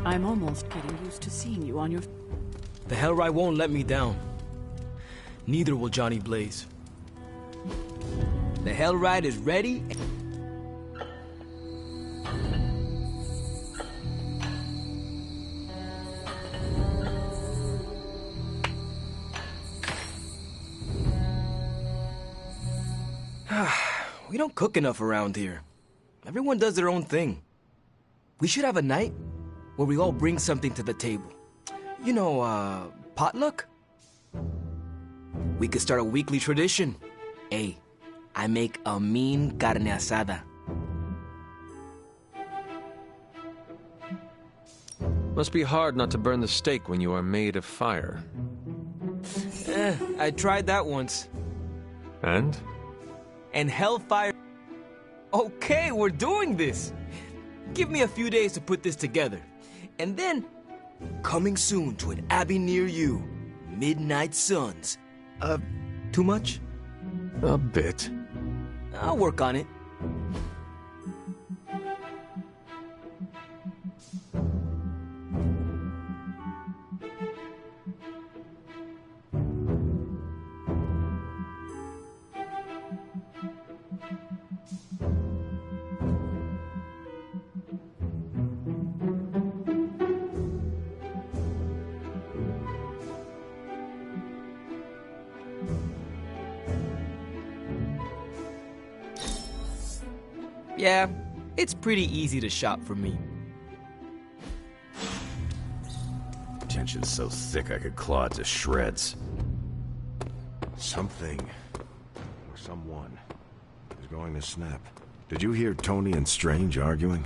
I'm almost getting used to seeing you on your... The Hellride won't let me down. Neither will Johnny Blaze. The Hellride is ready. We don't cook enough around here. Everyone does their own thing. We should have a night where we all bring something to the table. You know, potluck? We could start a weekly tradition. Hey, I make a mean carne asada. Must be hard not to burn the steak when you are made of fire. I tried that once. And? And hellfire... Okay, we're doing this! Give me a few days to put this together. And then, coming soon to an abbey near you, Midnight Suns. Too much? A bit. I'll work on it. Yeah, it's pretty easy to shop for me. Tension's so thick I could claw it to shreds. Something, or someone, is going to snap. Did you hear Tony and Strange arguing?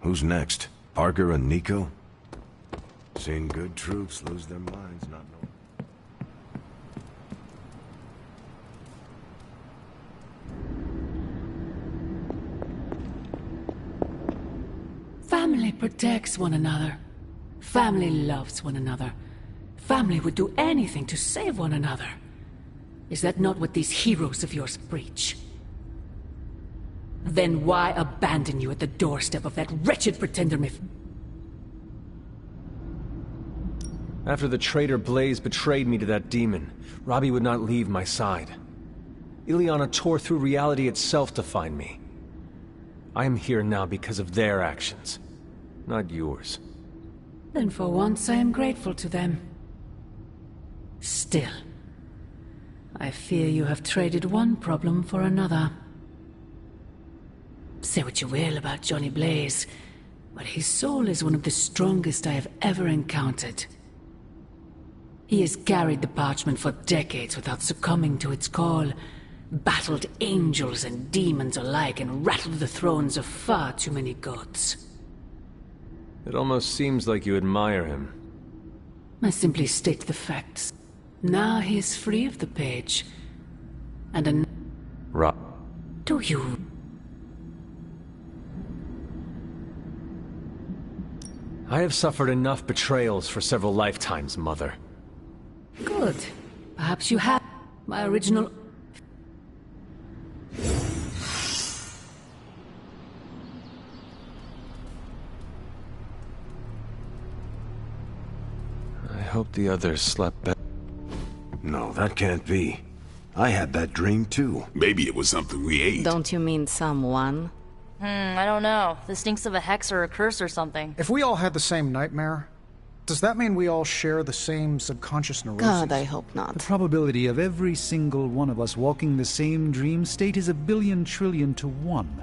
Who's next? Parker and Nico? Seen good troops lose their minds not knowing. Family protects one another. Family loves one another. Family would do anything to save one another. Is that not what these heroes of yours preach? Then why abandon you at the doorstep of that wretched pretender After the traitor Blaze betrayed me to that demon, Robbie would not leave my side. Ileana tore through reality itself to find me. I am here now because of their actions, not yours. Then for once I am grateful to them. Still, I fear you have traded one problem for another. Say what you will about Johnny Blaze, but his soul is one of the strongest I have ever encountered. He has carried the parchment for decades without succumbing to its call, battled angels and demons alike, and rattled the thrones of far too many gods. It almost seems like you admire him. I simply state the facts. Now he is free of the page. And do you... I have suffered enough betrayals for several lifetimes, Mother. Good. Perhaps you have my original... I hope the others slept better. No, that can't be. I had that dream too. Maybe it was something we ate. Don't you mean someone? I don't know. This stinks of a hex or a curse or something. If we all had the same nightmare, does that mean we all share the same subconscious neurosis? God, I hope not. The probability of every single one of us walking the same dream state is 1 billion to 1.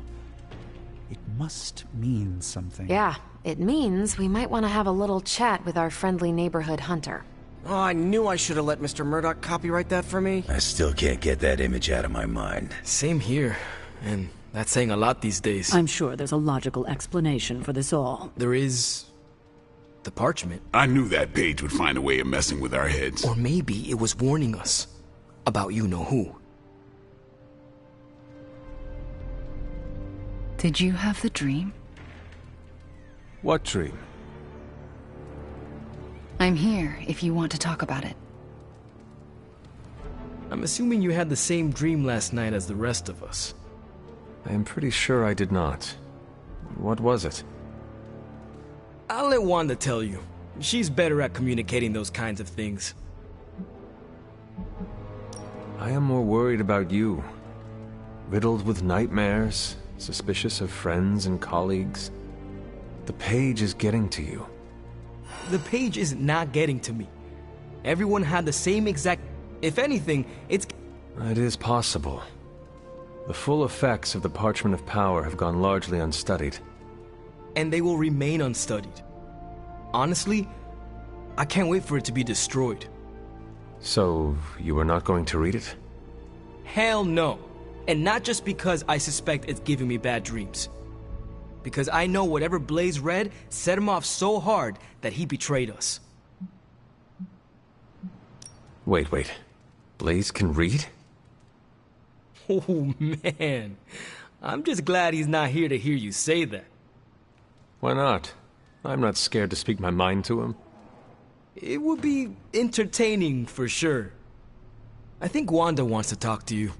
It must mean something. Yeah, it means we might want to have a little chat with our friendly neighborhood hunter. Oh, I knew I should have let Mr. Murdoch copyright that for me. I still can't get that image out of my mind. Same here. And that's saying a lot these days. I'm sure there's a logical explanation for this all. There is... the parchment. I knew that page would find a way of messing with our heads. Or maybe it was warning us about you-know-who. Did you have the dream? What dream? I'm here if you want to talk about it. I'm assuming you had the same dream last night as the rest of us. I am pretty sure I did not. What was it? I'll let Wanda tell you. She's better at communicating those kinds of things. I am more worried about you. Riddled with nightmares, suspicious of friends and colleagues. The page is getting to you. The page is not getting to me. Everyone had the same exact... If anything, it's... It is possible. The full effects of the Parchment of Power have gone largely unstudied. And they will remain unstudied. Honestly, I can't wait for it to be destroyed. So, you are not going to read it? Hell no. And not just because I suspect it's giving me bad dreams. Because I know whatever Blaze read set him off so hard that he betrayed us. Wait. Blaze can read? Oh, man. I'm just glad he's not here to hear you say that. Why not? I'm not scared to speak my mind to him. It would be entertaining, for sure. I think Wanda wants to talk to you.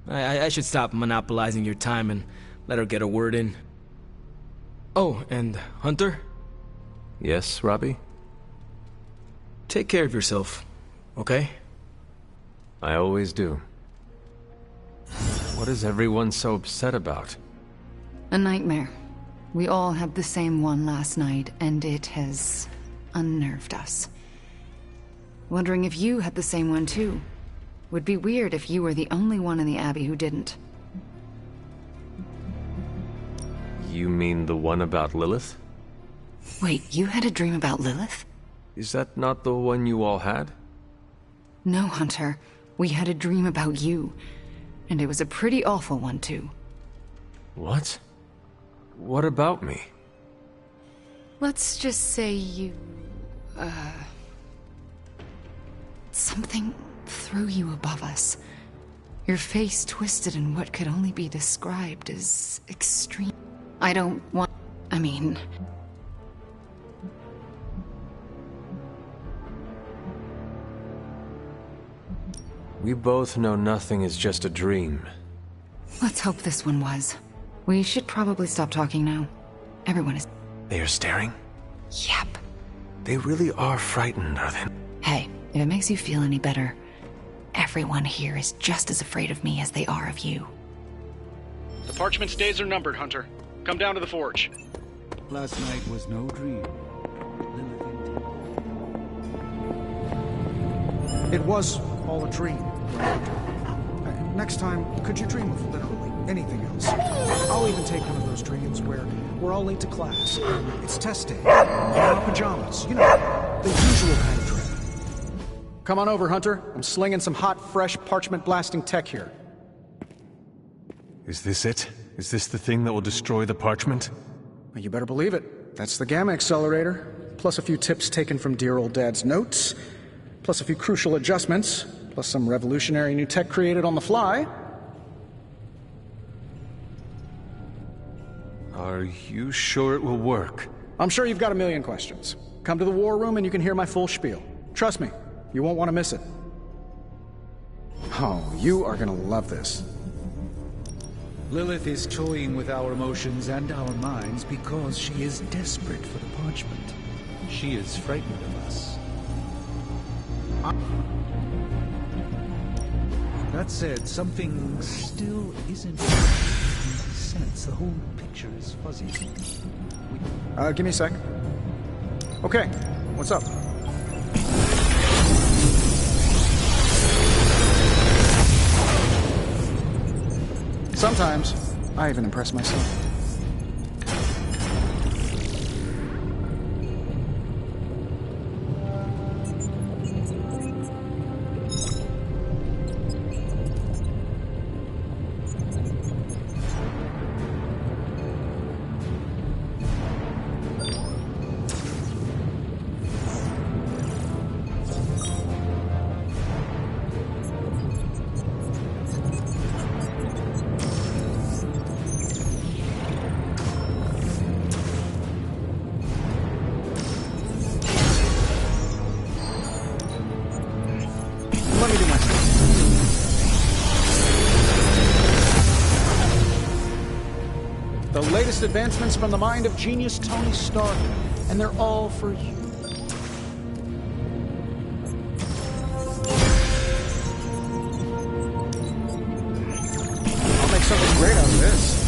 I should stop monopolizing your time and let her get a word in. Oh, and Hunter? Yes, Robbie? Take care of yourself, okay? I always do. What is everyone so upset about? A nightmare. We all had the same one last night, and it has unnerved us. Wondering if you had the same one too. Would be weird if you were the only one in the Abbey who didn't. You mean the one about Lilith? Wait, you had a dream about Lilith? Is that not the one you all had? No, Hunter. We had a dream about you. And it was a pretty awful one, too. What? What about me? Let's just say you... something threw you above us. Your face twisted in what could only be described as extreme. I don't want... I mean... We both know nothing is just a dream. Let's hope this one was. We should probably stop talking now. Everyone is... They are staring? Yep. They really are frightened, are they? Hey, if it makes you feel any better, everyone here is just as afraid of me as they are of you. The Parchment's days are numbered, Hunter. Come down to the forge. Last night was no dream. It was all a dream, right? Next time, could you dream of literally anything else? I'll even take one of those dreams where we're all late to class. It's test day. We're in our pajamas. You know, the usual kind of dream. Come on over, Hunter. I'm slinging some hot, fresh, parchment-blasting tech here. Is this it? Is this the thing that will destroy the parchment? Well, you better believe it. That's the Gamma Accelerator. Plus a few tips taken from dear old Dad's notes. Plus a few crucial adjustments. Plus some revolutionary new tech created on the fly. Are you sure it will work? I'm sure you've got a million questions. Come to the war room and you can hear my full spiel. Trust me, you won't want to miss it. Oh, you are gonna love this. Lilith is toying with our emotions and our minds because she is desperate for the parchment. She is frightened of us. That said, something still isn't making sense. The whole picture is fuzzy. Give me a sec. Okay, what's up? Sometimes, I even impress myself. Advancements from the mind of genius Tony Stark, and they're all for you. I'll make something great out of this.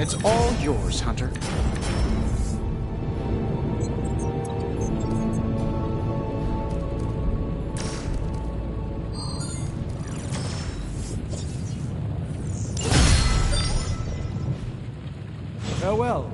It's all yours, Hunter. Farewell.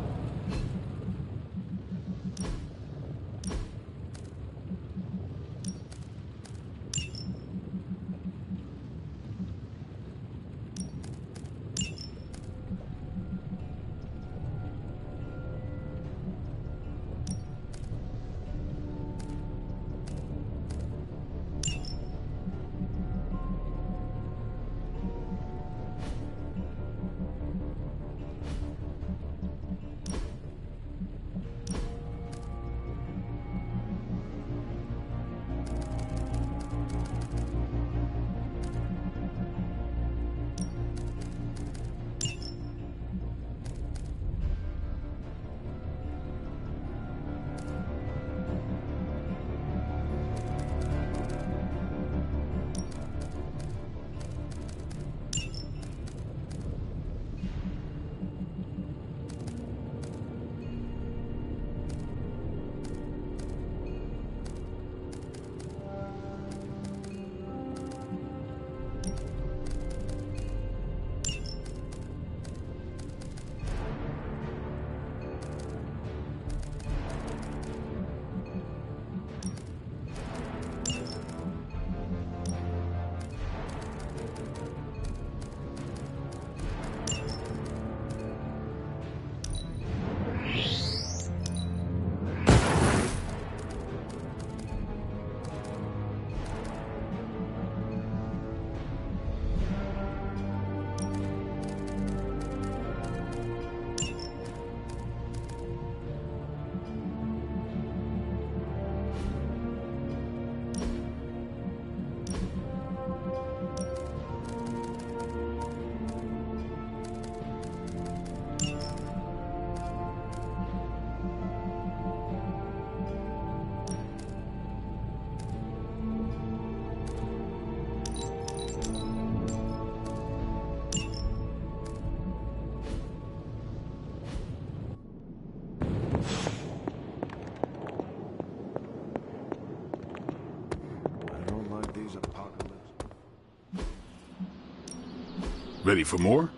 Ready for more?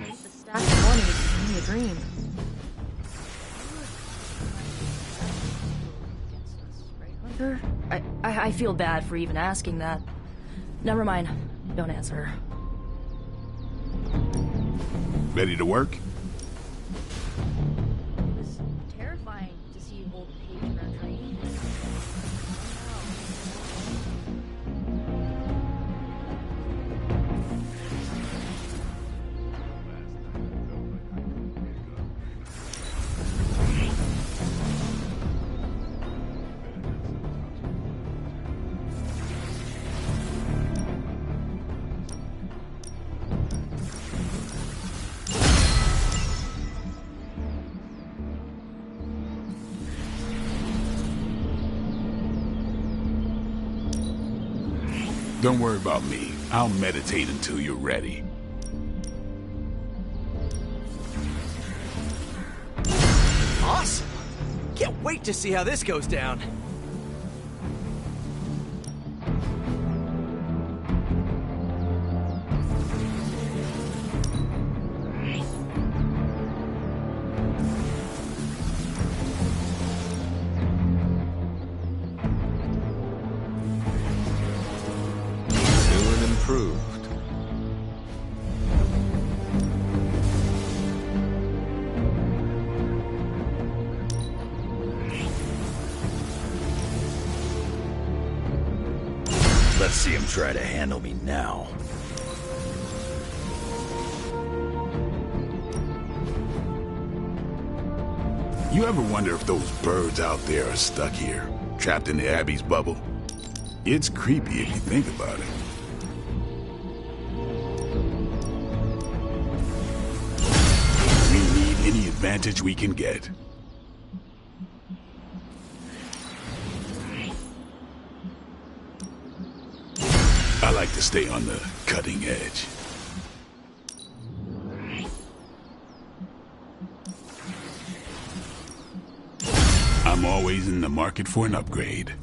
The stack of money is only a dream. Hunter? I feel bad for even asking that. Never mind. Don't answer. Ready to work? It's terrifying to see old Paige in that train. Don't worry about me. I'll meditate until you're ready. Awesome! Can't wait to see how this goes down. Let's see him try to handle me now. You ever wonder if those birds out there are stuck here, trapped in the Abbey's bubble? It's creepy if you think about it. advantage we can get. I like to stay on the cutting edge. I'm always in the market for an upgrade.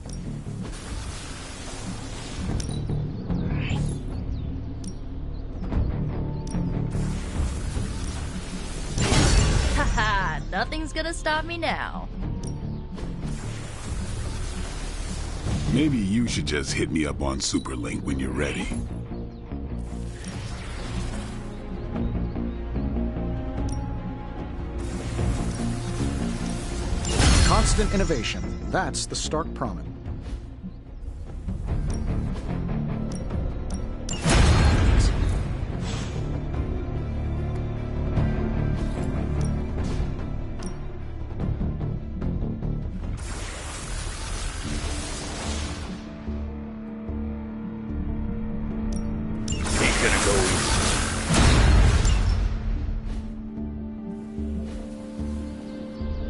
Haha, nothing's gonna stop me now. Maybe you should just hit me up on Superlink when you're ready. Constant innovation. That's the Stark Promenade.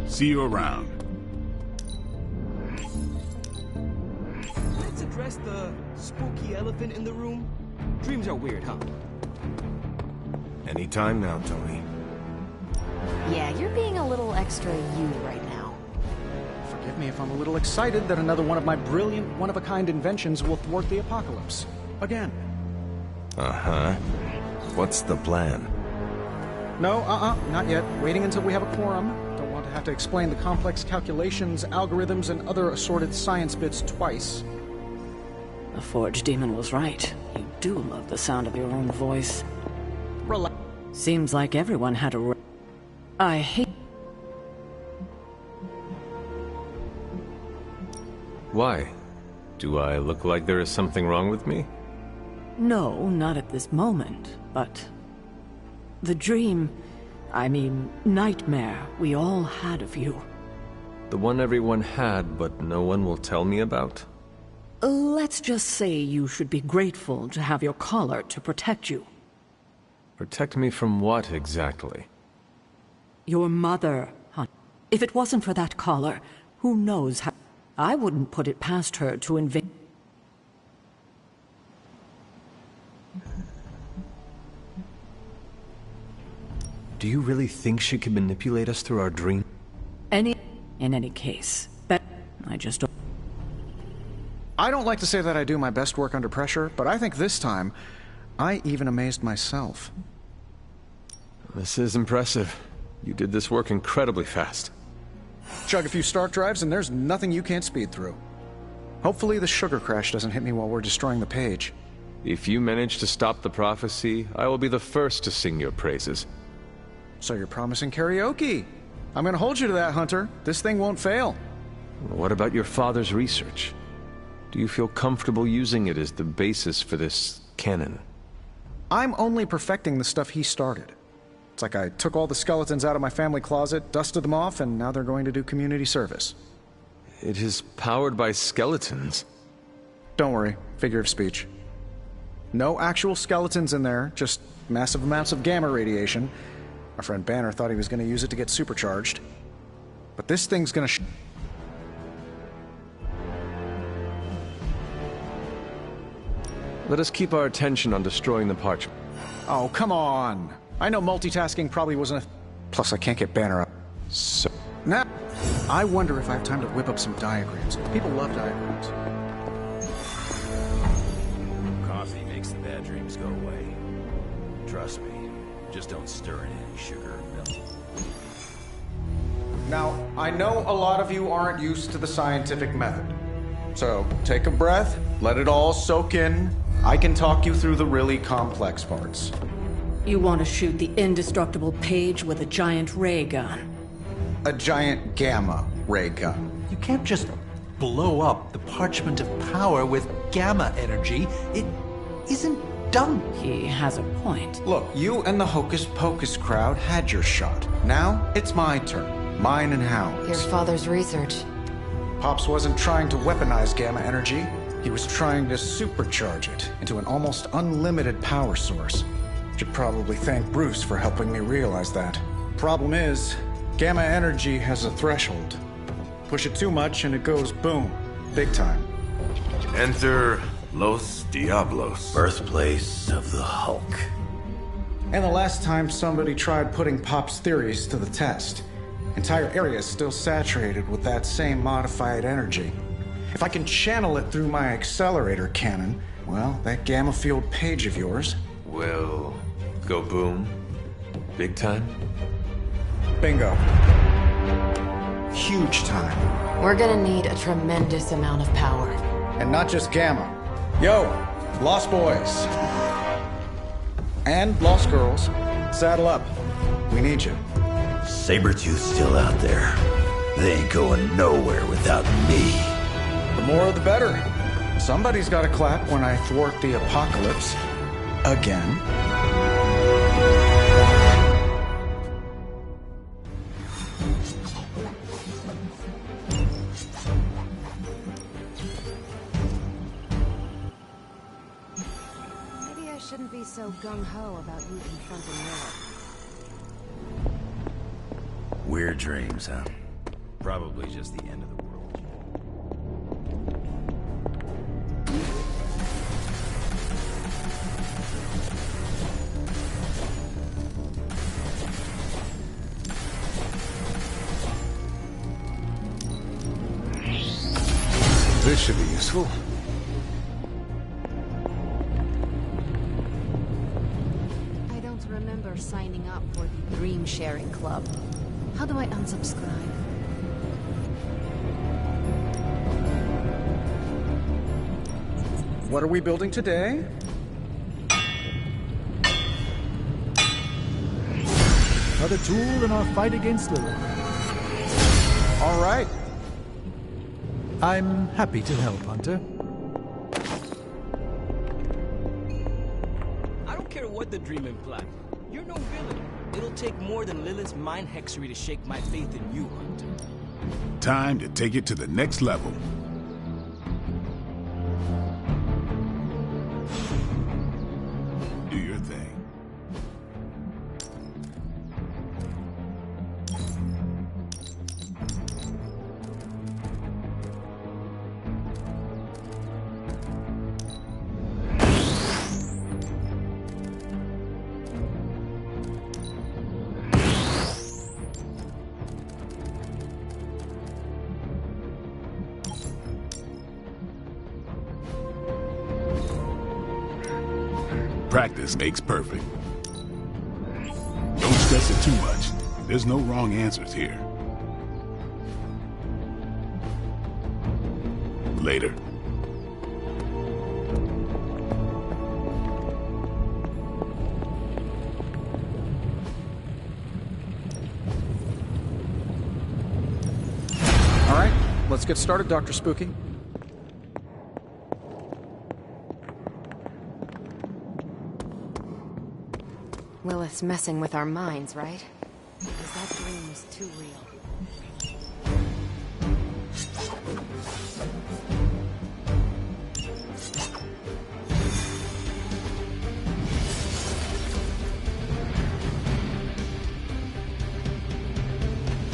See you around. Let's address the spooky elephant in the room. Dreams are weird, huh? Anytime now, Tony. Yeah, you're being a little extra you right now. Forgive me if I'm a little excited that another one of my brilliant, one-of-a-kind inventions will thwart the apocalypse. Again. Uh-huh. What's the plan? No, not yet. Waiting until we have a quorum. Don't want to have to explain the complex calculations, algorithms, and other assorted science bits twice. The Forge Demon was right. You do love the sound of your own voice. Relax. Seems like everyone had a... I hate... Why? Do I look like there is something wrong with me? No, not at this moment, but... The dream... I mean, nightmare we all had of you. The one everyone had, but no one will tell me about? Let's just say you should be grateful to have your collar to protect you. Protect me from what, exactly? Your mother, hon. If it wasn't for that collar, who knows how... I wouldn't put it past her to invade... Do you really think she could manipulate us through our dream? In any case, I just don't... I don't like to say that I do my best work under pressure, but I think this time, I even amazed myself. This is impressive. You did this work incredibly fast. Chug a few Stark drives and there's nothing you can't speed through. Hopefully the sugar crash doesn't hit me while we're destroying the page. If you manage to stop the prophecy, I will be the first to sing your praises. So you're promising karaoke. I'm gonna hold you to that, Hunter. This thing won't fail. What about your father's research? Do you feel comfortable using it as the basis for this canon? I'm only perfecting the stuff he started. It's like I took all the skeletons out of my family closet, dusted them off, and now they're going to do community service. It is powered by skeletons. Don't worry, figure of speech. No actual skeletons in there, just massive amounts of gamma radiation. Our friend Banner thought he was going to use it to get supercharged. But this thing's going to Let us keep our attention on destroying the parchment. Oh, come on. I know multitasking probably wasn't a... Plus, I can't get Banner up. So... Now, I wonder if I have time to whip up some diagrams. People love diagrams. Coffee makes the bad dreams go away. Trust me. Just don't stir in any sugar or milk. Now, I know a lot of you aren't used to the scientific method. So, take a breath, let it all soak in. I can talk you through the really complex parts. You want to shoot the indestructible Page with a giant ray gun. A giant gamma ray gun. You can't just blow up the Parchment of Power with gamma energy. It isn't done. He has a point. Look, you and the Hocus Pocus crowd had your shot. Now, it's my turn. Mine and Howard's. Your father's research. Pops wasn't trying to weaponize gamma energy. He was trying to supercharge it into an almost unlimited power source. Should probably thank Bruce for helping me realize that. Problem is, Gamma energy has a threshold. Push it too much and it goes boom. Big time. Enter Los Diablos. Birthplace of the Hulk. And the last time somebody tried putting Pop's theories to the test, entire area is still saturated with that same modified energy. If I can channel it through my accelerator cannon, well, that gamma field page of yours will go boom. Big time? Bingo. Huge time. We're gonna need a tremendous amount of power. And not just gamma. Yo, Lost Boys. And Lost Girls, saddle up. We need you. Sabretooth's still out there. They ain't going nowhere without me. The more the better. Somebody's gotta clap when I thwart the apocalypse. Again. Maybe I shouldn't be so gung-ho about you confronting Lilith. Weird dreams, huh? Probably just the end of the world. This should be useful. I don't remember signing up for the Dream Sharing Club. How do I unsubscribe? What are we building today? Another tool in our fight against Lilith. All right. I'm happy to help, Hunter. I don't care what the dream implies. You're no villain. It'll take more than Lilith's mind hexery to shake my faith in you, Hunter. Time to take it to the next level. Do your thing. Practice makes perfect. Don't stress it too much. There's no wrong answers here. Later. All right, let's get started, Dr. Spooky. Lilith's messing with our minds, right? Because that dream was too real.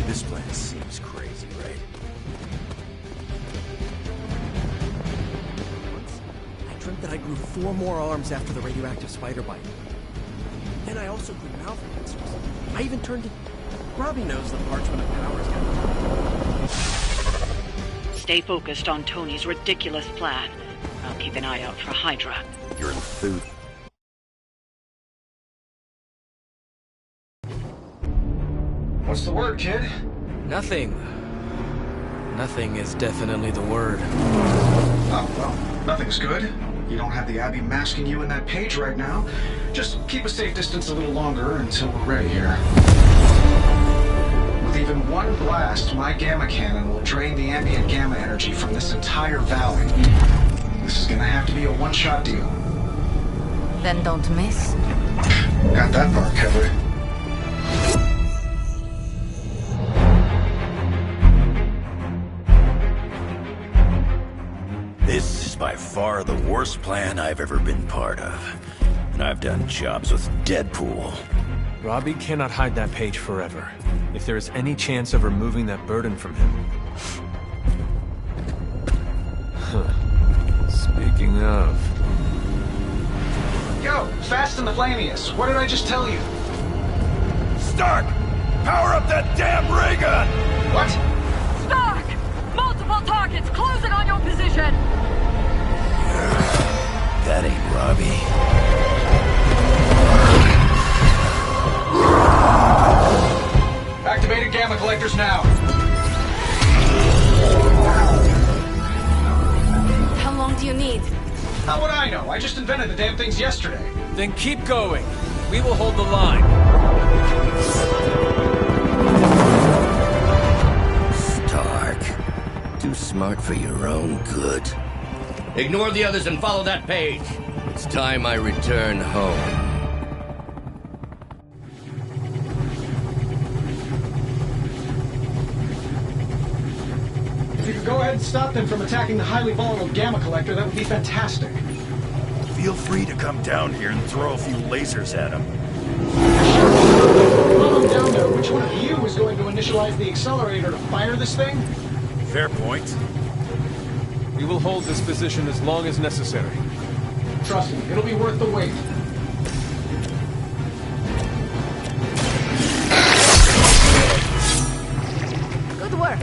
This plan seems crazy, right? Once, I dreamt that I grew 4 more arms after the radioactive spider bite. And I also grew mouth cancers. I even turned to... Robbie knows the Parchment of Power's got... Stay focused on Tony's ridiculous plan. I'll keep an eye out for Hydra. You're enthused. What's the word, kid? Nothing. Nothing is definitely the word. Oh, well, nothing's good. You don't have the Abbey masking you in that page right now. Just keep a safe distance a little longer until we're ready here. With even one blast, my gamma cannon will drain the ambient gamma energy from this entire valley. This is gonna have to be a one-shot deal. Then don't miss. Got that part covered. This is by far the worst plan I've ever been part of. And I've done jobs with Deadpool. Robbie cannot hide that page forever. If there is any chance of removing that burden from him. Speaking of... Yo, Fast and the Flamius, what did I just tell you? Stark! Power up that damn ray gun! What? Stark! Multiple targets closing on your position! That ain't Robbie. Activated gamma collectors now. How long do you need? How would I know? I just invented the damn things yesterday. Then keep going. We will hold the line. Stark. Too smart for your own good. Ignore the others and follow that page. It's time I return home. If you could go ahead and stop them from attacking the highly vulnerable gamma collector, that would be fantastic. Feel free to come down here and throw a few lasers at him. While I'm down there, which one of you is going to initialize the accelerator to fire this thing? Fair point. We will hold this position as long as necessary. Trust me, it'll be worth the wait. Good work.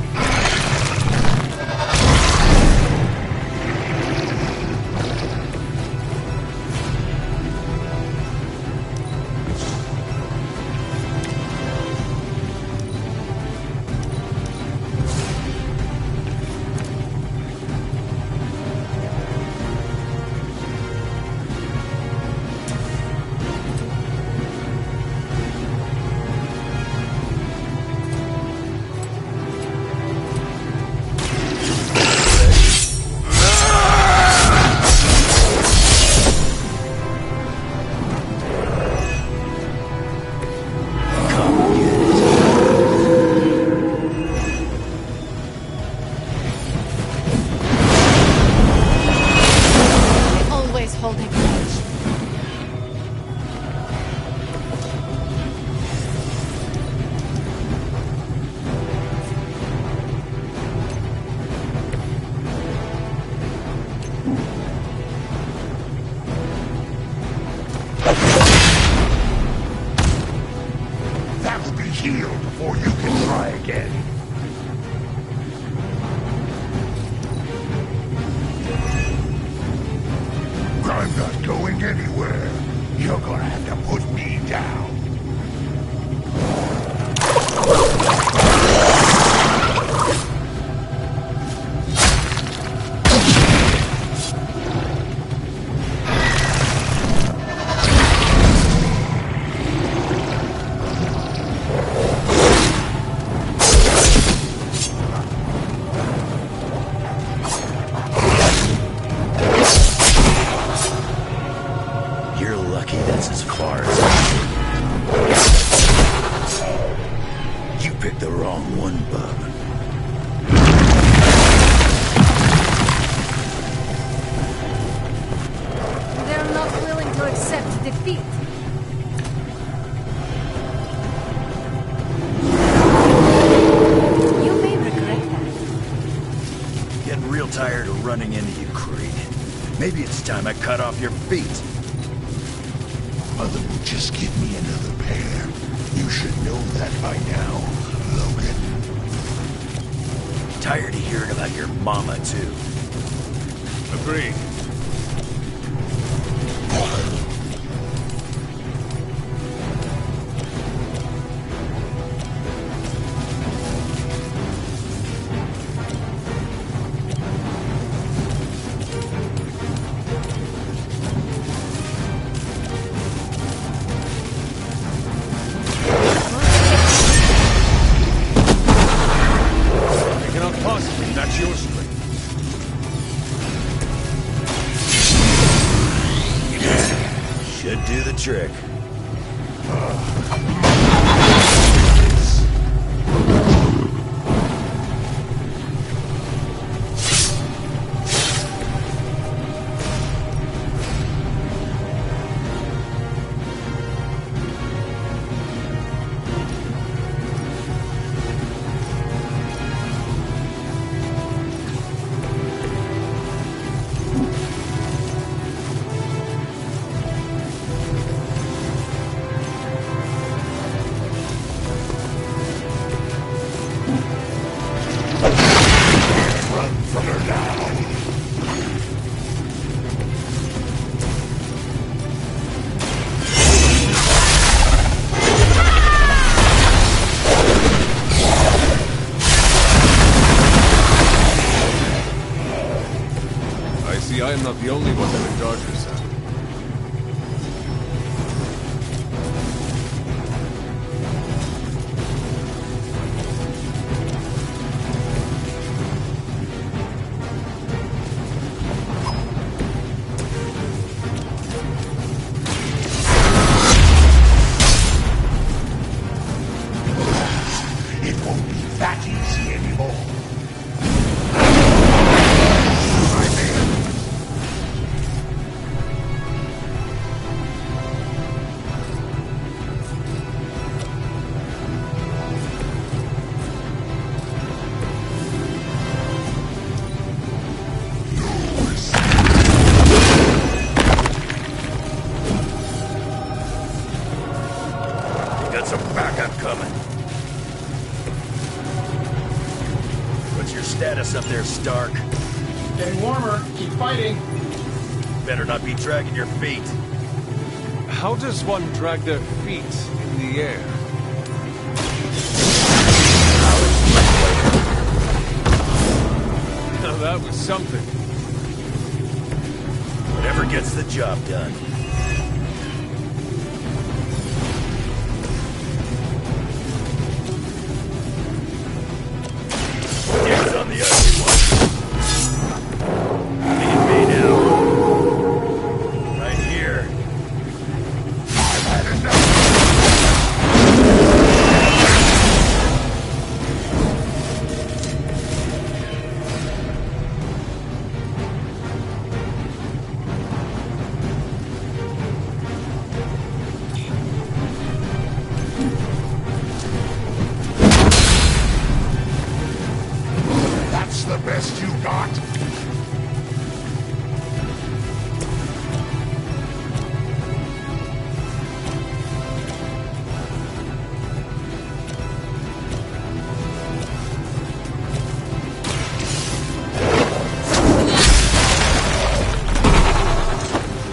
Maybe it's time I cut off your feet. Mother will just give me another pair. You should know that by now, Logan. Tired of hearing about your mama, too. Agreed. Should do the trick. See, I am not the only one that endured herself. It won't be that easy anymore. Got some backup coming. What's your status up there, Stark? Getting warmer. Keep fighting. Better not be dragging your feet. How does one drag their feet in the air? Now that was something. Whatever gets the job done. Hands on the ugly one. Lead me now. Right here. I've had enough. That's the best you got?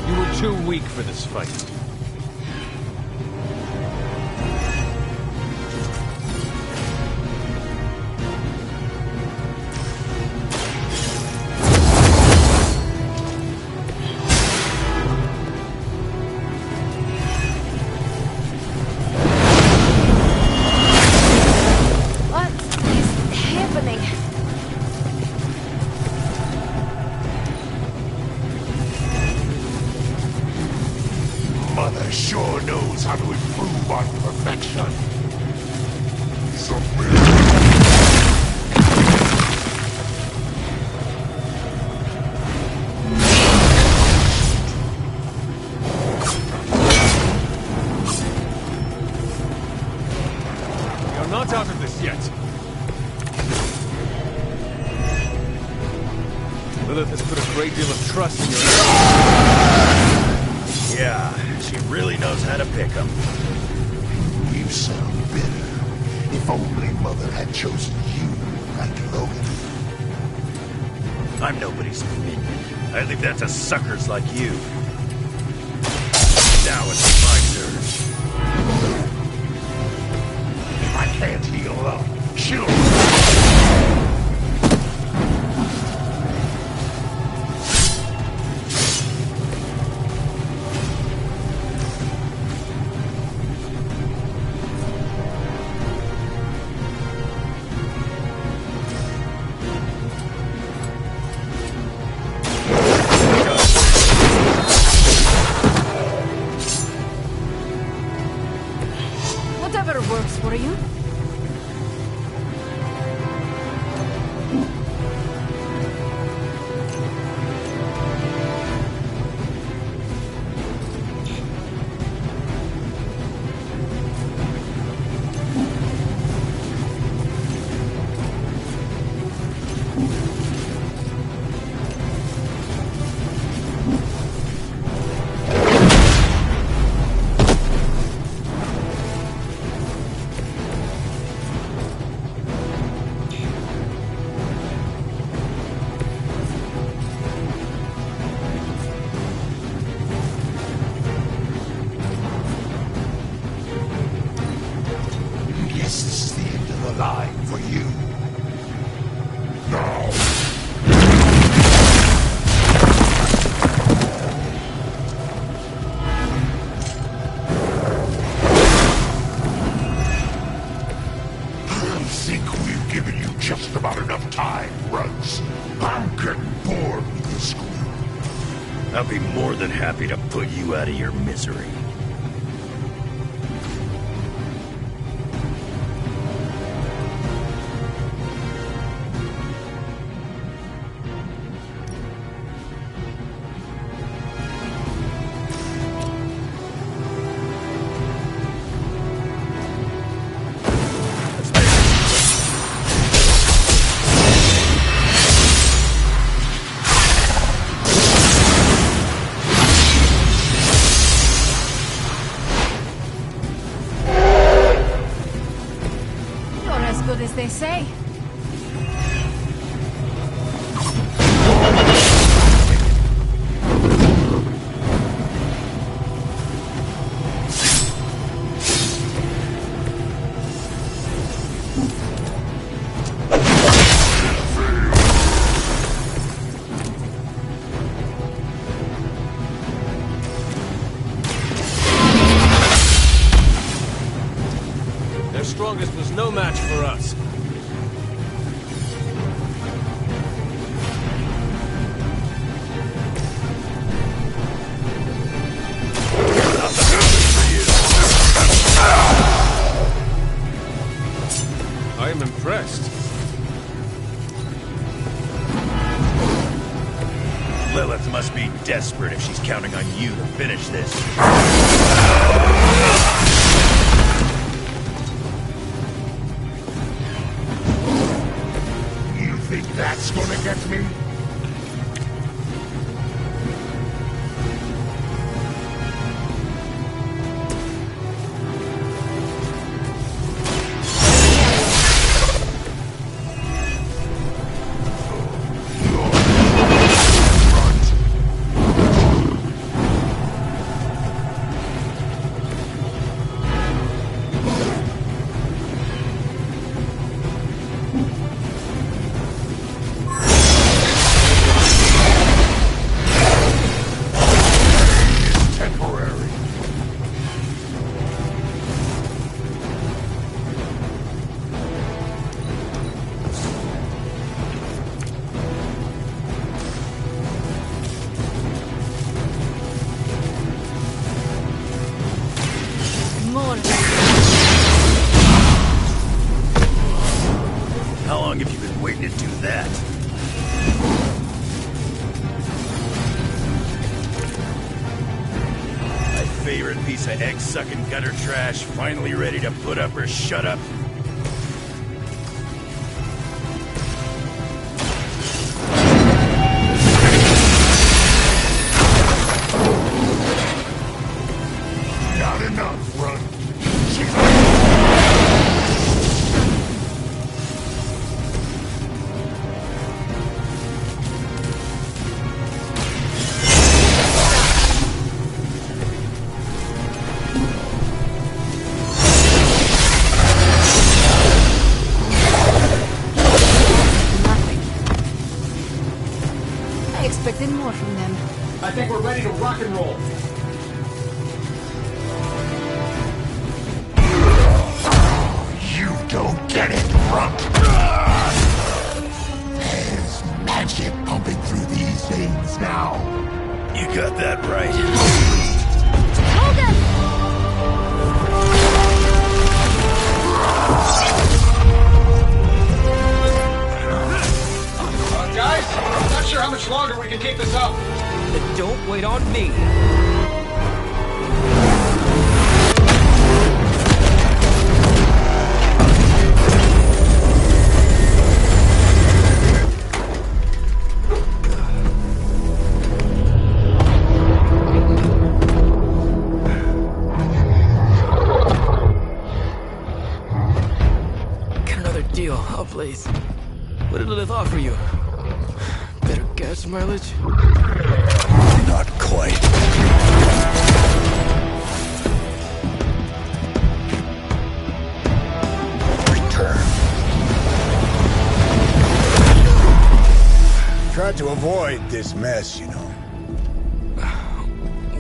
You were too weak for this fight. What is happening? Mother sure knows how to improve on perfection. Submit. You're not out of this yet. Lilith has put a great deal of trust in your... Yeah, she really knows how to pick 'em. You sound bitter. If only Mother had chosen you, like Logan. I'm nobody's minion. I leave that to suckers like you. Now it's my turn. If I can't heal up, she'll... Whatever works for you. Guess this is the end of the line for you. Now. think we've given you just about enough time, Runs? I'm getting bored with this group. I'll be more than happy to put you out of your misery. As they say. Their strongest was no match for us. I am impressed. Lilith must be desperate if she's counting on you to finish this. You think that's gonna get me? How long have you been waiting to do that? My favorite piece of egg-sucking gutter trash, finally ready to put up or shut up? Not enough, Run. Expected more from them. I think we're ready to rock and roll. You don't get it, Runt. There's magic pumping through these veins now. You got that right. Hold them! Guys, I'm not sure how much longer we can keep this up. Then don't wait on me. Got another deal. I'll place. What did Lilith offer you? Better gas mileage? Not quite. Return. Tried to avoid this mess, you know.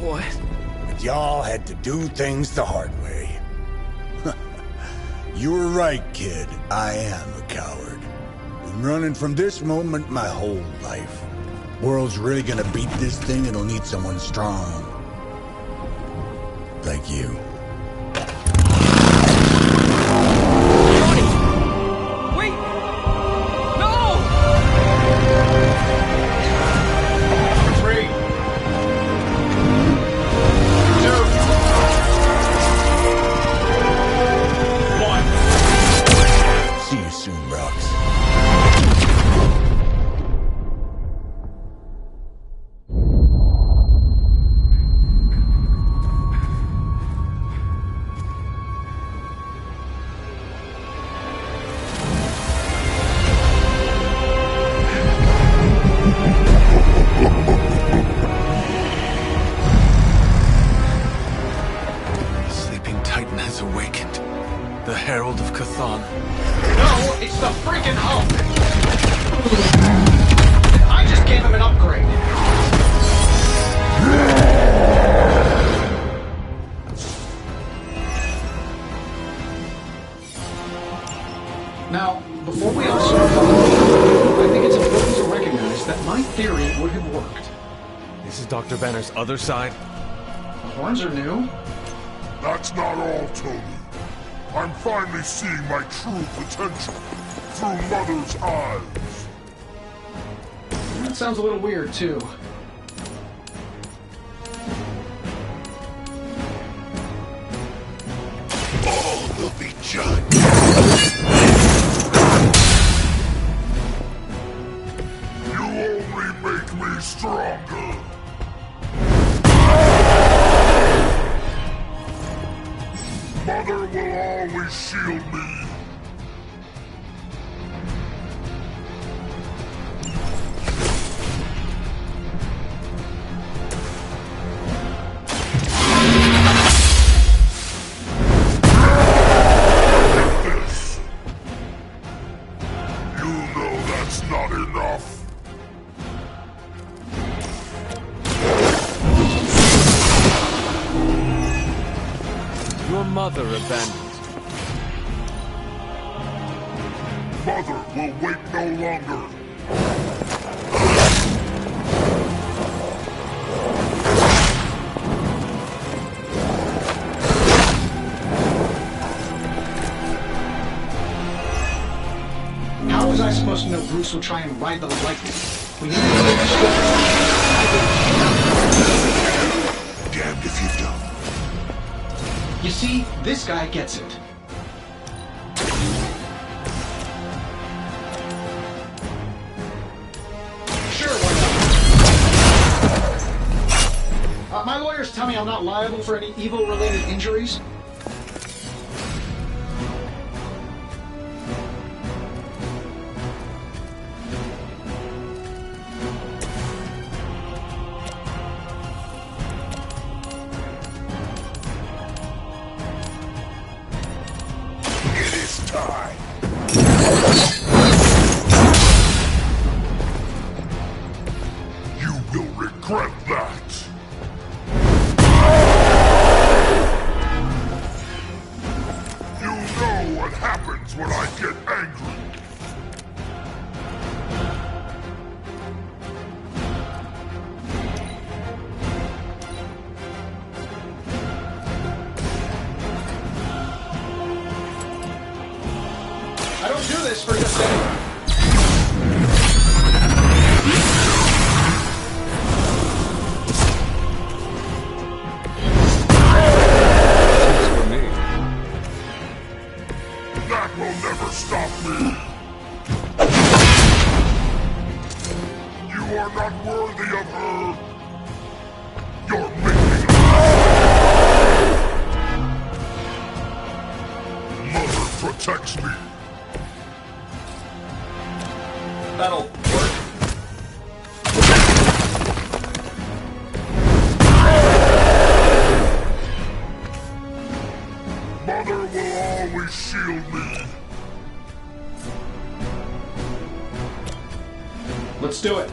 What? But y'all had to do things the hard way. You were right, kid. I am a coward. Been running from this moment my whole life. World's really gonna beat this thing, it'll need someone strong. Like you. Now, before we all start talking, I think it's important to recognize that my theory would have worked. This is Dr. Banner's other side? The horns are new. That's not all, Tony. I'm finally seeing my true potential through Mother's eyes. That sounds a little weird, too. All will be judged. You only make me stronger. Mother will always shield me. This. You know that's not enough. Your mother abandoned. Mother will wait no longer. How was I supposed to know Bruce would try and ride those like this? We need to Damned if you don't. You see, this guy gets it. Sure, why not? My lawyers tell me I'm not liable for any evil-related injuries. You will regret that. You know what happens when I get angry. I don't do this for just anyone. That will never stop me. You are not worthy of her. You're making her. Mother protects me. That'll work. Mother will always shield me. Let's do it.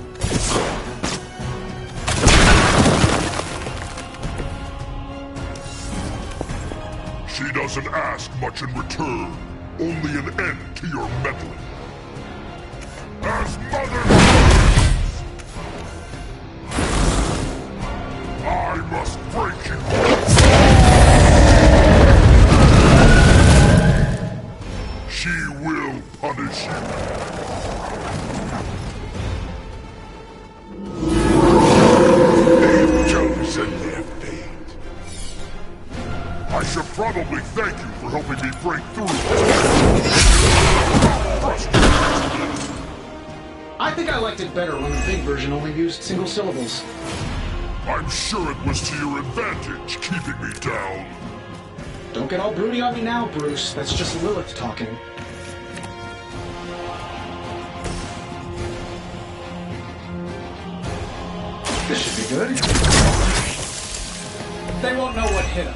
She doesn't ask much in return. only an end to your meddling. As Mother I must break you. She will punish you. They've chosen their fate. I should probably thank you for helping me break through. I think I liked it better when the big version only used single syllables. I'm sure it was to your advantage, keeping me down. Don't get all broody on me now, Bruce. That's just Lilith talking. This should be good. They won't know what hit them.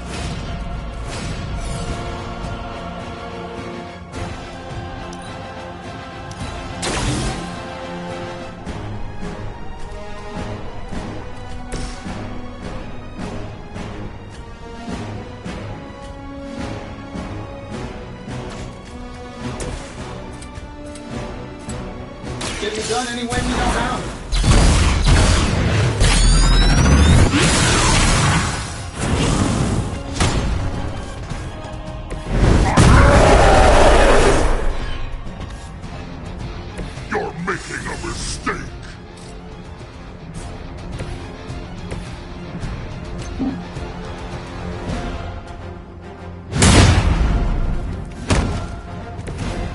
Get it done any way we know how. You're making a mistake.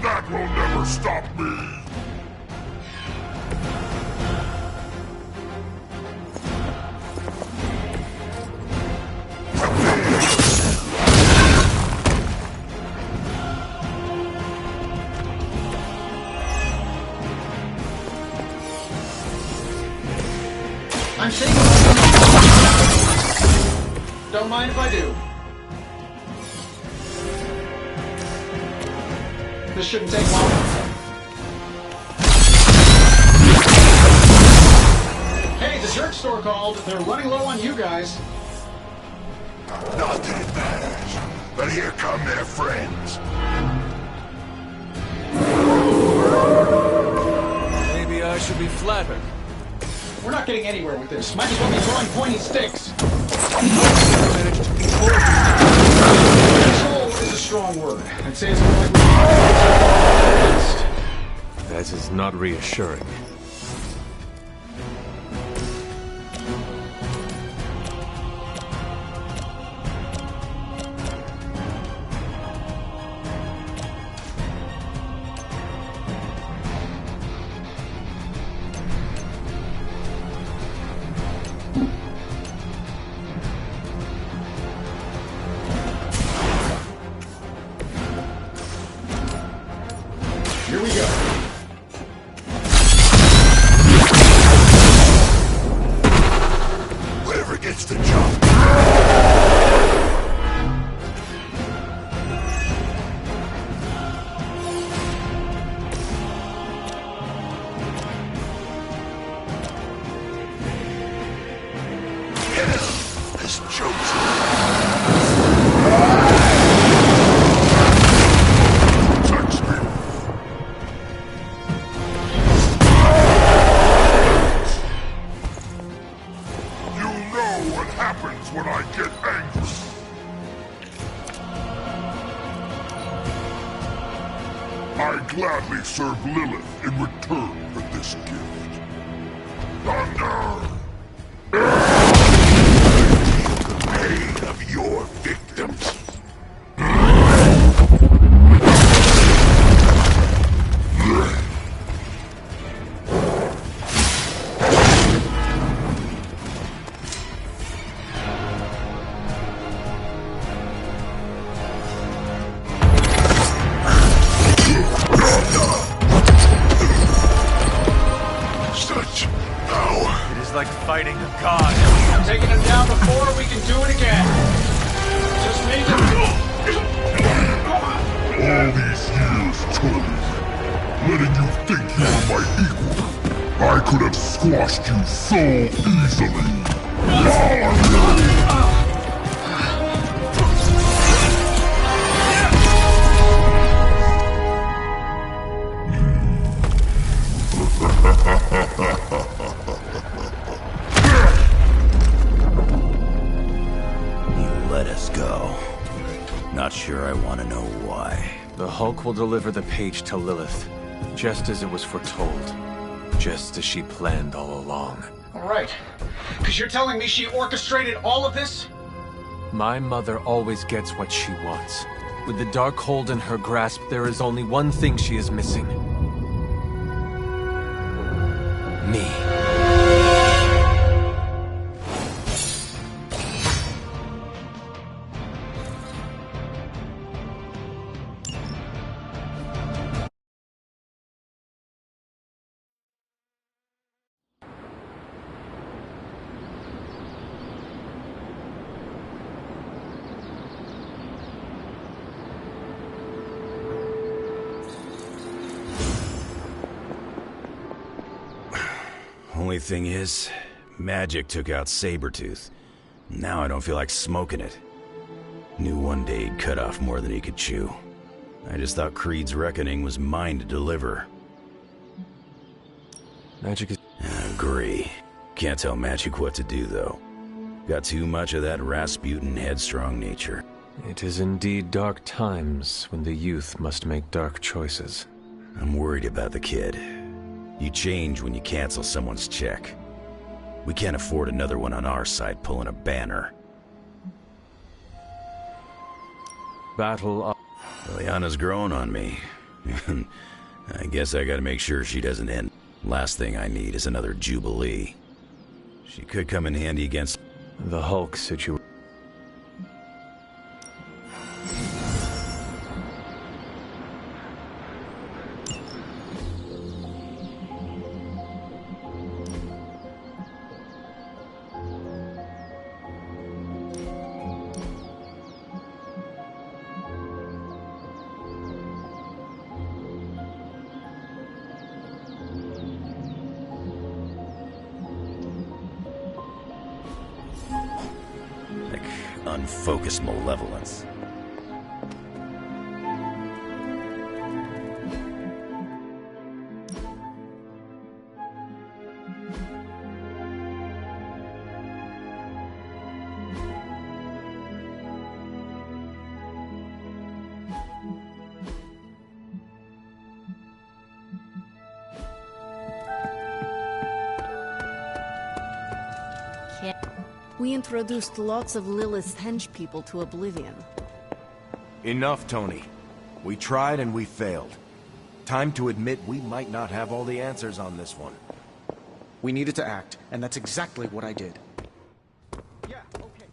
That will never stop me. I'm shaking. Don't mind if I do. This shouldn't take long. Hey, the jerk store called. They're running low on you guys. Not that it matters, but here come their friends. Maybe I should be flattered. We're not getting anywhere with this. Might as well be throwing pointy sticks. Control is a strong word. I'd say it's more like... That is not reassuring. Here we go. Whoever gets the job. Hell has chosen. When I get angry. I gladly serve Lilith in return for this gift. Thunder! The pain of your victims. Like fighting a god. I'm taking him down before we can do it again. Just me. All these years, Tony, letting you think you were my equal, I could have squashed you so easily. Let us go. Not sure I want to know why. The Hulk will deliver the page to Lilith, just as it was foretold. Just as she planned all along. All right. Because you're telling me she orchestrated all of this? My mother always gets what she wants. With the Darkhold in her grasp, there is only one thing she is missing. Me. Only thing is, magic took out Sabretooth. Now I don't feel like smoking it. Knew one day he'd cut off more than he could chew. I just thought Creed's reckoning was mine to deliver. Magic is... I agree. Can't tell magic what to do, though. Got too much of that Rasputin headstrong nature. It is indeed dark times when the youth must make dark choices. I'm worried about the kid. You change when you cancel someone's check. We can't afford another one on our side pulling a banner. Battle of... Liliana's growing on me. I guess I gotta make sure she doesn't end. Last thing I need is another Jubilee. She could come in handy against... the Hulk situation. Unfocused malevolence. We introduced lots of Lilith's hench people to Oblivion. Enough, Tony. We tried and we failed. Time to admit we might not have all the answers on this one. We needed to act, and that's exactly what I did. Yeah, okay.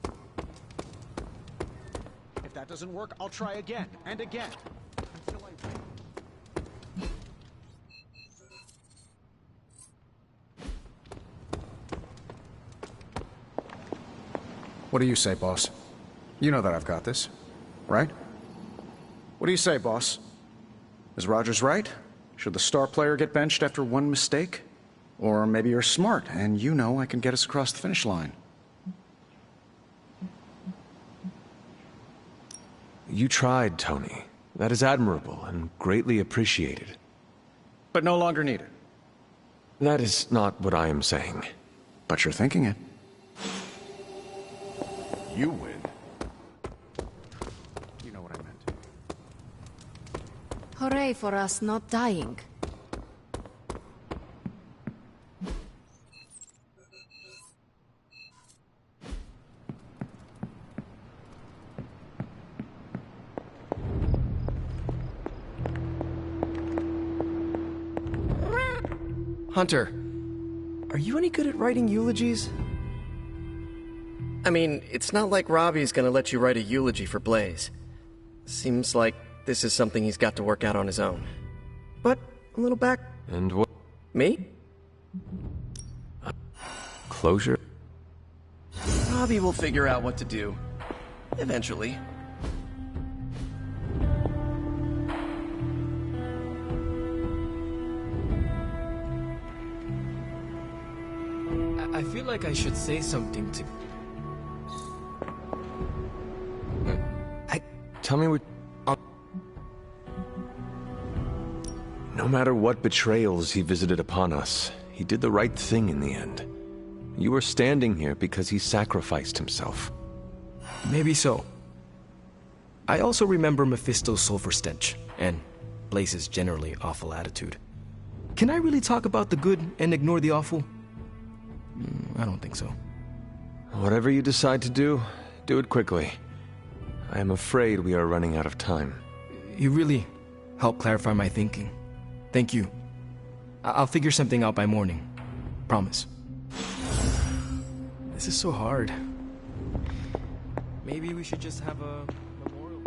If that doesn't work, I'll try again, and again. Until I... What do you say, boss? You know that I've got this, right? What do you say, boss? Is Rogers right? Should the star player get benched after one mistake? Or maybe you're smart, and you know I can get us across the finish line. You tried, Tony. That is admirable and greatly appreciated. But no longer needed. That is not what I am saying. But you're thinking it. You win. You know what I meant. Hooray for us not dying. Hunter, are you any good at writing eulogies? I mean, it's not like Robbie's gonna let you write a eulogy for Blaze. Seems like this is something he's got to work out on his own. But a little back... And what? Me? Closure? Robbie will figure out what to do. Eventually. I feel like I should say something to... Tell me what... No matter what betrayals he visited upon us, he did the right thing in the end. You are standing here because he sacrificed himself. Maybe so. I also remember Mephisto's sulfur stench, and Blaze's generally awful attitude. Can I really talk about the good and ignore the awful? I don't think so. Whatever you decide to do it quickly. I am afraid we are running out of time. You really helped clarify my thinking. Thank you. I'll figure something out by morning. Promise. This is so hard. Maybe we should just have a memorial.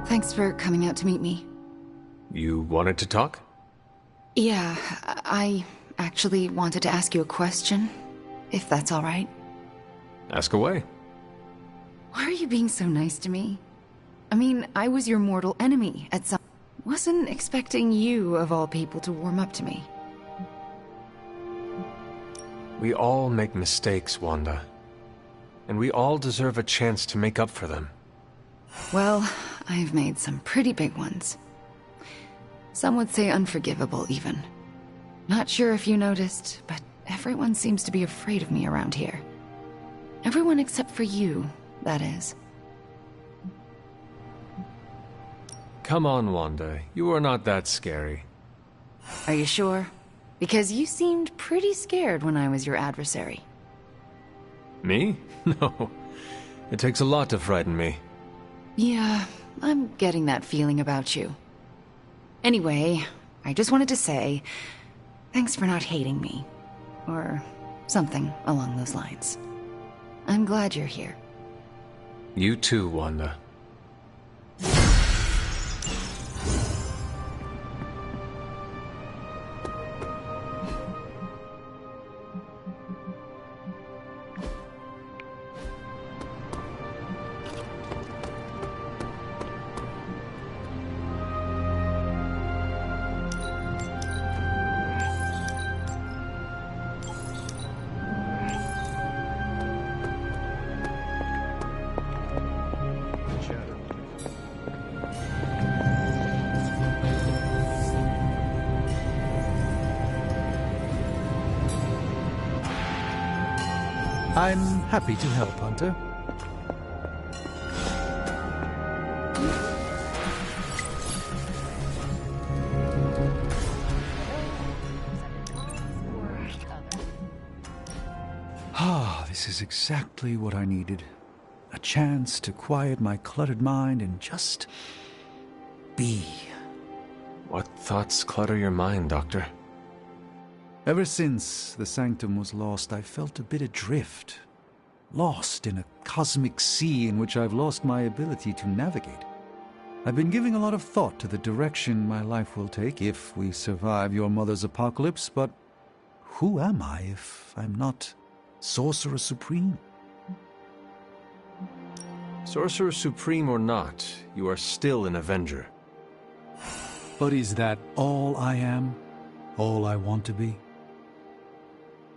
Thanks for coming out to meet me. You wanted to talk? Yeah, I actually wanted to ask you a question, if that's all right. Ask away. Why are you being so nice to me? I mean, I was your mortal enemy at some... Wasn't expecting you, of all people, to warm up to me. We all make mistakes, Wanda. And we all deserve a chance to make up for them. Well, I've made some pretty big ones. Some would say unforgivable, even. Not sure if you noticed, but everyone seems to be afraid of me around here. Everyone except for you, that is. Come on, Wanda. You are not that scary. Are you sure? Because you seemed pretty scared when I was your adversary. Me? No. It takes a lot to frighten me. Yeah, I'm getting that feeling about you. Anyway, I just wanted to say, thanks for not hating me. Or something along those lines. I'm glad you're here. You too, Wanda. I'm happy to help, Hunter. This is exactly what I needed. A chance to quiet my cluttered mind and just be. What thoughts clutter your mind, Doctor? Ever since the Sanctum was lost, I felt a bit adrift. Lost in a cosmic sea in which I've lost my ability to navigate. I've been giving a lot of thought to the direction my life will take if we survive your mother's apocalypse, but who am I if I'm not Sorcerer Supreme? Sorcerer Supreme or not, you are still an Avenger. But is that all I am? All I want to be?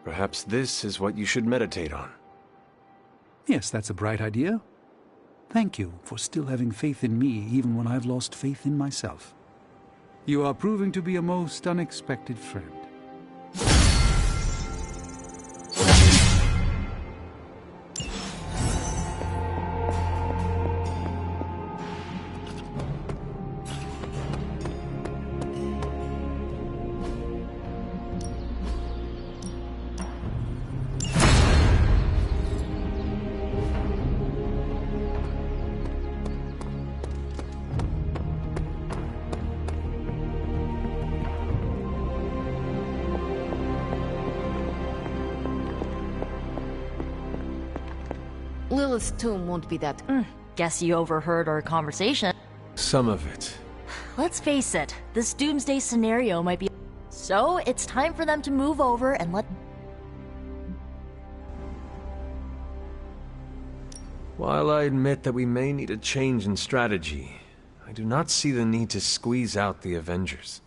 Perhaps this is what you should meditate on. Yes, that's a bright idea. Thank you for still having faith in me even when I've lost faith in myself. You are proving to be a most unexpected friend. Lilith's tomb won't be that... Guess you overheard our conversation. Some of it. Let's face it, this doomsday scenario might be... So, it's time for them to move over and let... While I admit that we may need a change in strategy, I do not see the need to squeeze out the Avengers.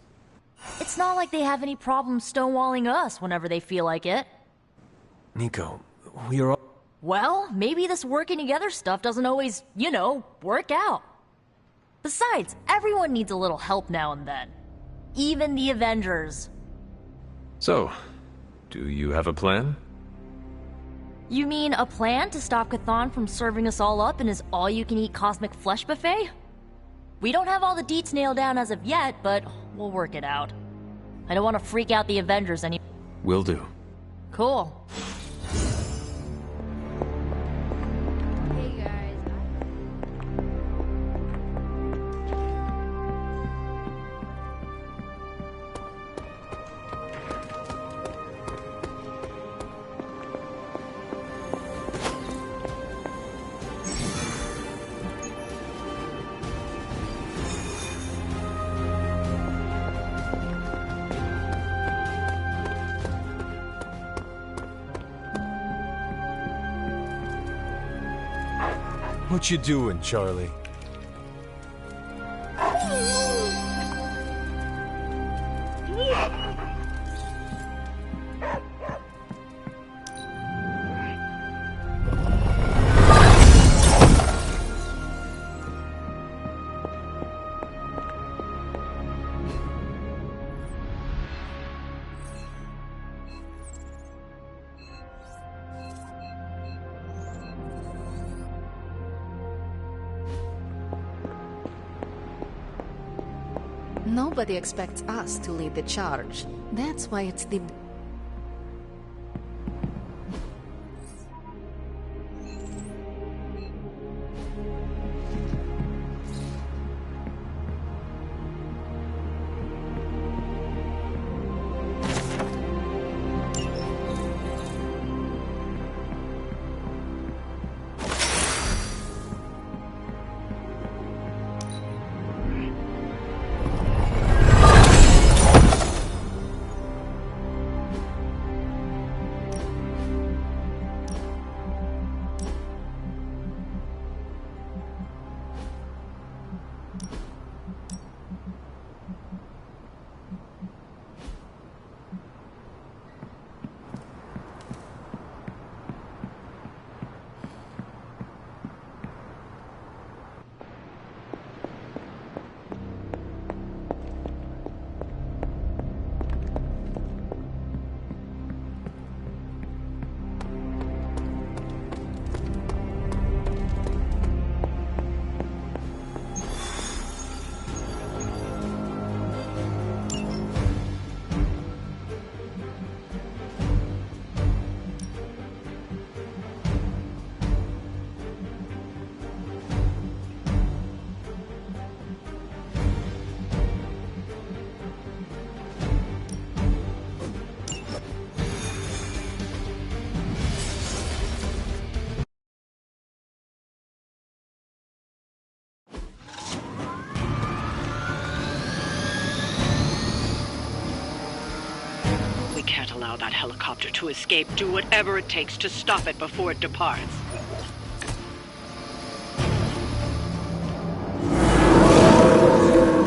It's not like they have any problem stonewalling us whenever they feel like it. Nico, we are all... Well, maybe this working together stuff doesn't always, you know, work out. Besides, everyone needs a little help now and then. Even the Avengers. So, do you have a plan? You mean a plan to stop Chthon from serving us all up in his all-you-can-eat cosmic flesh buffet? We don't have all the deets nailed down as of yet, but we'll work it out. I don't want to freak out the Avengers any- Will do. Cool. Hey guys. What you doing, Charlie? Nobody expects us to lead the charge. That's why it's the... We can't allow that helicopter to escape. Do whatever it takes to stop it before it departs.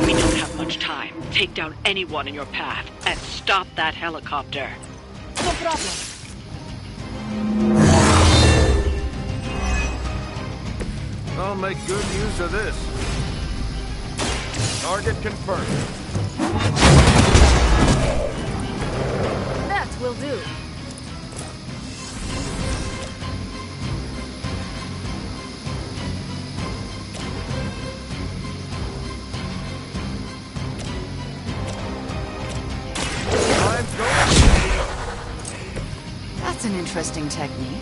We don't have much time. Take down anyone in your path and stop that helicopter. No problem. I'll make good use of this. Target confirmed. That will do. That's an interesting technique.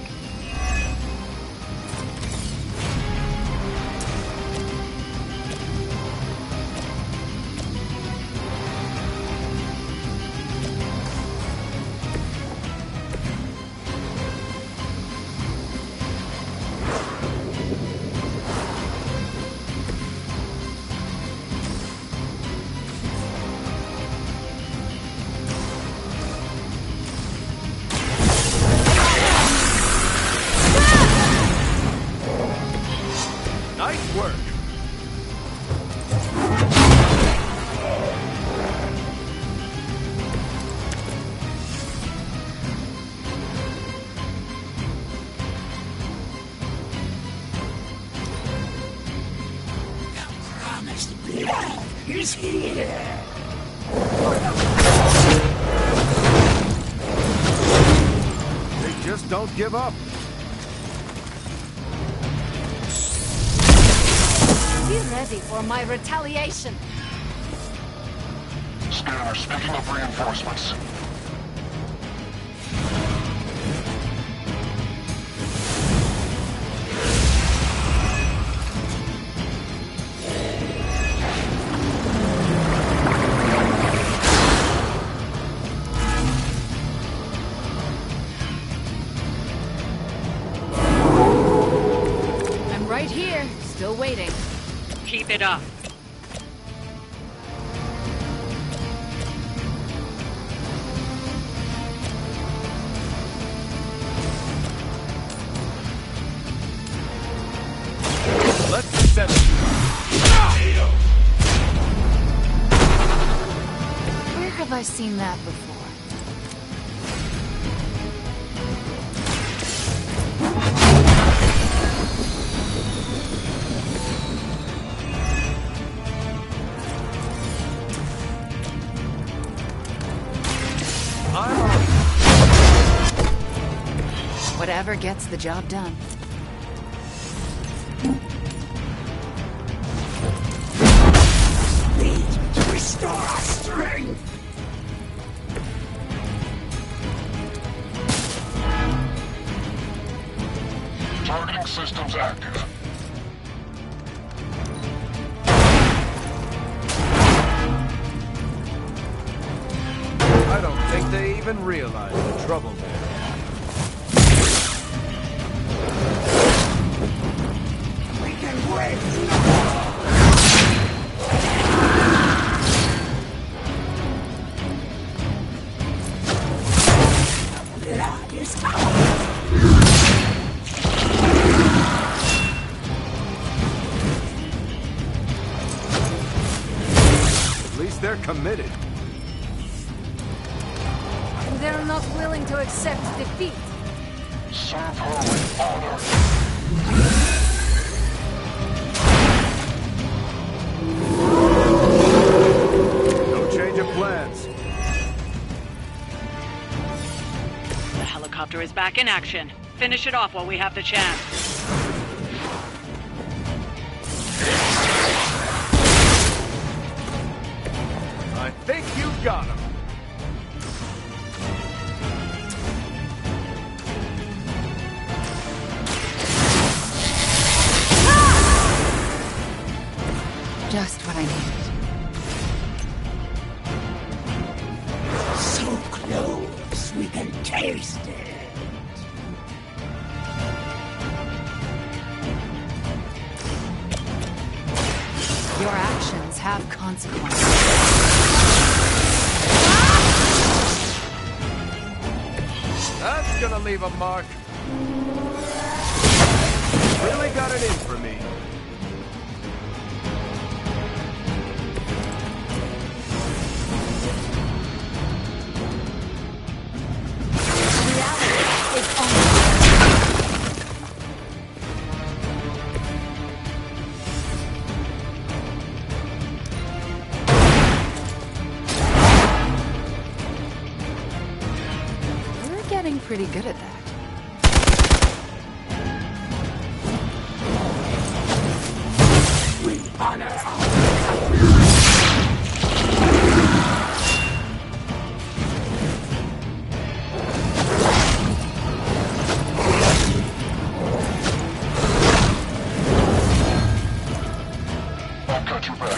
is here. They just don't give up. Be ready for my retaliation. Scanner, speaking of reinforcements. I'm right here, still waiting. Keep it up. Let's set it. Where have I seen that before? Whatever gets the job done. Need to restore our strength. Targeting systems active. I don't think they even realize the trouble there. We can wait. Blood is coming. At least they're committed. They're not willing to accept defeat. Serve her with honor. No change of plans. The helicopter is back in action. Finish it off while we have the chance. I think you got him. Just what I needed. So close, we can taste it. Your actions have consequences. That's gonna leave a mark. Really got it in for me. Reality is on. We're getting pretty good at that. We honor our I've got your back.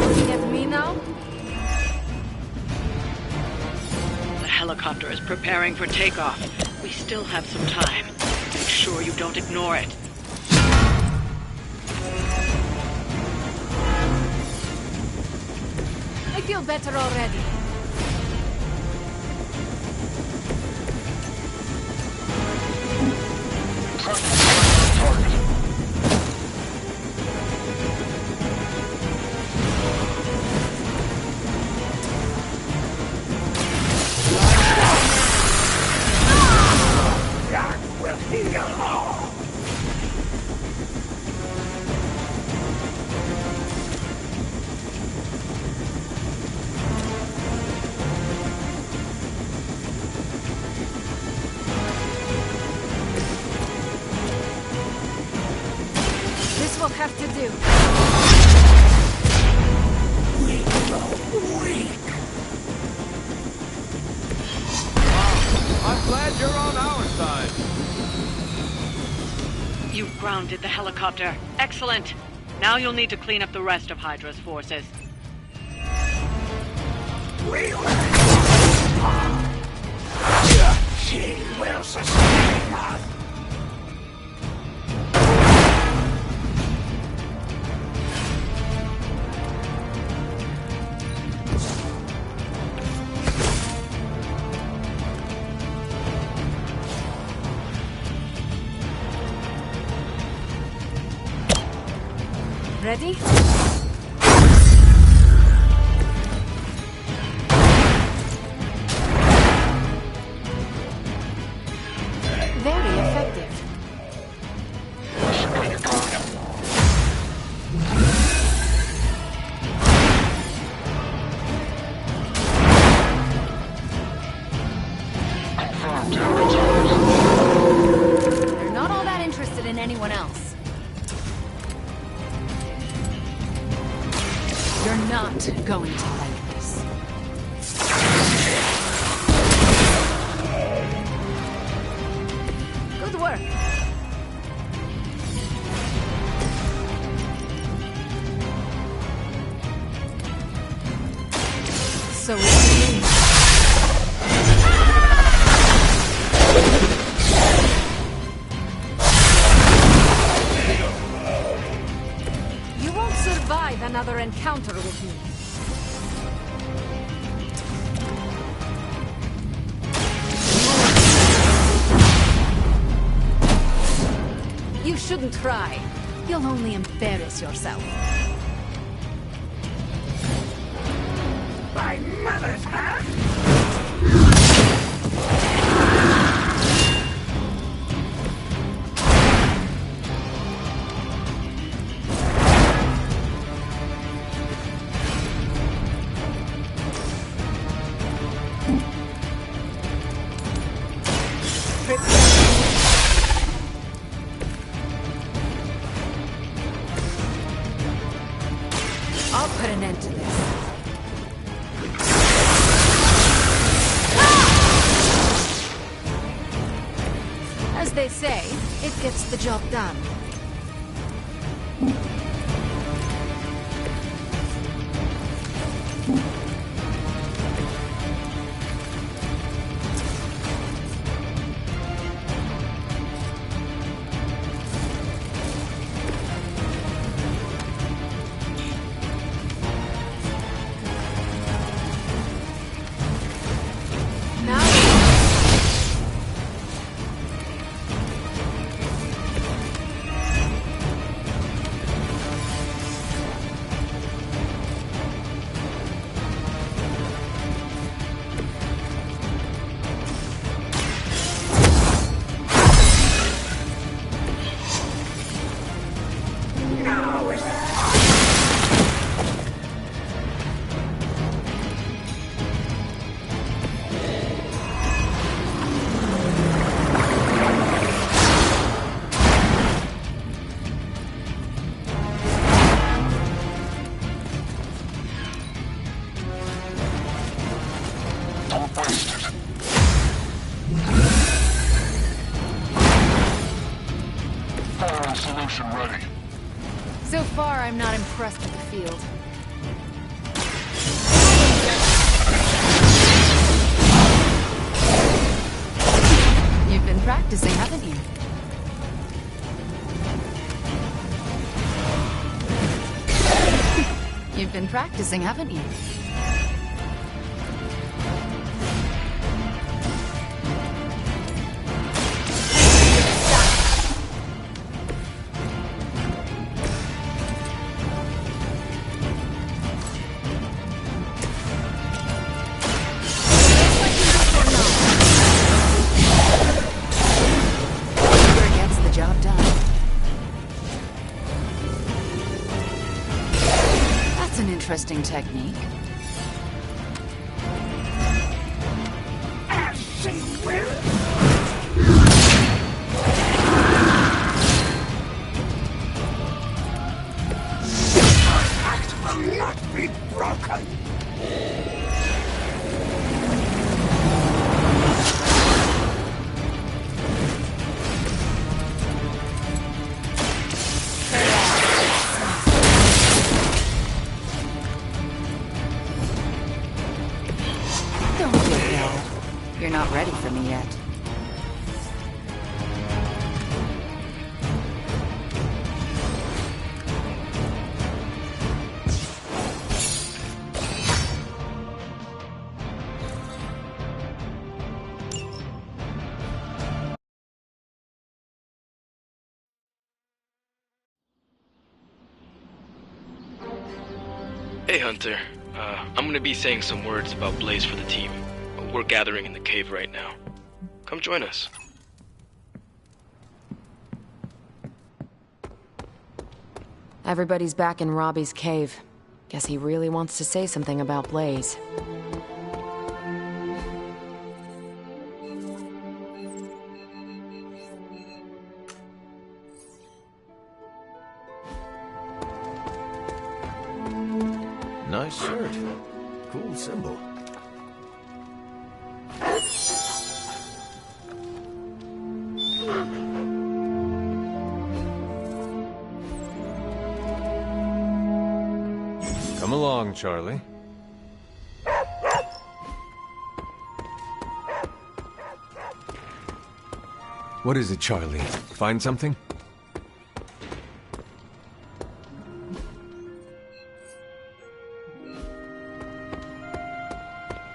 Looking at me now? The helicopter is preparing for takeoff. We still have some time. Make sure you don't ignore it. I feel better already. we'll have to do. I'm glad you're on our side. You've grounded the helicopter. Excellent. Now you'll need to clean up the rest of Hydra's forces. She will sustain us. Ready? Very effective. They're not all that interested in anyone else. You're not going to like this. Good work. So it's me. You won't survive another encounter with me. You shouldn't try. You'll only embarrass yourself. My mother's hand? I'll put an end to this. As they say, it gets the job done. Don't waste it. Firing solution ready. So far, I'm not impressed with the field. You've been practicing, haven't you? You've been practicing, haven't you? Interesting technique. Hey, Hunter. I'm gonna be saying some words about Blaze for the team. We're gathering in the cave right now. Come join us. Everybody's back in Robbie's cave. Guess he really wants to say something about Blaze. Nice shirt. Cool symbol. Come along, Charlie. What is it, Charlie? Find something?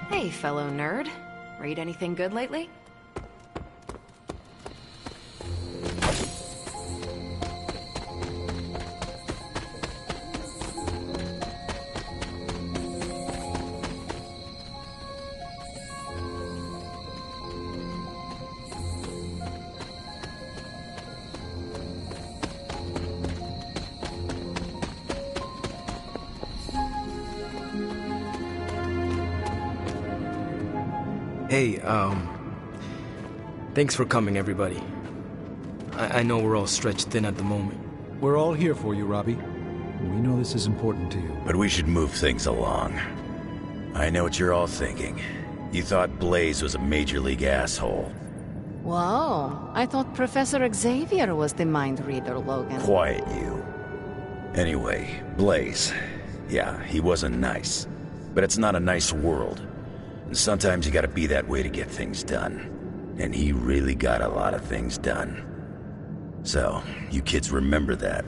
Hey, fellow nerd. Read anything good lately? Hey, thanks for coming, everybody. I know we're all stretched thin at the moment. We're all here for you, Robbie. We know this is important to you. But we should move things along. I know what you're all thinking. You thought Blaze was a major league asshole. Whoa, I thought Professor Xavier was the mind reader, Logan. Quiet, you. Anyway, Blaze. Yeah, he wasn't nice. But it's not a nice world. And sometimes you gotta be that way to get things done. And he really got a lot of things done. So, you kids remember that.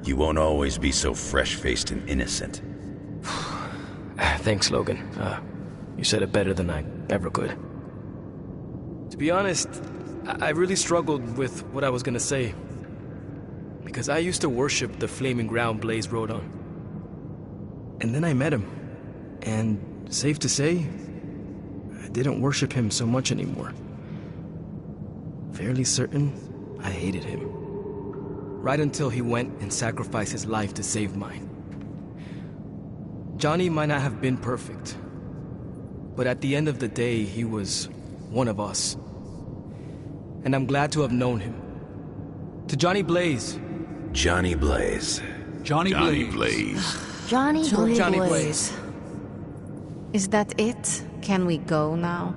You won't always be so fresh-faced and innocent. Thanks, Logan. You said it better than I ever could. To be honest, I really struggled with what I was gonna say. Because I used to worship the flaming ground Blaze rode on. And then I met him. And safe to say, I didn't worship him so much anymore. Fairly certain I hated him. Right until he went and sacrificed his life to save mine. Johnny might not have been perfect, but at the end of the day, he was one of us. And I'm glad to have known him. To Johnny Blaze. Johnny Blaze. Johnny Blaze. Johnny Blaze. Johnny Blaze. Is that it? Can we go now?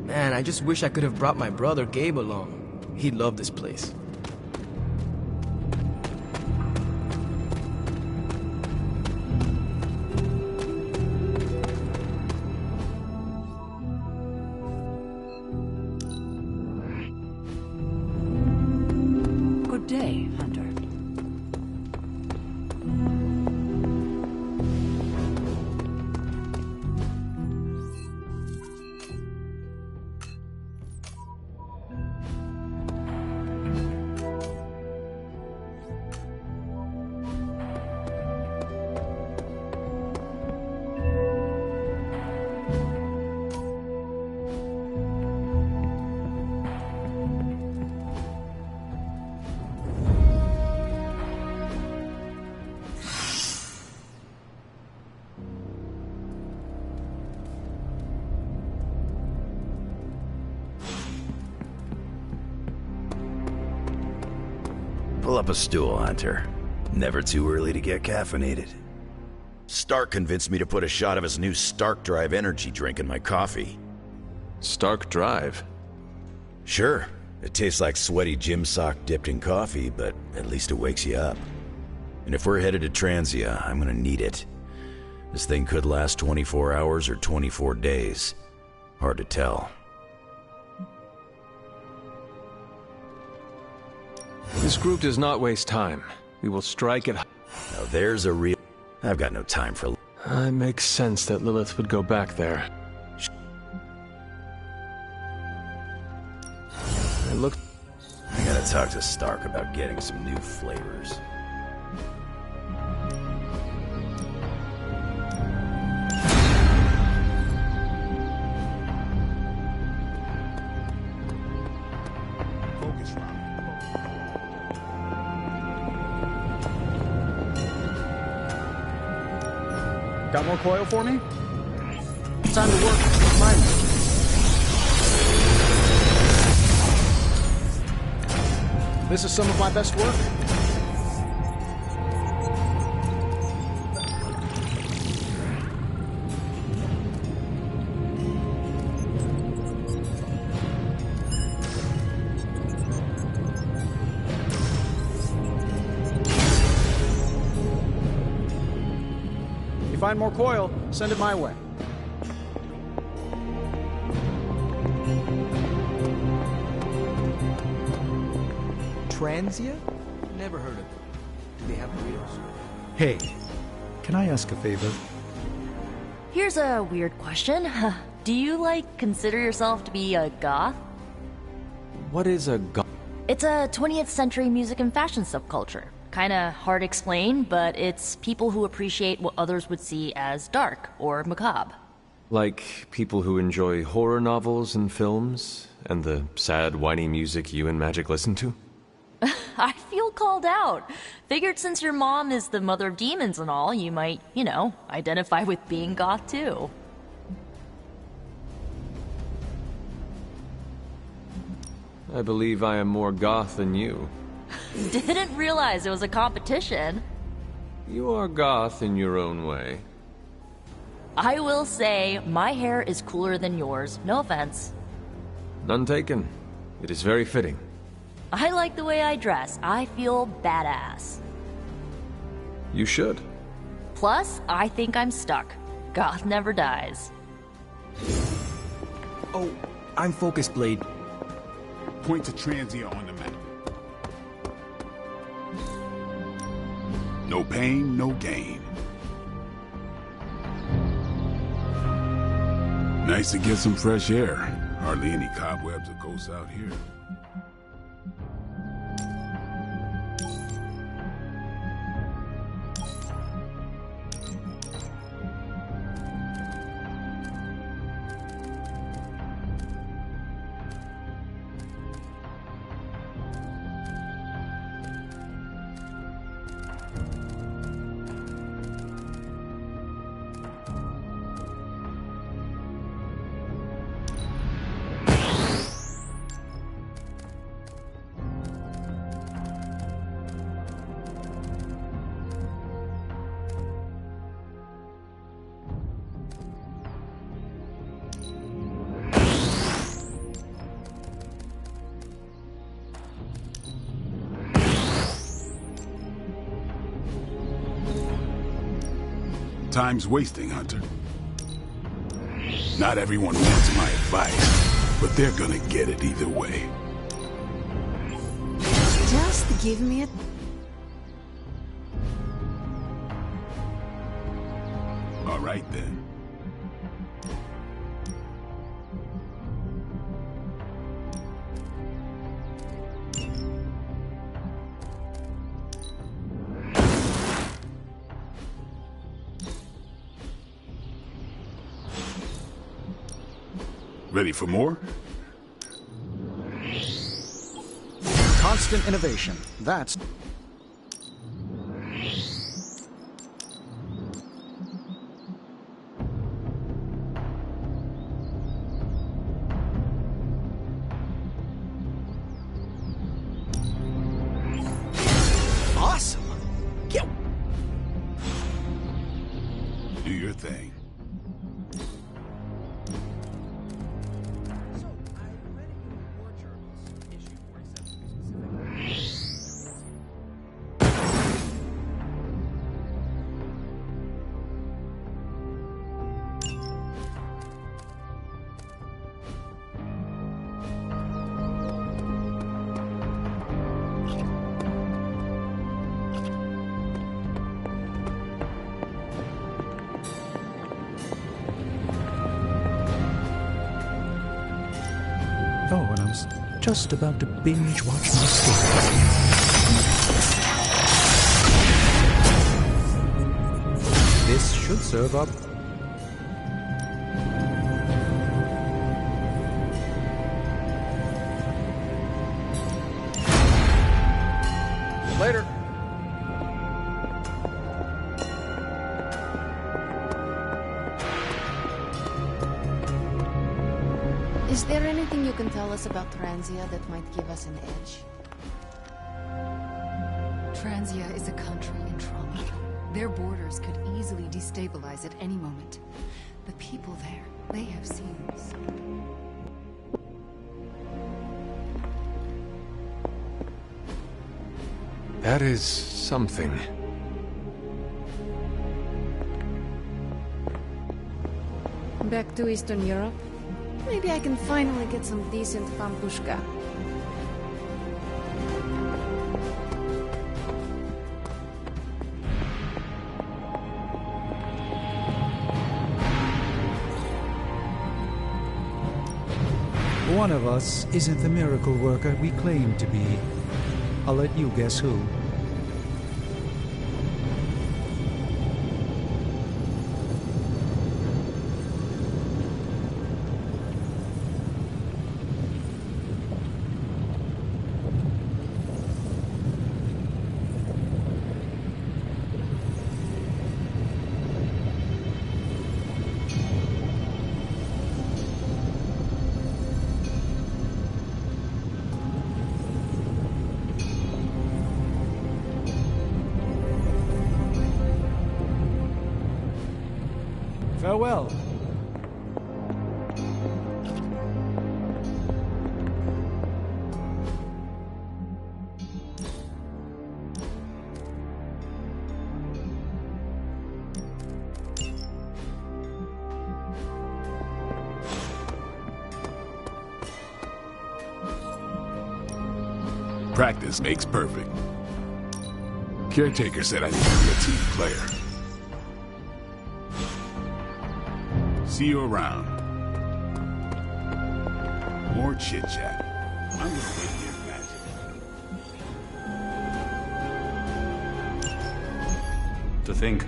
Man, I just wish I could have brought my brother Gabe along. He'd love this place. Good day, Hunter. Pull up a stool, Hunter. Never too early to get caffeinated. Stark convinced me to put a shot of his new Stark Drive energy drink in my coffee. Stark Drive? Sure. It tastes like sweaty gym sock dipped in coffee, but at least it wakes you up. And if we're headed to Transia, I'm gonna need it. This thing could last 24 hours or 24 days. Hard to tell. This group does not waste time. We will strike at... Now there's a real... I've got no time for... It makes sense that Lilith would go back there. I gotta talk to Stark about getting some new flavors. Got more coil for me? It's time to work. Mine. This is some of my best work. If you find more coil, send it my way. Transia? Never heard of them. Do they have burritos? Hey, can I ask a favor? Here's a weird question. Do you, consider yourself to be a goth? What is a goth? It's a 20th century music and fashion subculture. Kinda hard to explain, but it's people who appreciate what others would see as dark or macabre. Like people who enjoy horror novels and films, and the sad, whiny music you and Magic listen to? I feel called out. Figured since your mom is the mother of demons and all, you might, identify with being goth too. I believe I am more goth than you. Didn't realize it was a competition. You are goth in your own way. I will say, my hair is cooler than yours, no offense. None taken. It is very fitting. I like the way I dress. I feel badass. You should. Plus, I think I'm stuck. Goth never dies. Oh, I'm Focus Blade. Point to Transia on the map. No pain, no gain. Nice to get some fresh air. Hardly any cobwebs or ghosts out here. Time's wasting, Hunter. Not everyone wants my advice, but they're gonna get it either way. Just give me a... All right, then. Ready for more? Constant innovation. That's... Awesome! Get... Do your thing. just about to binge watch my story. This should serve up. Later. Is there anything you can tell us about Transia that might give us an edge? Transia is a country in trauma. Their borders could easily destabilize at any moment. The people there, they have seams. That is something. Back to Eastern Europe? Maybe I can finally get some decent pampushka. One of us isn't the miracle worker we claim to be. I'll let you guess who. Farewell. Practice makes perfect. Caretaker said I need to be a team player. See you around. More chit-chat. I'm gonna wait here, Magic. To think,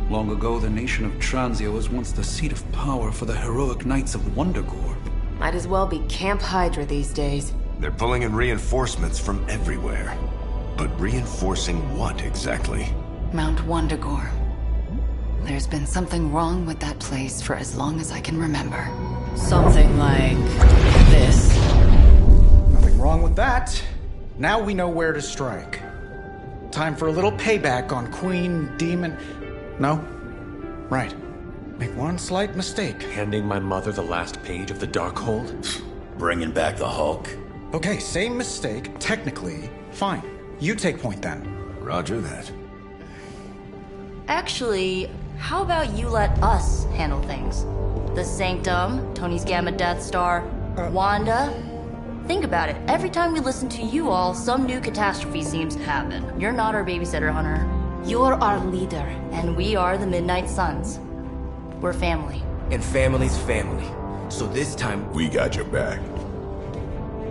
long ago the nation of Transia was once the seat of power for the heroic knights of Wundagore. Might as well be Camp Hydra these days. They're pulling in reinforcements from everywhere. But reinforcing what exactly? Mount Wundagore. There's been something wrong with that place for as long as I can remember. Something like this. Nothing wrong with that. Now we know where to strike. Time for a little payback on Queen, Demon... No? Right. Make one slight mistake. Handing my mother the last page of the Darkhold? Bringing back the Hulk? Okay, same mistake. Technically, fine. You take point then. Roger that. Actually, how about you let us handle things? The Sanctum, Tony's Gamma Death Star, Wanda. Think about it. Every time we listen to you all, some new catastrophe seems to happen. You're not our babysitter, Hunter. You're our leader. And we are the Midnight Suns. We're family. And family's family. So this time... We got your back.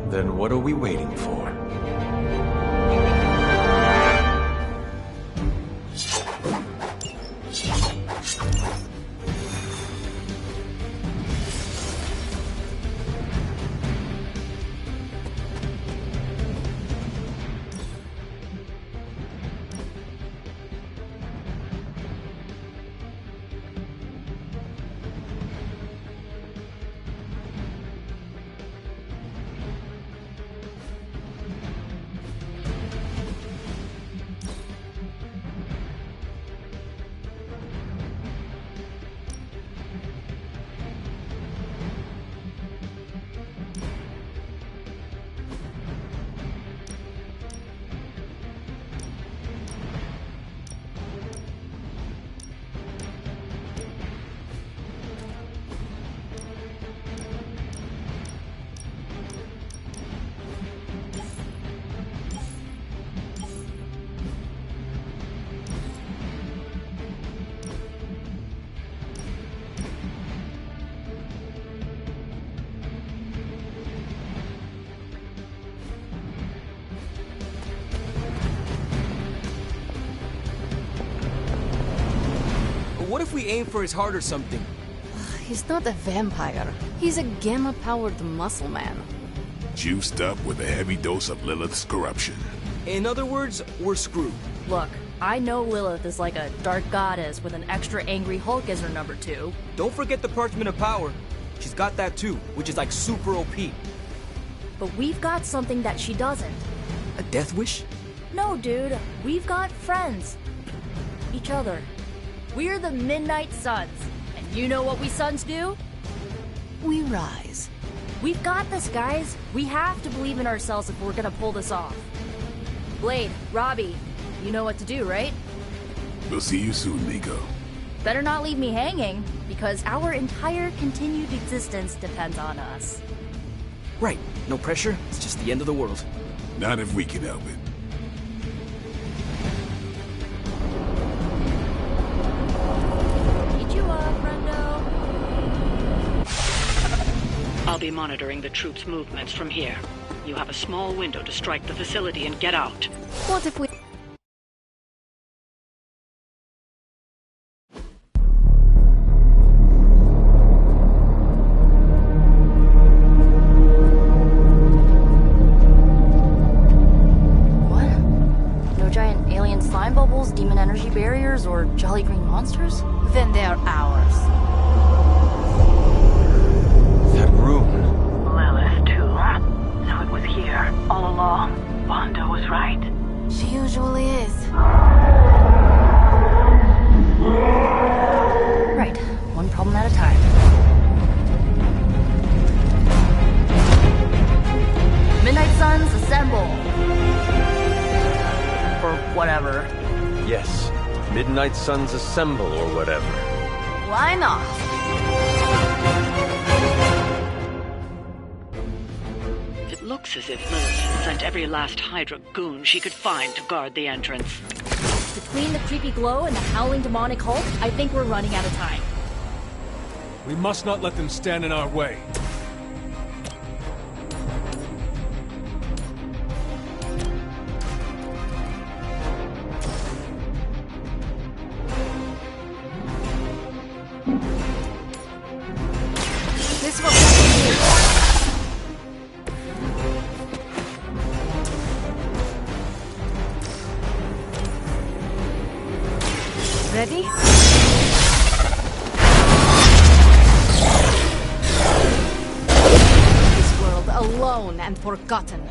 Then what are we waiting for? What if we aim for his heart or something? He's not a vampire. He's a gamma-powered muscle man. Juiced up with a heavy dose of Lilith's corruption. In other words, we're screwed. Look, I know Lilith is like a dark goddess with an extra angry Hulk as her number 2. Don't forget the Parchment of Power. She's got that too, which is like super OP. But we've got something that she doesn't. A death wish? No, dude. We've got friends. Each other. We're the Midnight Suns. And you know what we Suns do? We rise. We've got this, guys. We have to believe in ourselves if we're gonna pull this off. Blade, Robbie, you know what to do, right? We'll see you soon, Nico. Better not leave me hanging, because our entire continued existence depends on us. Right. No pressure. It's just the end of the world. Not if we can help it. Eat you up, Brendo. I'll be monitoring the troops' movements from here. You have a small window to strike the facility and get out. What if we... Slime bubbles, demon energy barriers, or jolly green monsters? Then they're ours. That room. Lilith, too. So it was here, all along. Wanda was right. She usually is. Right. One problem at a time. Midnight Suns, assemble! Or whatever. Yes. Midnight Suns assemble or whatever. Why not? It looks as if Lilith sent every last Hydra goon she could find to guard the entrance. Between the creepy glow and the howling demonic Hulk, I think we're running out of time. We must not let them stand in our way. This will continue. Ready? This world alone and forgotten.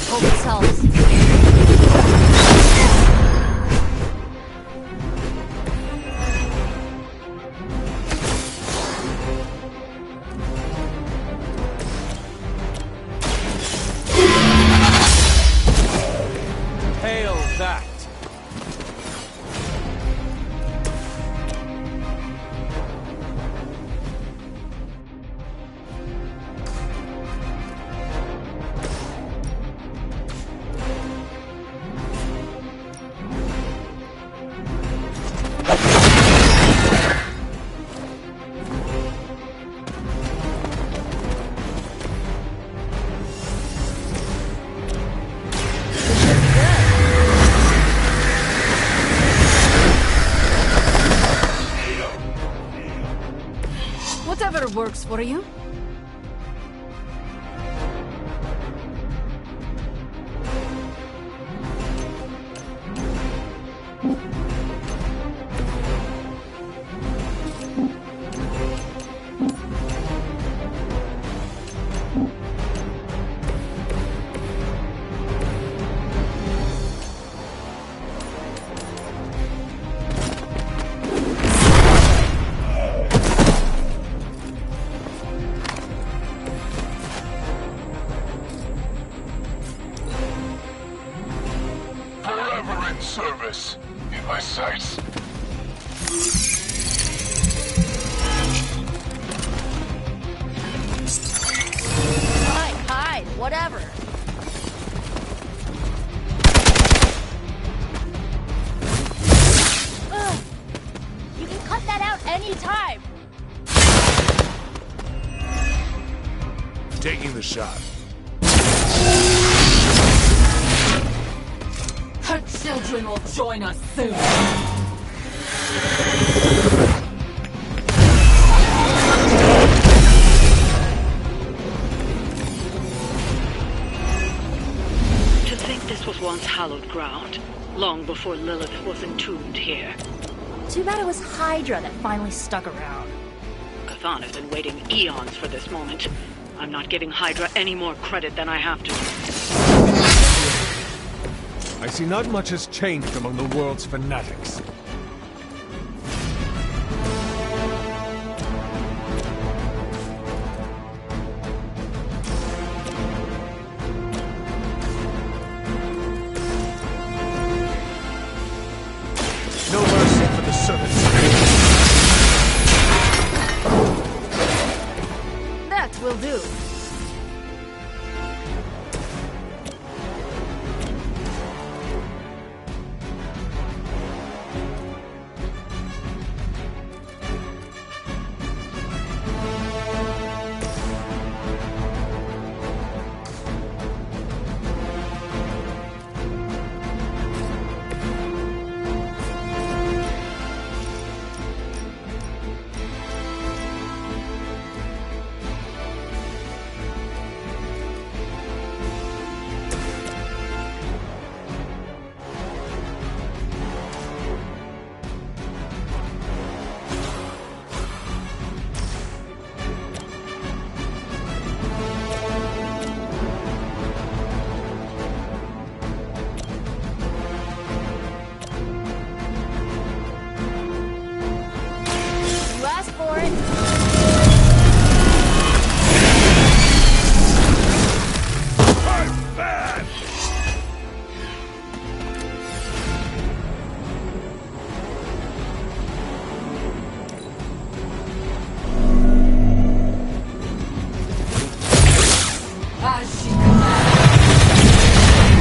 Hope this helps. Hail that! Whatever works for you. Forever in service, in my sights. Hide, whatever. Ugh. You can cut that out anytime. Taking the shot. Her children will join us soon. To think this was once hallowed ground, long before Lilith was entombed here. Too bad it was Hydra that finally stuck around. Chthon has been waiting eons for this moment. I'm not giving Hydra any more credit than I have to. I see not much has changed among the world's fanatics. No mercy for the servants. That will do.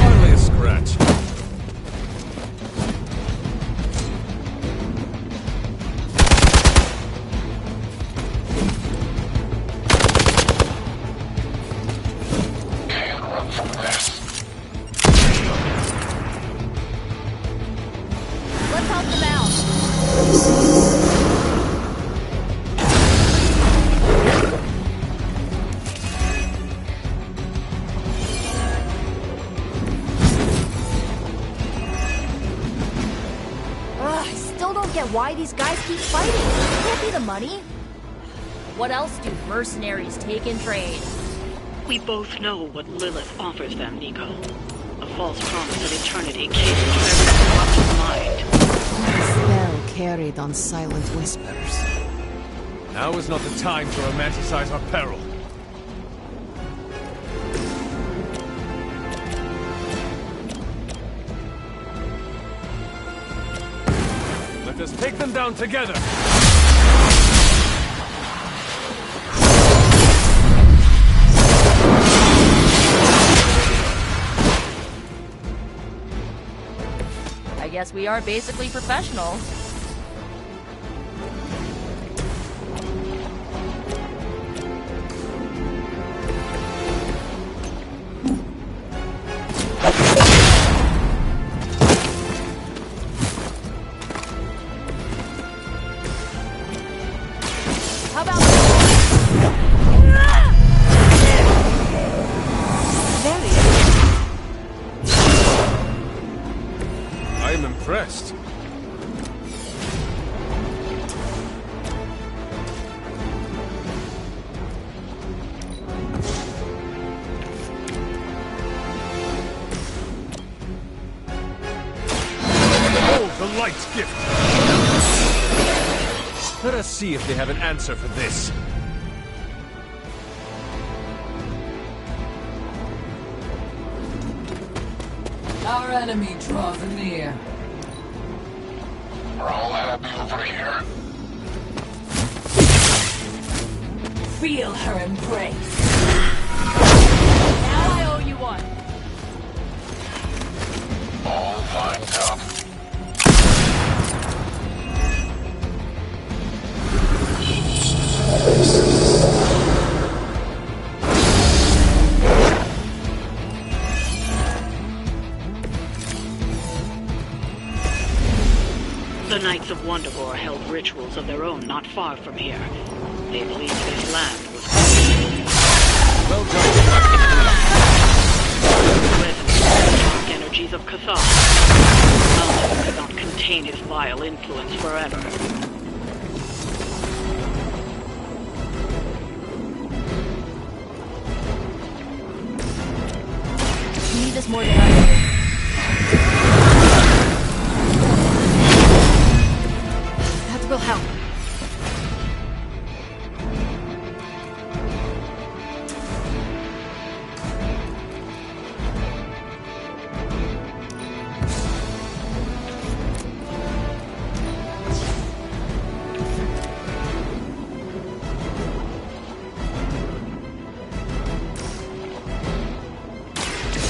Hardly a scratch. Can't run from this. Let's help them out. Ugh, I still don't get why these guys keep fighting. It can't be the money. What else do mercenaries take in trade? We both know what Lilith offers them, Nico. A false promise of eternity capable of every corrupted mind. A spell carried on silent whispers. Now is not the time to romanticize our peril. Let us take them down together! I guess we are basically professionals. How about I am impressed. Hold the light's gift. Let us see if they have an answer for this. Our enemy draws near. We're all happy over here. Feel her embrace. now I owe you one. All lined up. Wundagore held rituals of their own not far from here. They believed this land was well done. resonant with the dark energies of Cathar. Mountain could not contain his vile influence forever. You need this more than I do. That will help.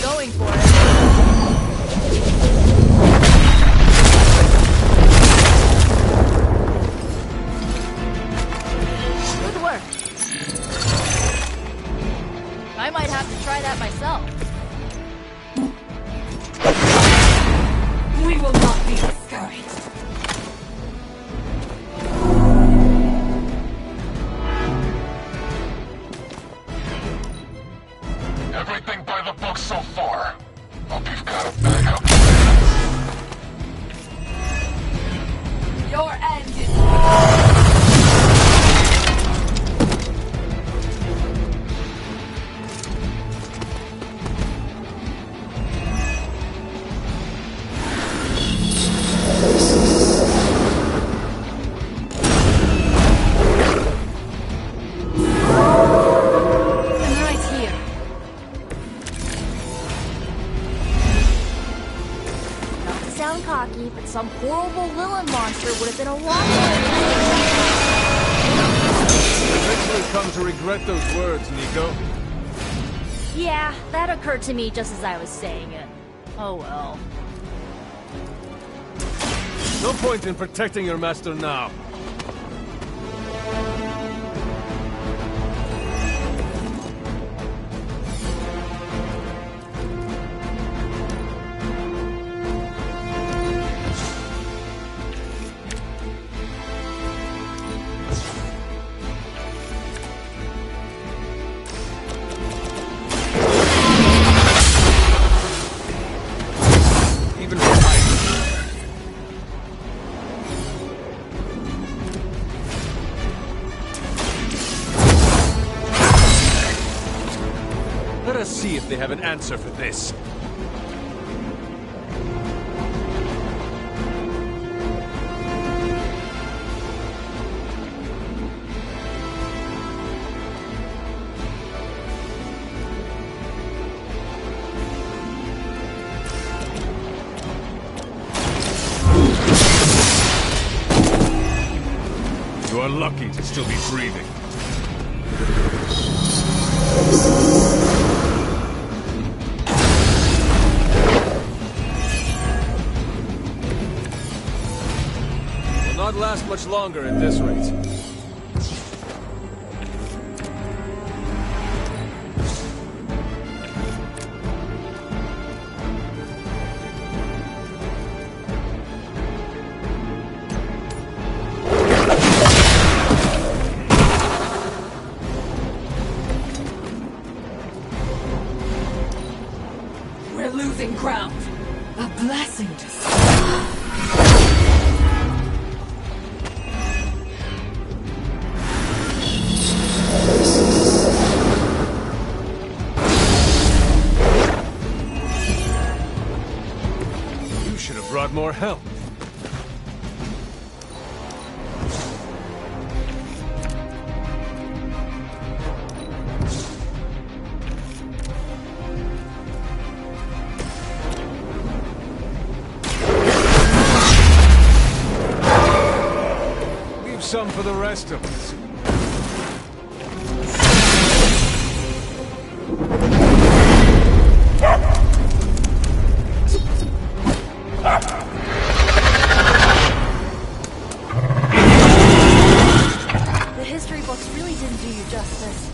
Going for it. Good work. I might have to try that myself. We will not be discouraged. Everything by the book so far. Hope you've got a backup. Your end is... I'm right here. Not to sound cocky, but some horrible Lilith monster would have been a lot Eventually come to regret those words, Nico. Yeah, that occurred to me just as I was saying it. Oh well. No point in protecting your master now. Even for Let us see if they have an answer for this. You are lucky to still be breathing. Will not last much longer at this rate. We're losing ground. A blessing to see. You should have brought more help. Leave some for the rest of us. The history books really didn't do you justice.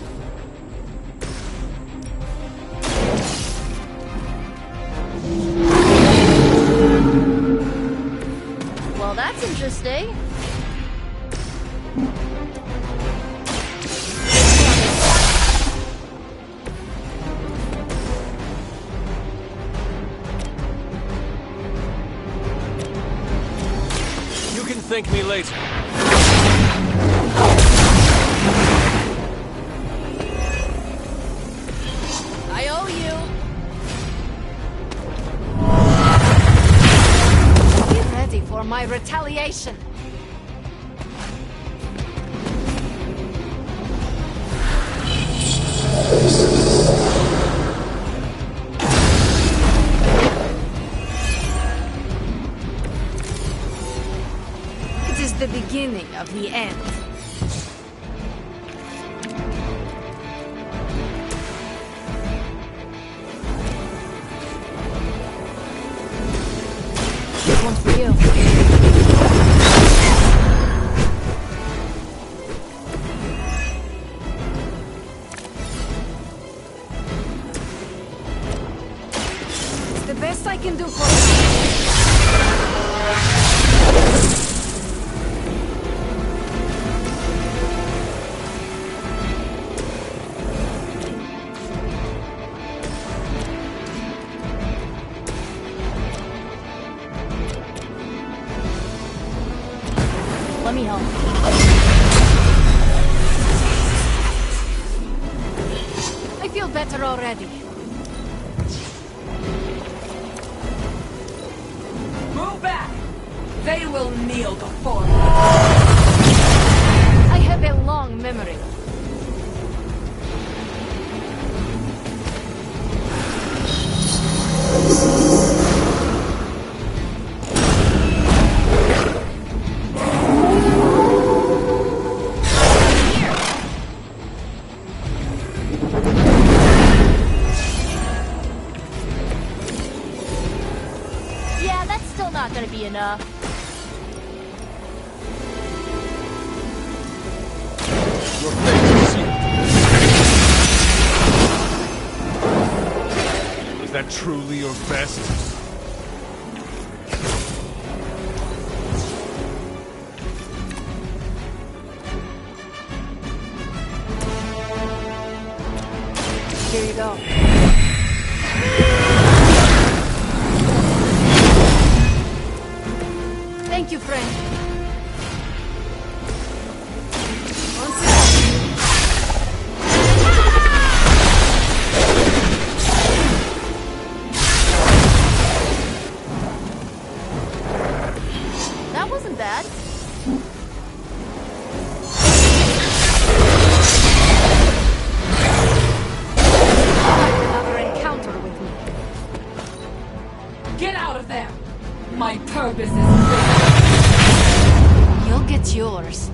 Well, that's interesting. You can thank me later. I owe you. Be ready for my retaliation. It is the beginning of the end. This one's for you. It's the best I can do for you. Let me help. I feel better already. Move back! They will kneel before me. I have a long memory. Yeah, that's still not gonna be enough. Your fate is sealed. Was that truly your best? Here you go. Thank you, friend. Once again. That wasn't bad. Another encounter with me. Get out of there! My purpose is You'll get yours.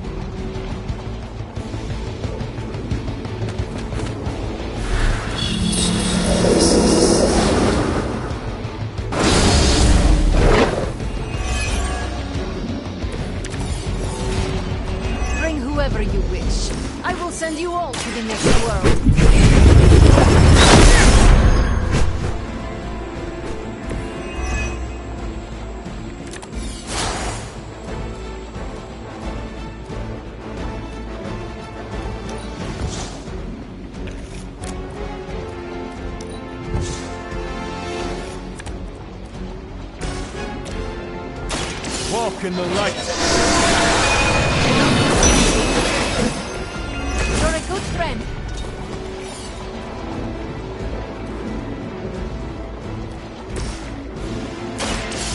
Bring whoever you wish. I will send you all to the next world. Walk in the light. You're a good friend.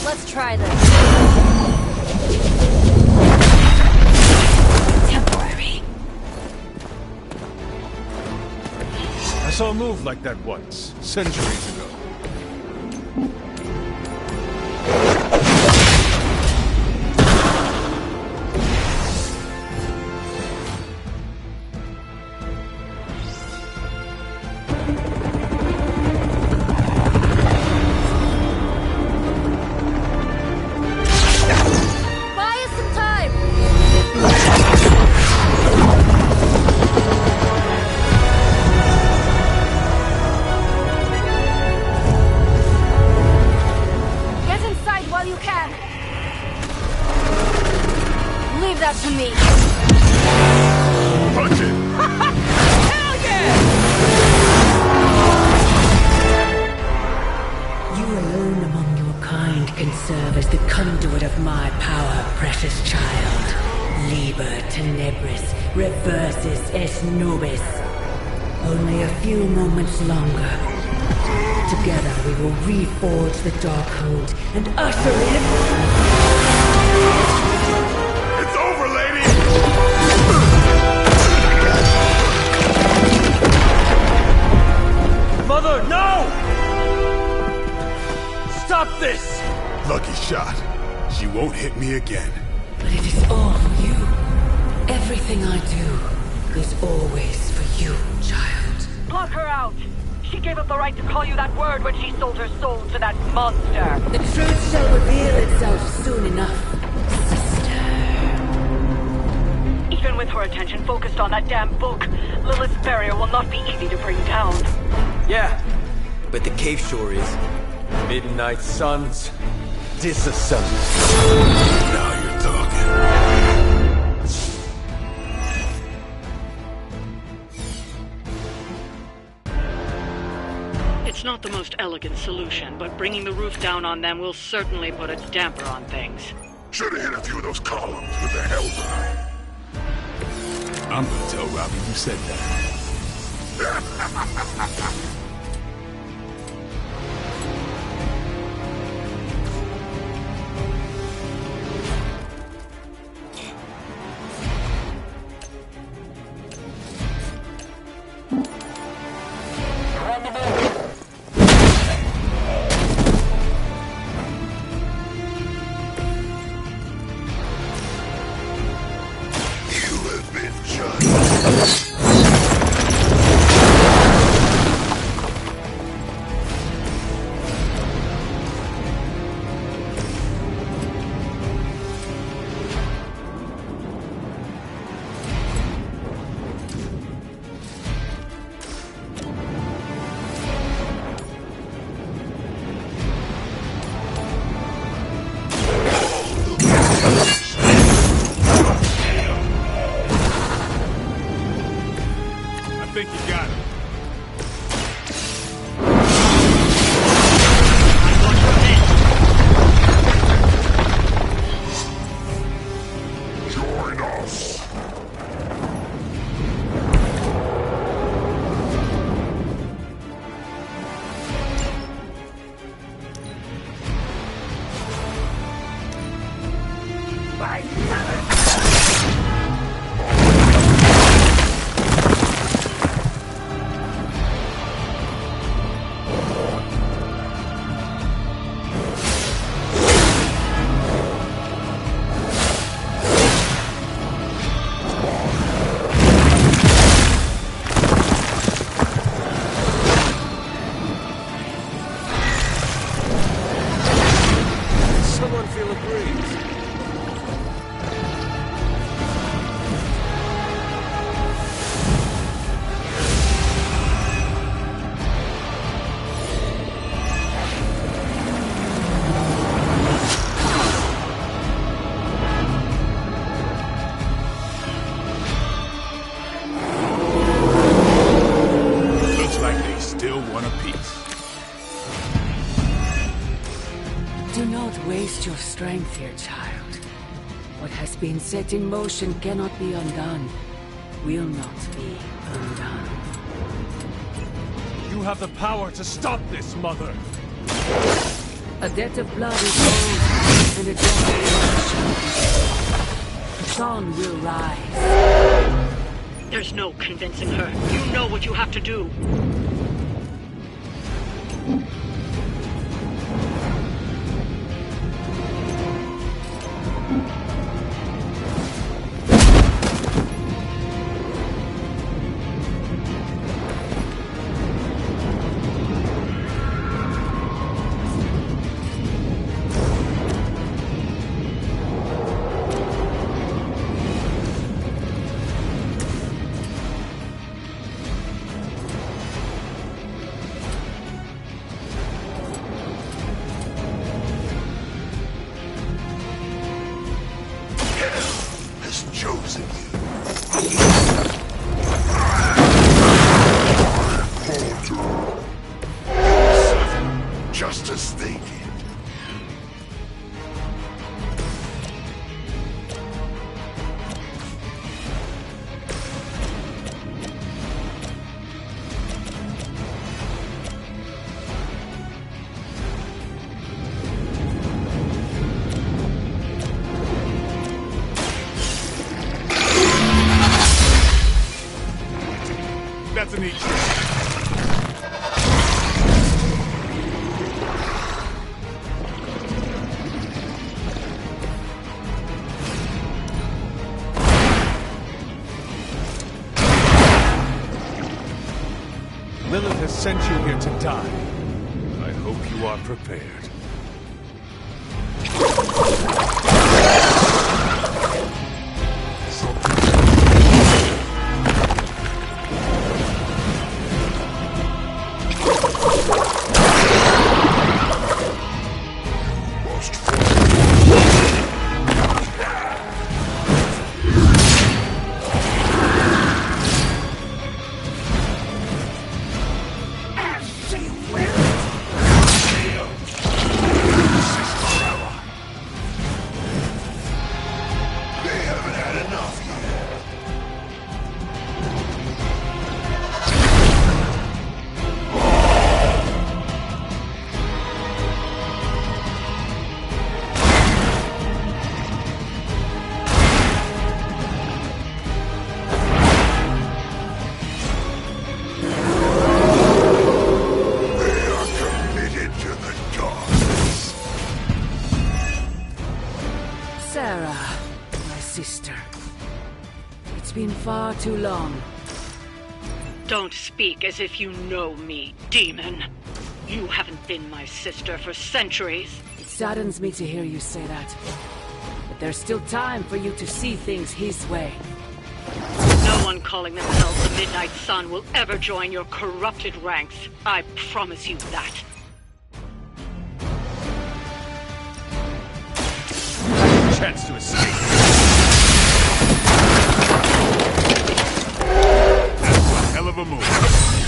Let's try this. temporary. I saw a move like that once, centuries ago. that to me! Punch it! Hell yeah! You alone among your kind can serve as the conduit of my power, precious child. Liber tenebris, reversus est nobis. Only a few moments longer. Together we will reforge the Darkhold and usher in... It's over, lady! Mother, no! Stop this! Lucky shot. She won't hit me again. But it is all for you. Everything I do is always for you, child. Block her out! She gave up the right to call you that word when she sold her soul to that monster. The truth shall reveal itself soon enough, sister. Even with her attention focused on that damn book, Lilith's barrier will not be easy to bring down. Yeah, but the cave shore is. Midnight suns, disassemble. Now you're talking. It's not the most elegant solution, but bringing the roof down on them will certainly put a damper on things. Should have hit a few of those columns with the Helldive. I'm gonna tell Robbie you said that. Strength here, child. What has been set in motion cannot be undone. Will not be undone. You have the power to stop this, Mother! A debt of blood is owed, and a debt of blood shall be. Dawn will rise. There's no convincing her. You know what you have to do. has chosen you. Falter. Just as they did. That's an easy. Lilith has sent you here to die. I hope you are prepared. Sarah, my sister. It's been far too long. Don't speak as if you know me, demon. You haven't been my sister for centuries. It saddens me to hear you say that. But there's still time for you to see things his way. No one calling themselves the Midnight Sun will ever join your corrupted ranks. I promise you that. Chance to escape. That's one hell of a move.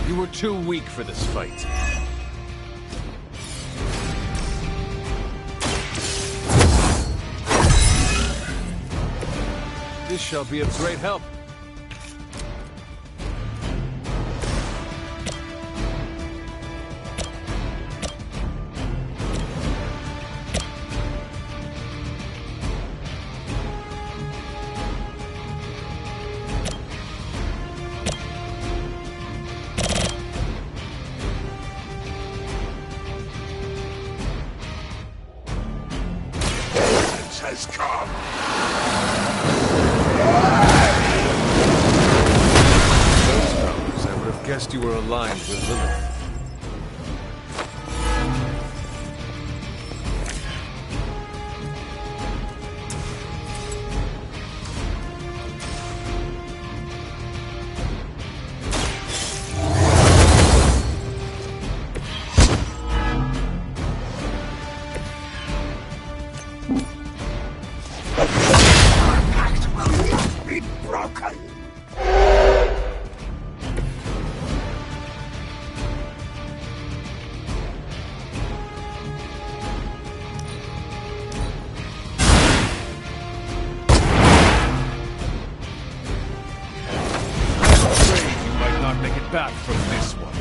You were too weak for this fight. This shall be of great help. Has come. Those fellows, I would have guessed you were aligned with Lilith. Back from this one.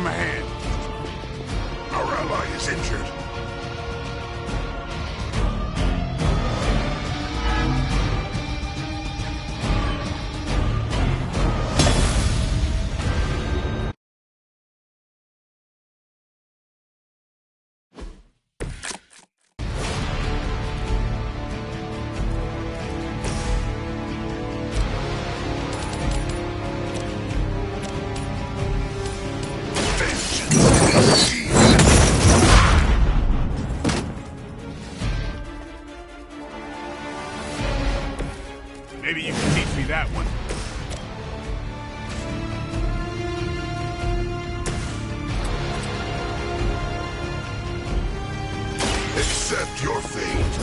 him a hand. Our ally is injured. Maybe you can teach me that one. Accept your fate.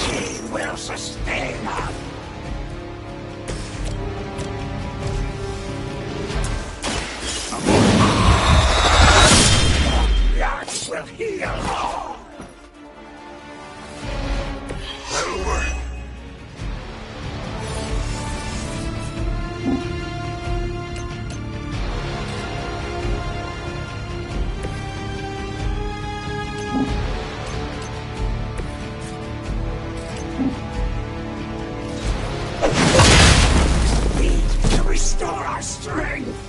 She will sustain us. That will heal all. That'll work. To restore our strength.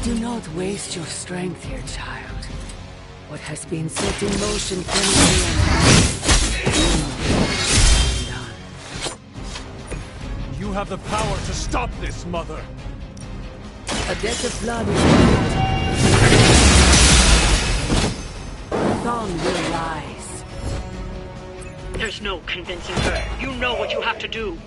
Do not waste your strength here, child. What has been set in motion can be You have the power to stop this, Mother. A debt of blood is Thawne will rise. There's no convincing her. You know what you have to do.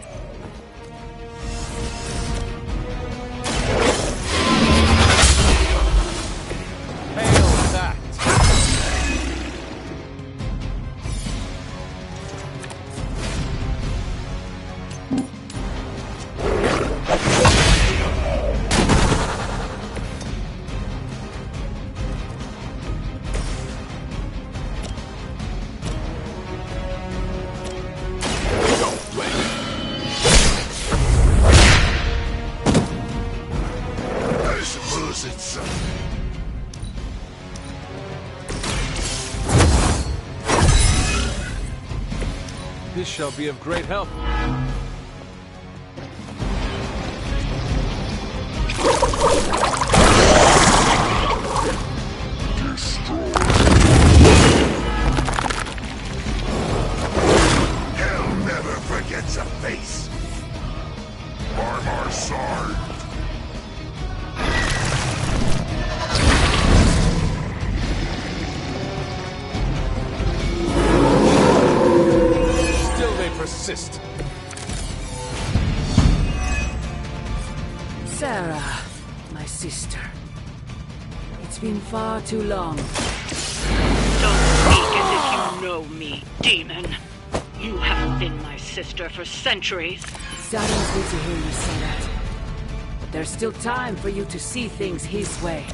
This shall be of great help. Hell never forgets a face. Armor Sard. Persist. Sarah, my sister. It's been far too long. Don't speak as if you know me, demon. You haven't been my sister for centuries. It saddens me to hear you say that. But there's still time for you to see things his way.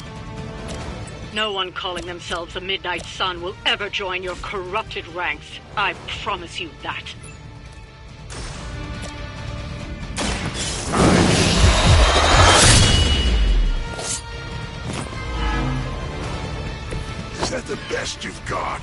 No one calling themselves the Midnight Sun will ever join your corrupted ranks. I promise you that. Is that the best you've got?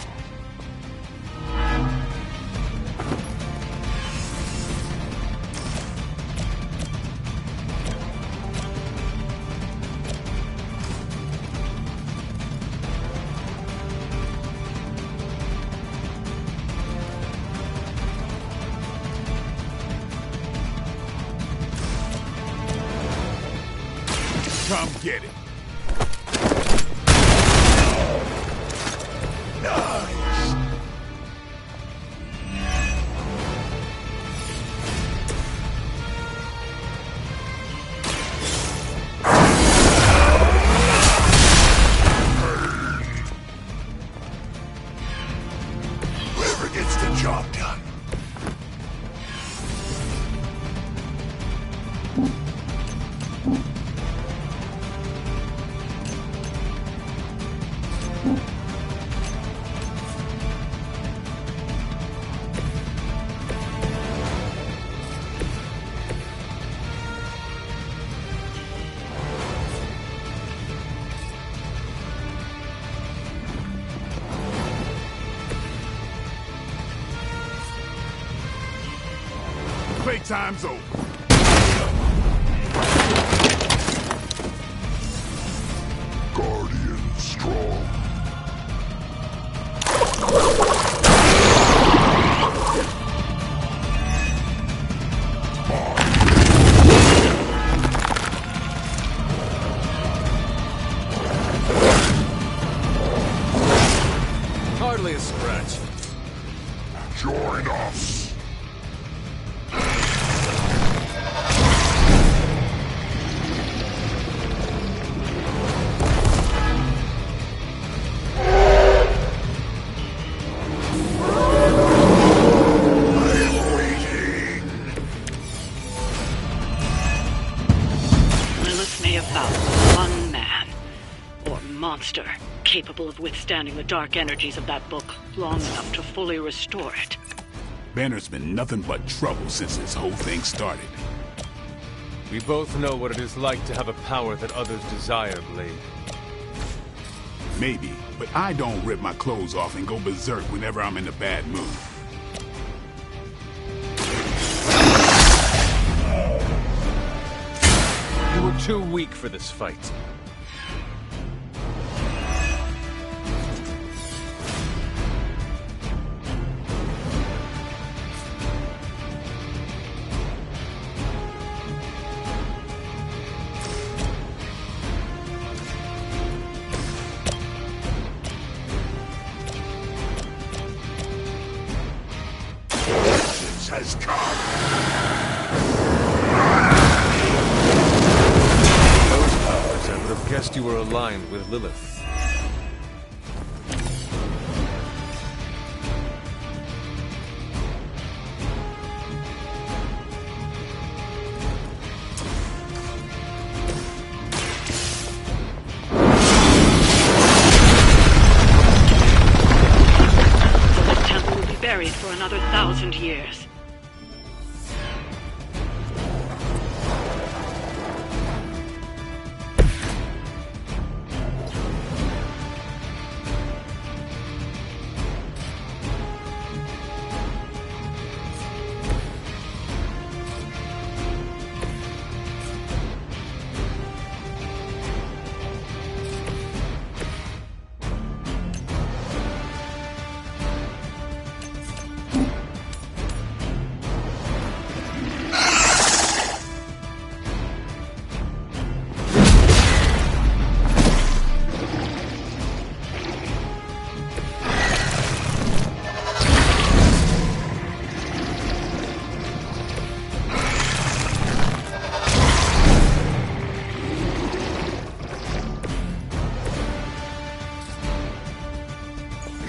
Come get it. Whoever gets the job done. Playtime's over. Guardian strong. Hardly a scratch. Join us. Lilith may have found one man, or monster, capable of withstanding the dark energies of that book long enough to fully restore it. Banner's been nothing but trouble since this whole thing started. We both know what it is like to have a power that others desire, Blade. Maybe, but I don't rip my clothes off and go berserk whenever I'm in a bad mood. You were too weak for this fight. Has come. Those powers, I would have guessed you were aligned with Lilith. The temple will be buried for another 1,000 years.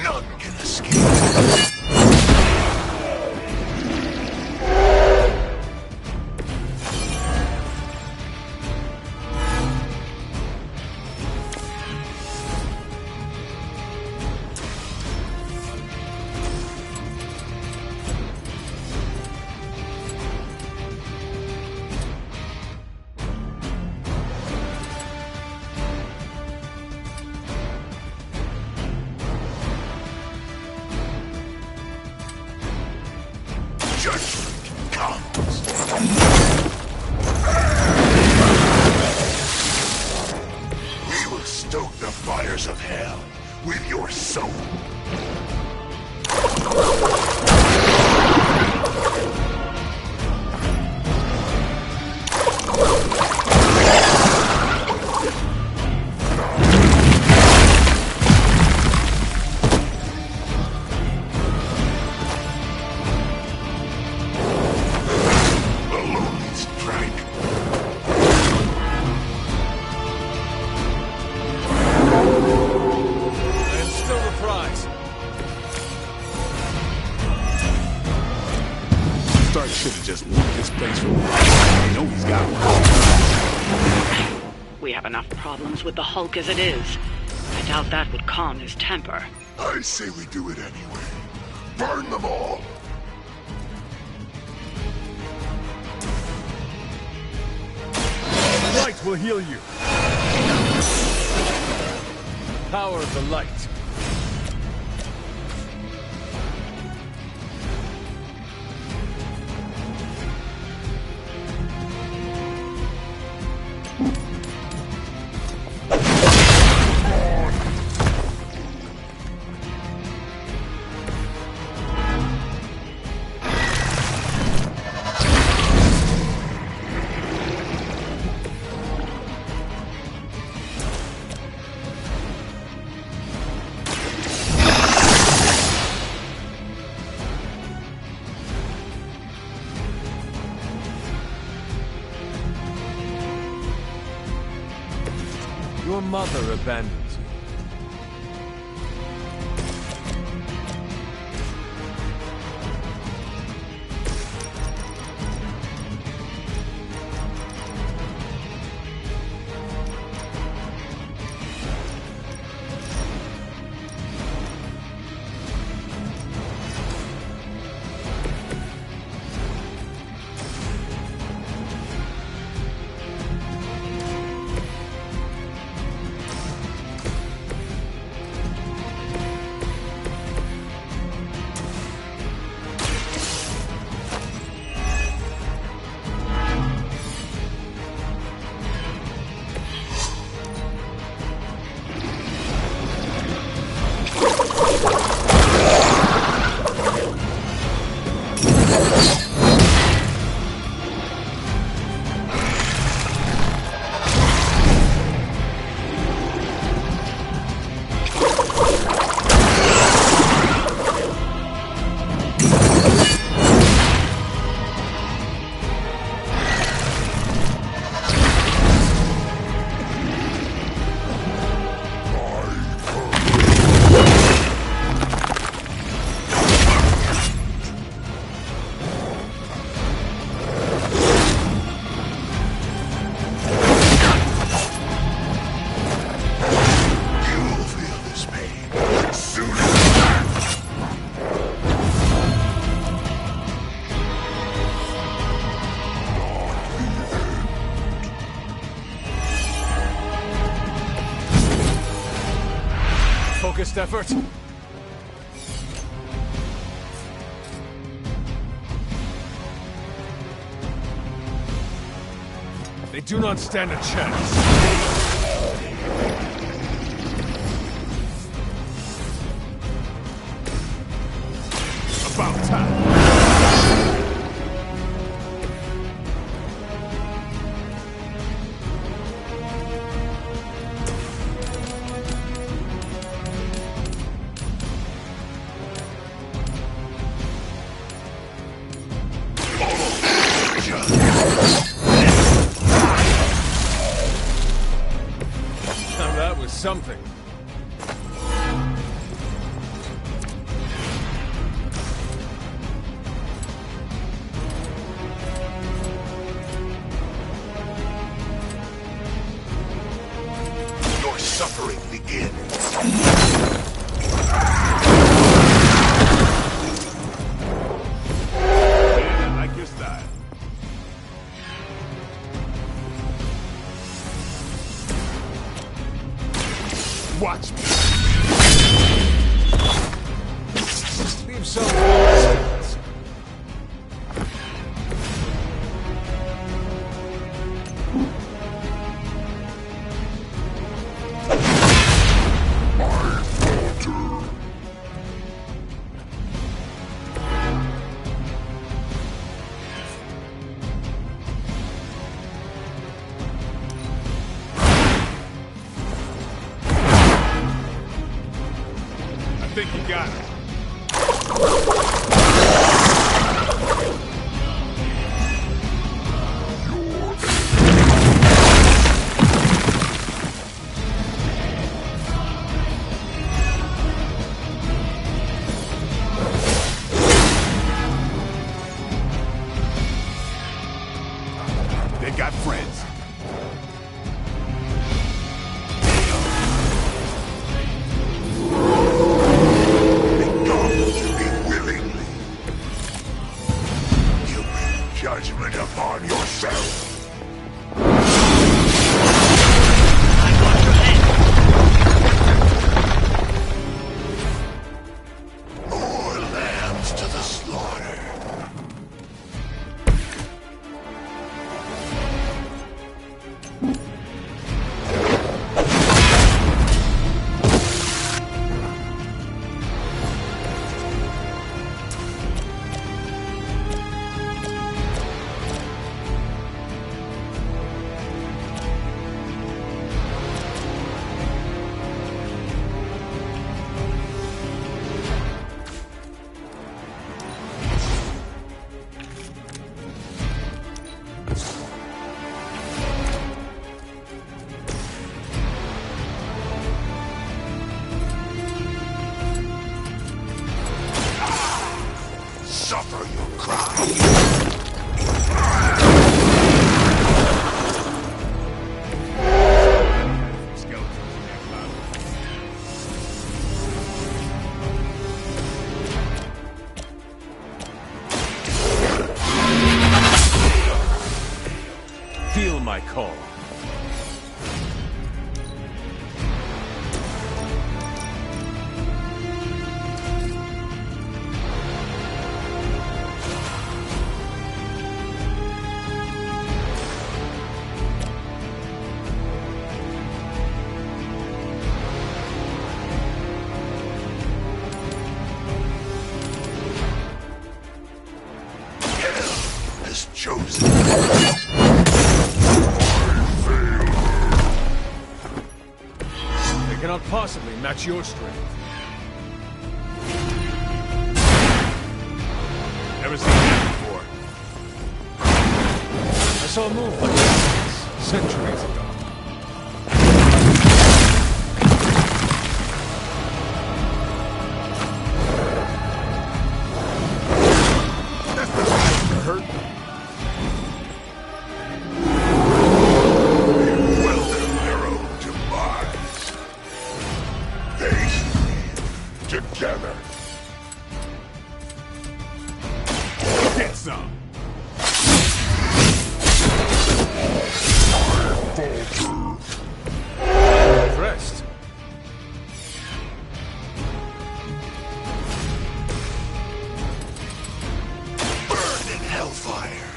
None can escape. Judgment comes. We will stoke the fires of hell with your soul. should have just moved this place from... I know he's got one. We have enough problems with the Hulk as it is. I doubt that would calm his temper. I say we do it anyway. Burn them all! The light will heal you. Power of the light. Your mother abandons you. Focused effort. They do not stand a chance. About time. Something. Your suffering begins. I like your style. Watch me. Leave some distance. I think you got it. I call. Has chosen. They cannot possibly match your strength. Never seen that before. I saw a move like this centuries ago. Hurt. Welcome, Arrow, to Mars. Face me together. Get some. Rest. Burn in hellfire.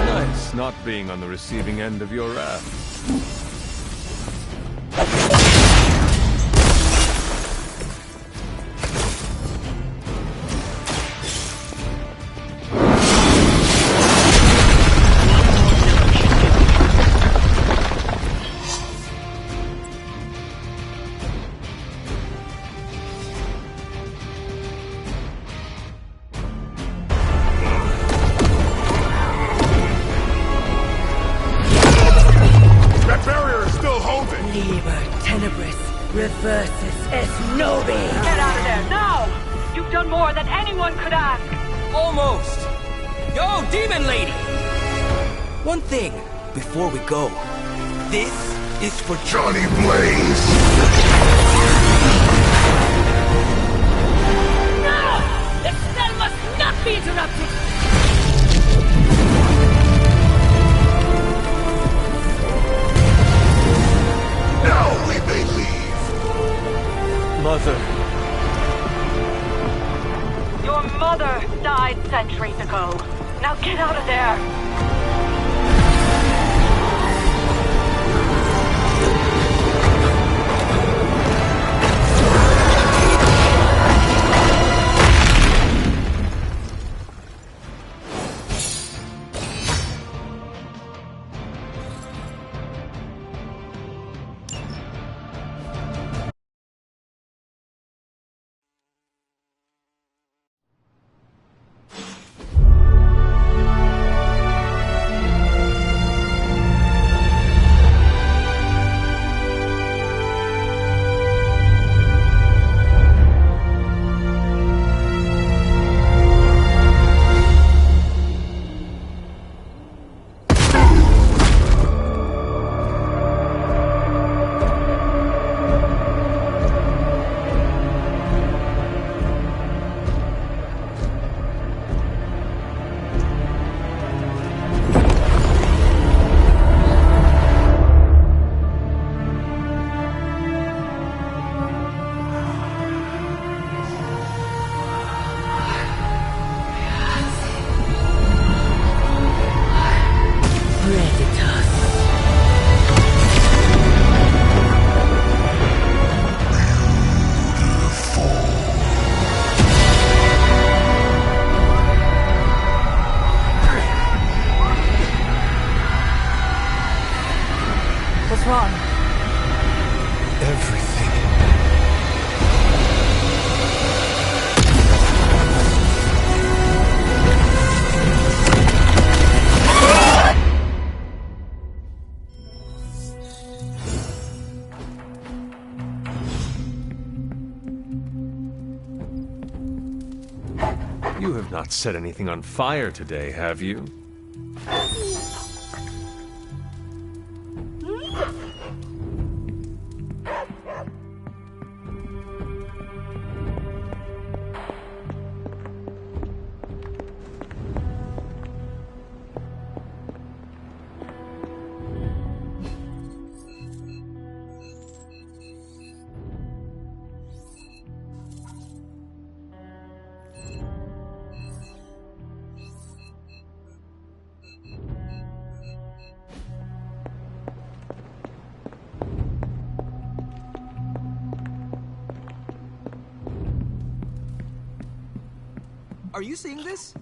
Nice not being on the receiving end of your wrath. That barrier is still holding. Liber tenebris reversus es nobi. Get out of there, now! You've done more than anyone could ask. Almost. Yo, Demon Lady! One thing before we go. This is for Johnny Blaze. No! The spell must not be interrupted! Now we may leave. Mother. Your mother died centuries ago. Now get out of there. What's wrong? Everything. You have not set anything on fire today, have you? are you seeing this?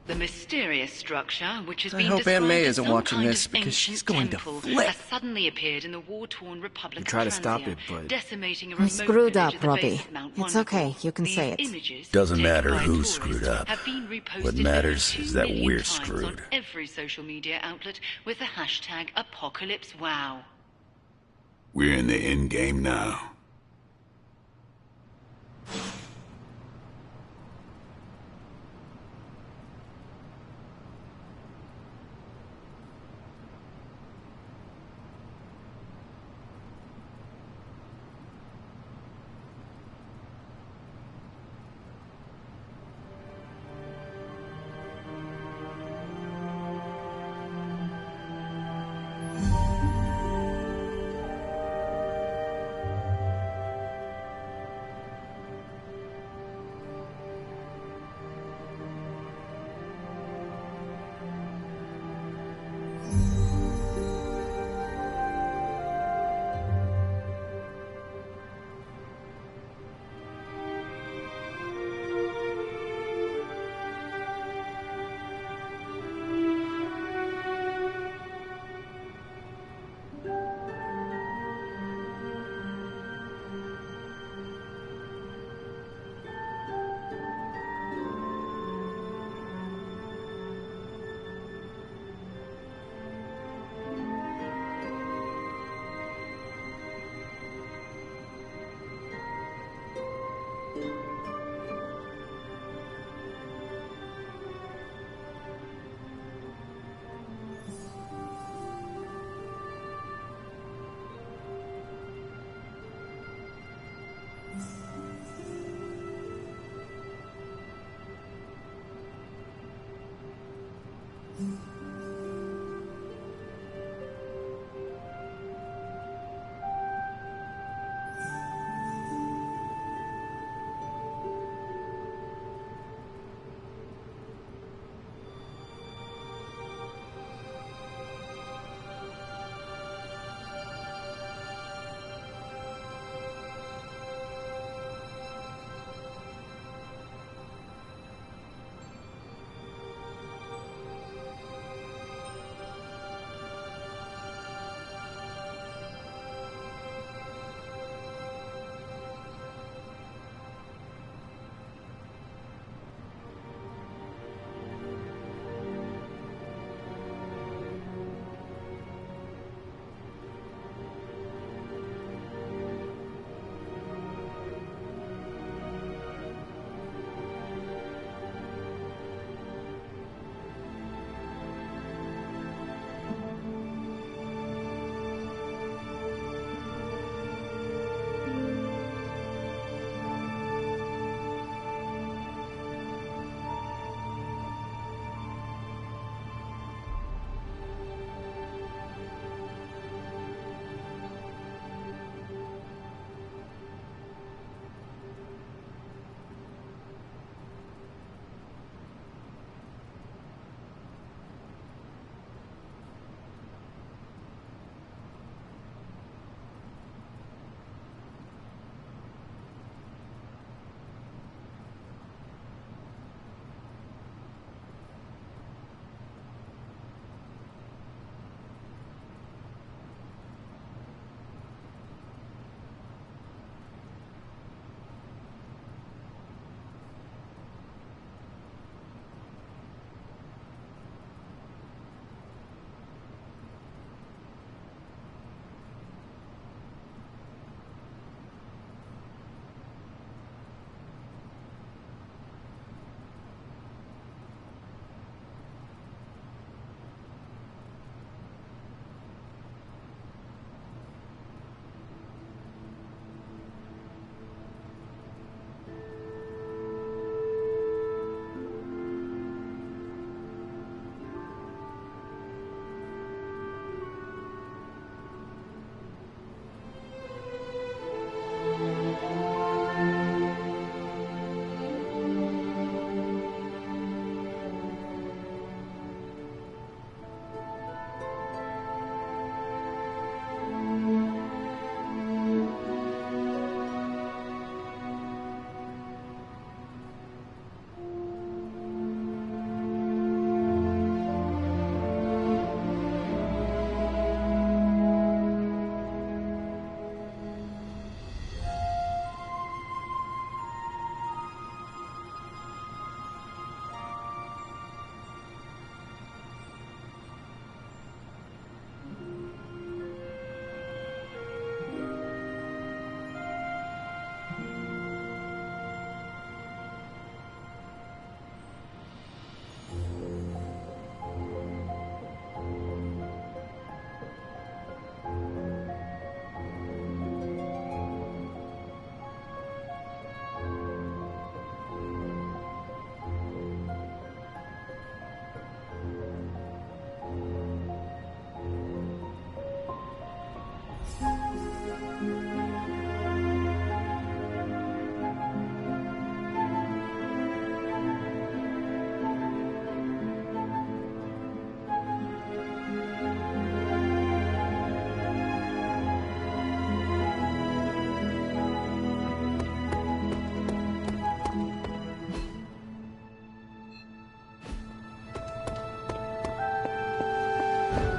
The mysterious structure, which has I been hope described Aunt May as isn't some watching kind this of because she's ancient going to temple, flip. has suddenly appeared in the war-torn Republic You of try to stop Transia, it, but... decimating a I remote screwed village up, at the base Robbie. of Mount It's Wonderful. okay, you can These say it. images, Doesn't taken matter by who tourists, screwed up. have been reposted What over matters 2 is that million we're times screwed. on every social media outlet with the hashtag #ApocalypseWow. We're in the end game now.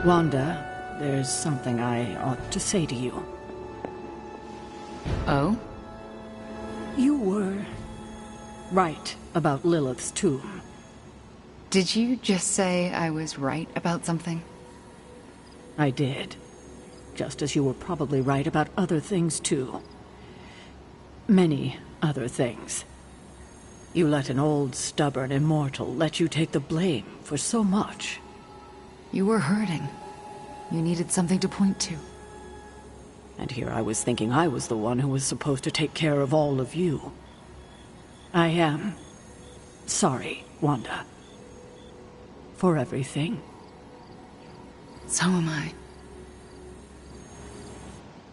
Wanda, there's something I ought to say to you. Oh? You were right about Lilith's tomb. Did you just say I was right about something? I did. Just as you were probably right about other things, too. Many other things. You let an old, stubborn immortal let you take the blame for so much. You were hurting. You needed something to point to. And here I was thinking I was the one who was supposed to take care of all of you. I am sorry, Wanda. For everything. So am I.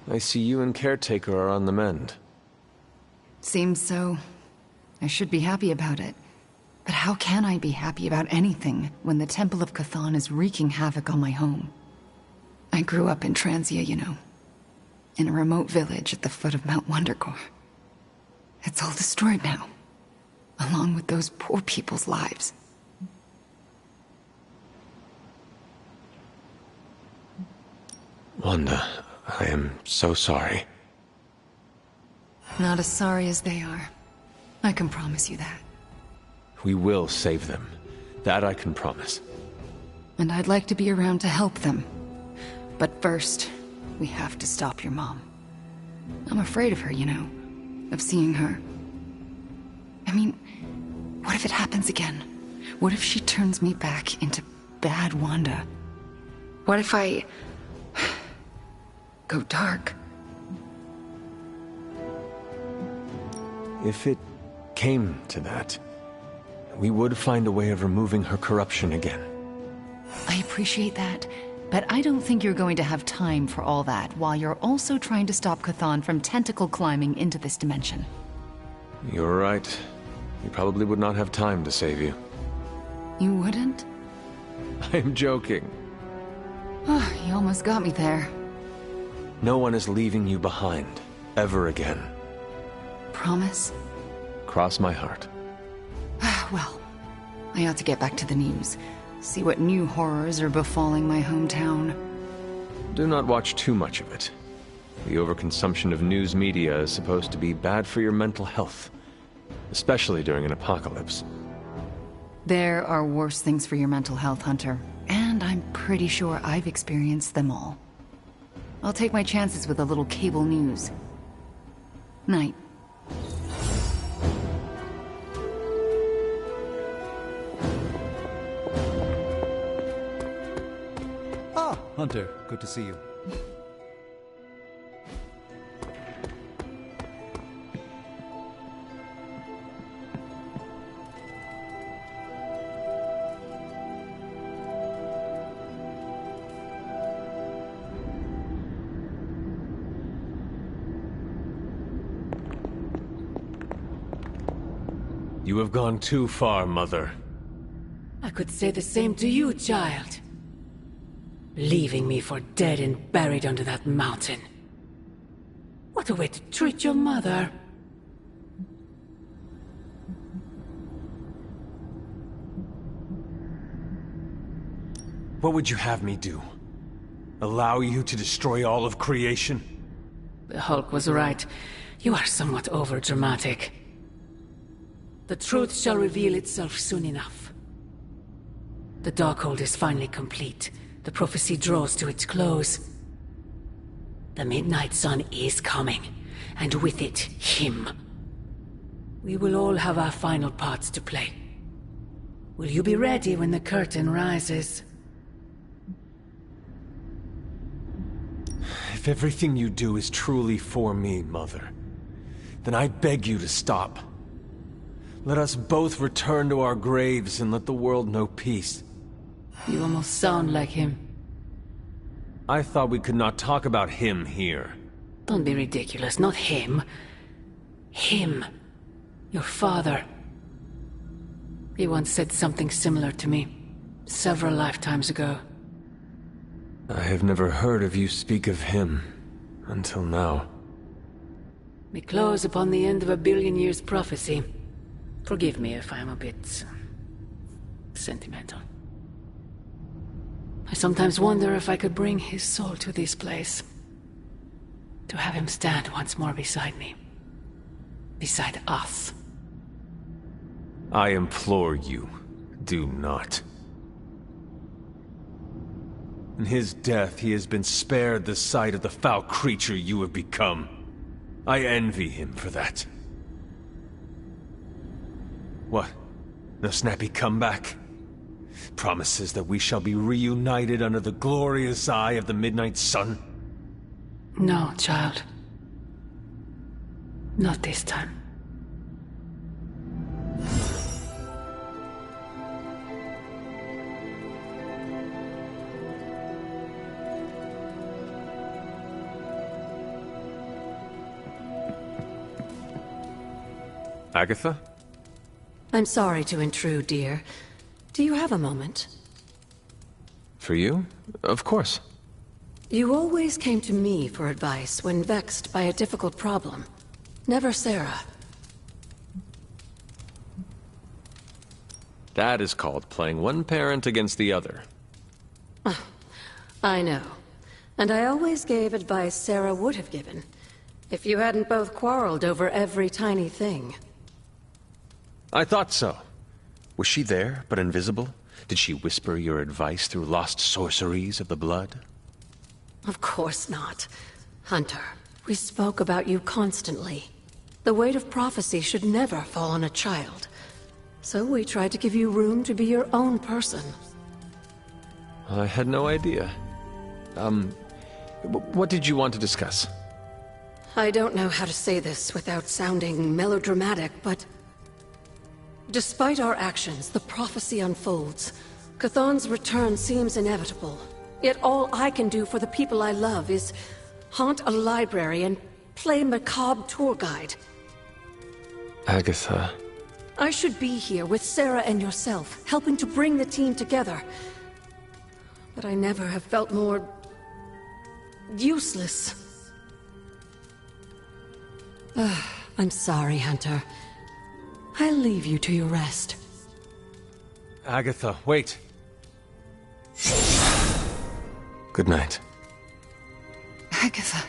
I see you and Caretaker are on the mend. Seems so. I should be happy about it. But how can I be happy about anything when the Temple of Chthon is wreaking havoc on my home? I grew up in Transia, you know. In a remote village at the foot of Mount Wondergore. It's all destroyed now. Along with those poor people's lives. Wanda, I am so sorry. Not as sorry as they are. I can promise you that. We will save them. That I can promise. And I'd like to be around to help them. But first, we have to stop your mom. I'm afraid of her, you know. Of seeing her. I mean, what if it happens again? What if she turns me back into bad Wanda? What if I go dark? If it came to that, we would find a way of removing her corruption again. I appreciate that, but I don't think you're going to have time for all that while you're also trying to stop Chthon from tentacle climbing into this dimension. You're right. We probably would not have time to save you. You wouldn't? I'm joking. You almost got me there. No one is leaving you behind, ever again. Promise? Cross my heart. Well, I ought to get back to the news. See what new horrors are befalling my hometown. Do not watch too much of it. The overconsumption of news media is supposed to be bad for your mental health. Especially during an apocalypse. There are worse things for your mental health, Hunter. And I'm pretty sure I've experienced them all. I'll take my chances with a little cable news. Night. Ah, Hunter, good to see you. You have gone too far, Mother. I could say the same to you, child. Leaving me for dead and buried under that mountain. What a way to treat your mother. What would you have me do? Allow you to destroy all of creation? The Hulk was right. You are somewhat overdramatic. The truth shall reveal itself soon enough. The Darkhold is finally complete. The prophecy draws to its close. The Midnight Sun is coming, and with it, him. We will all have our final parts to play. Will you be ready when the curtain rises? If everything you do is truly for me, Mother, then I beg you to stop. Let us both return to our graves and let the world know peace. You almost sound like him. I thought we could not talk about him here. Don't be ridiculous, not him. Him. Your father. He once said something similar to me. Several lifetimes ago. I have never heard of you speak of him until now. We close upon the end of a billion years prophecy. Forgive me if I'm a bit sentimental. I sometimes wonder if I could bring his soul to this place. To have him stand once more beside me. Beside us. I implore you, do not. In his death, he has been spared the sight of the foul creature you have become. I envy him for that. What? No snappy comeback? Promises that we shall be reunited under the glorious eye of the midnight sun? No, child. Not this time. Agatha? I'm sorry to intrude, dear. Do you have a moment? For you? Of course. You always came to me for advice when vexed by a difficult problem. Never Sarah. That is called playing one parent against the other. I know. And I always gave advice Sarah would have given, if you hadn't both quarreled over every tiny thing. I thought so. Was she there, but invisible? Did she whisper your advice through lost sorceries of the blood? Of course not. Hunter, we spoke about you constantly. The weight of prophecy should never fall on a child. So we tried to give you room to be your own person. I had no idea. What did you want to discuss? I don't know how to say this without sounding melodramatic, but... despite our actions, the prophecy unfolds. Chthon's return seems inevitable. Yet all I can do for the people I love is haunt a library and play macabre tour guide. Agatha... I should be here with Sarah and yourself, helping to bring the team together. But I never have felt more... useless. I'm sorry, Hunter. I'll leave you to your rest. Agatha, wait. Good night. Agatha.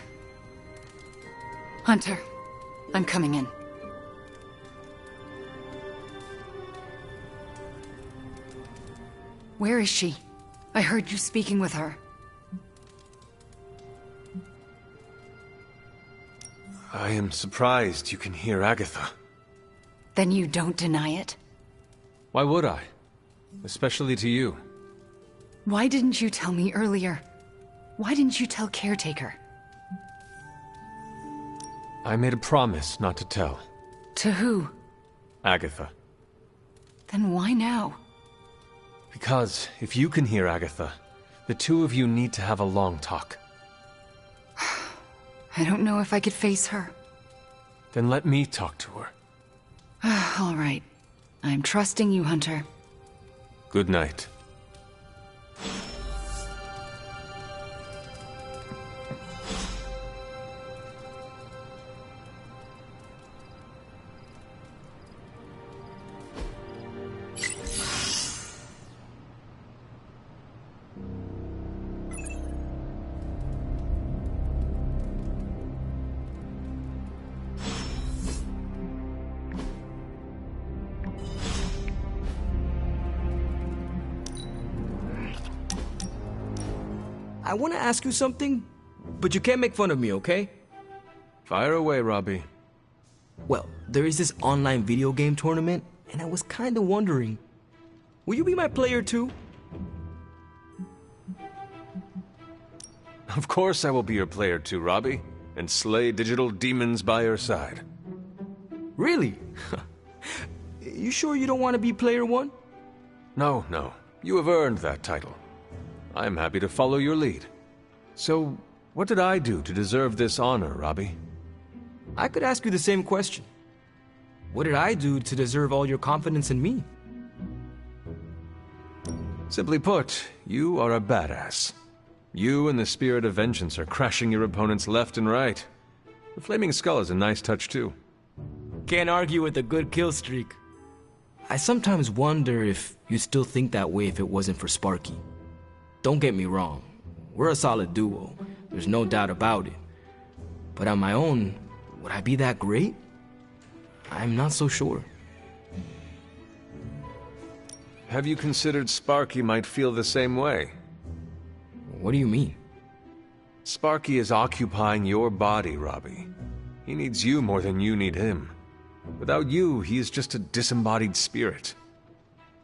Hunter, I'm coming in. Where is she? I heard you speaking with her. I am surprised you can hear Agatha. Then you don't deny it? Why would I? Especially to you. Why didn't you tell me earlier? Why didn't you tell Caretaker? I made a promise not to tell. To who? Agatha. Then why now? Because if you can hear Agatha, the two of you need to have a long talk. I don't know if I could face her. Then let me talk to her. All right. I'm trusting you, Hunter. Good night. I want to ask you something, but you can't make fun of me, okay? Fire away, Robbie. Well, there is this online video game tournament, and I was kind of wondering, will you be my player too? Of course I will be your player too, Robbie, and slay digital demons by your side. Really? You sure you don't want to be player one? No, no. You have earned that title. I am happy to follow your lead. So, what did I do to deserve this honor, Robbie? I could ask you the same question. What did I do to deserve all your confidence in me? Simply put, you are a badass. You and the Spirit of Vengeance are crashing your opponents left and right. The Flaming Skull is a nice touch too. Can't argue with a good kill streak. I sometimes wonder if you still think that way if it wasn't for Sparky. don't get me wrong. We're a solid duo. There's no doubt about it. But on my own, would I be that great? I'm not so sure. Have you considered Sparky might feel the same way? What do you mean? Sparky is occupying your body, Robbie. He needs you more than you need him. Without you, he is just a disembodied spirit.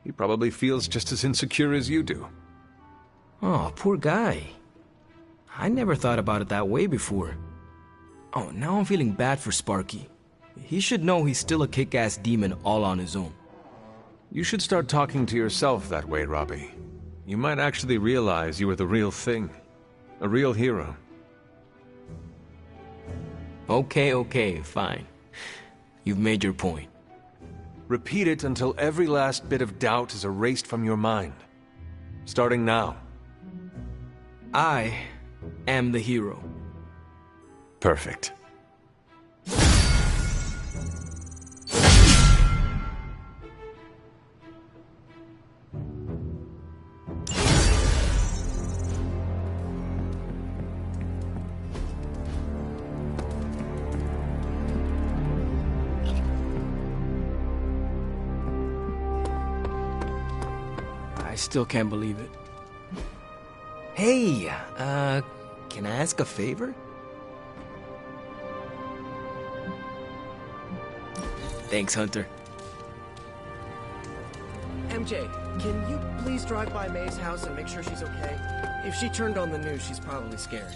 He probably feels just as insecure as you do. Oh, poor guy. I never thought about it that way before. Oh, now I'm feeling bad for Sparky. He should know he's still a kick-ass demon all on his own. You should start talking to yourself that way, Robbie. You might actually realize you are the real thing. A real hero. Okay, fine. You've made your point. Repeat it until every last bit of doubt is erased from your mind. Starting now. I am the hero. Perfect. I still can't believe it. Hey, can I ask a favor? Thanks, Hunter. MJ, can you please drive by May's house and make sure she's okay? If she turned on the news, she's probably scared.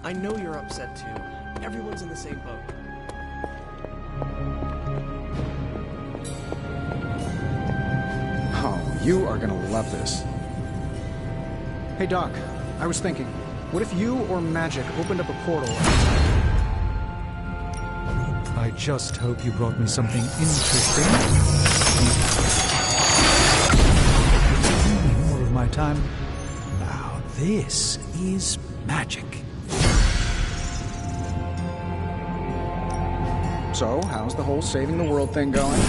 I know you're upset too. Everyone's in the same boat. Oh, you are gonna love this. Hey, Doc, I was thinking, what if you or magic opened up a portal? I just hope you brought me something interesting. More of my time. Now this is magic. So, how's the whole saving the world thing going?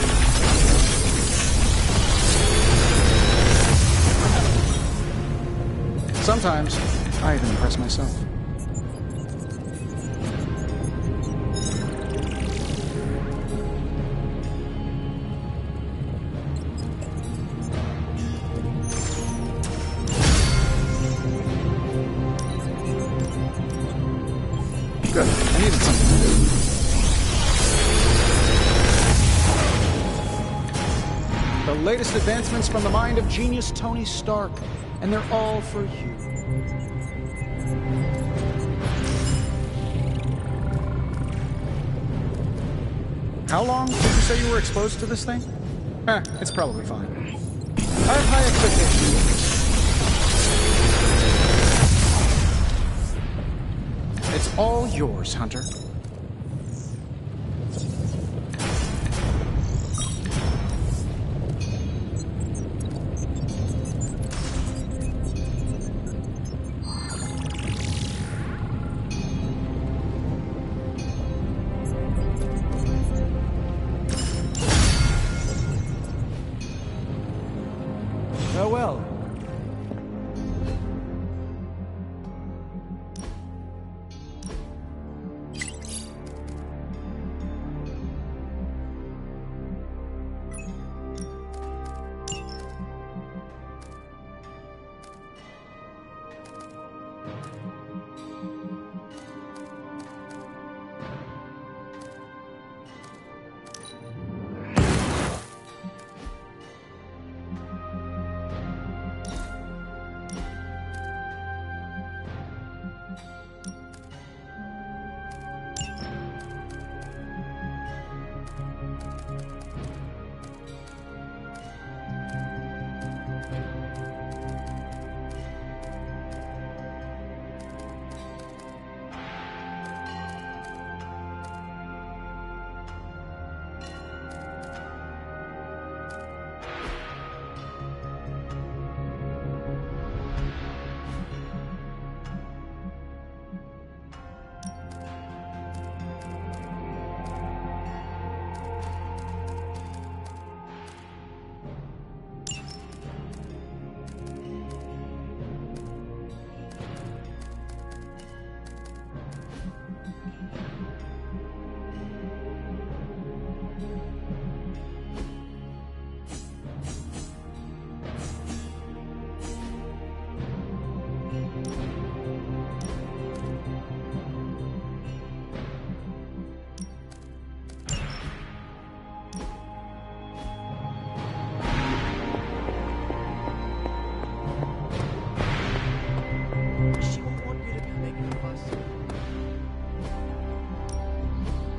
Sometimes, I even impress myself. Good. I needed something to do. The latest advancements from the mind of genius Tony Stark, and they're all for you. How long did you say you were exposed to this thing? It's probably fine. I have high expectations. It's all yours, Hunter. Farewell.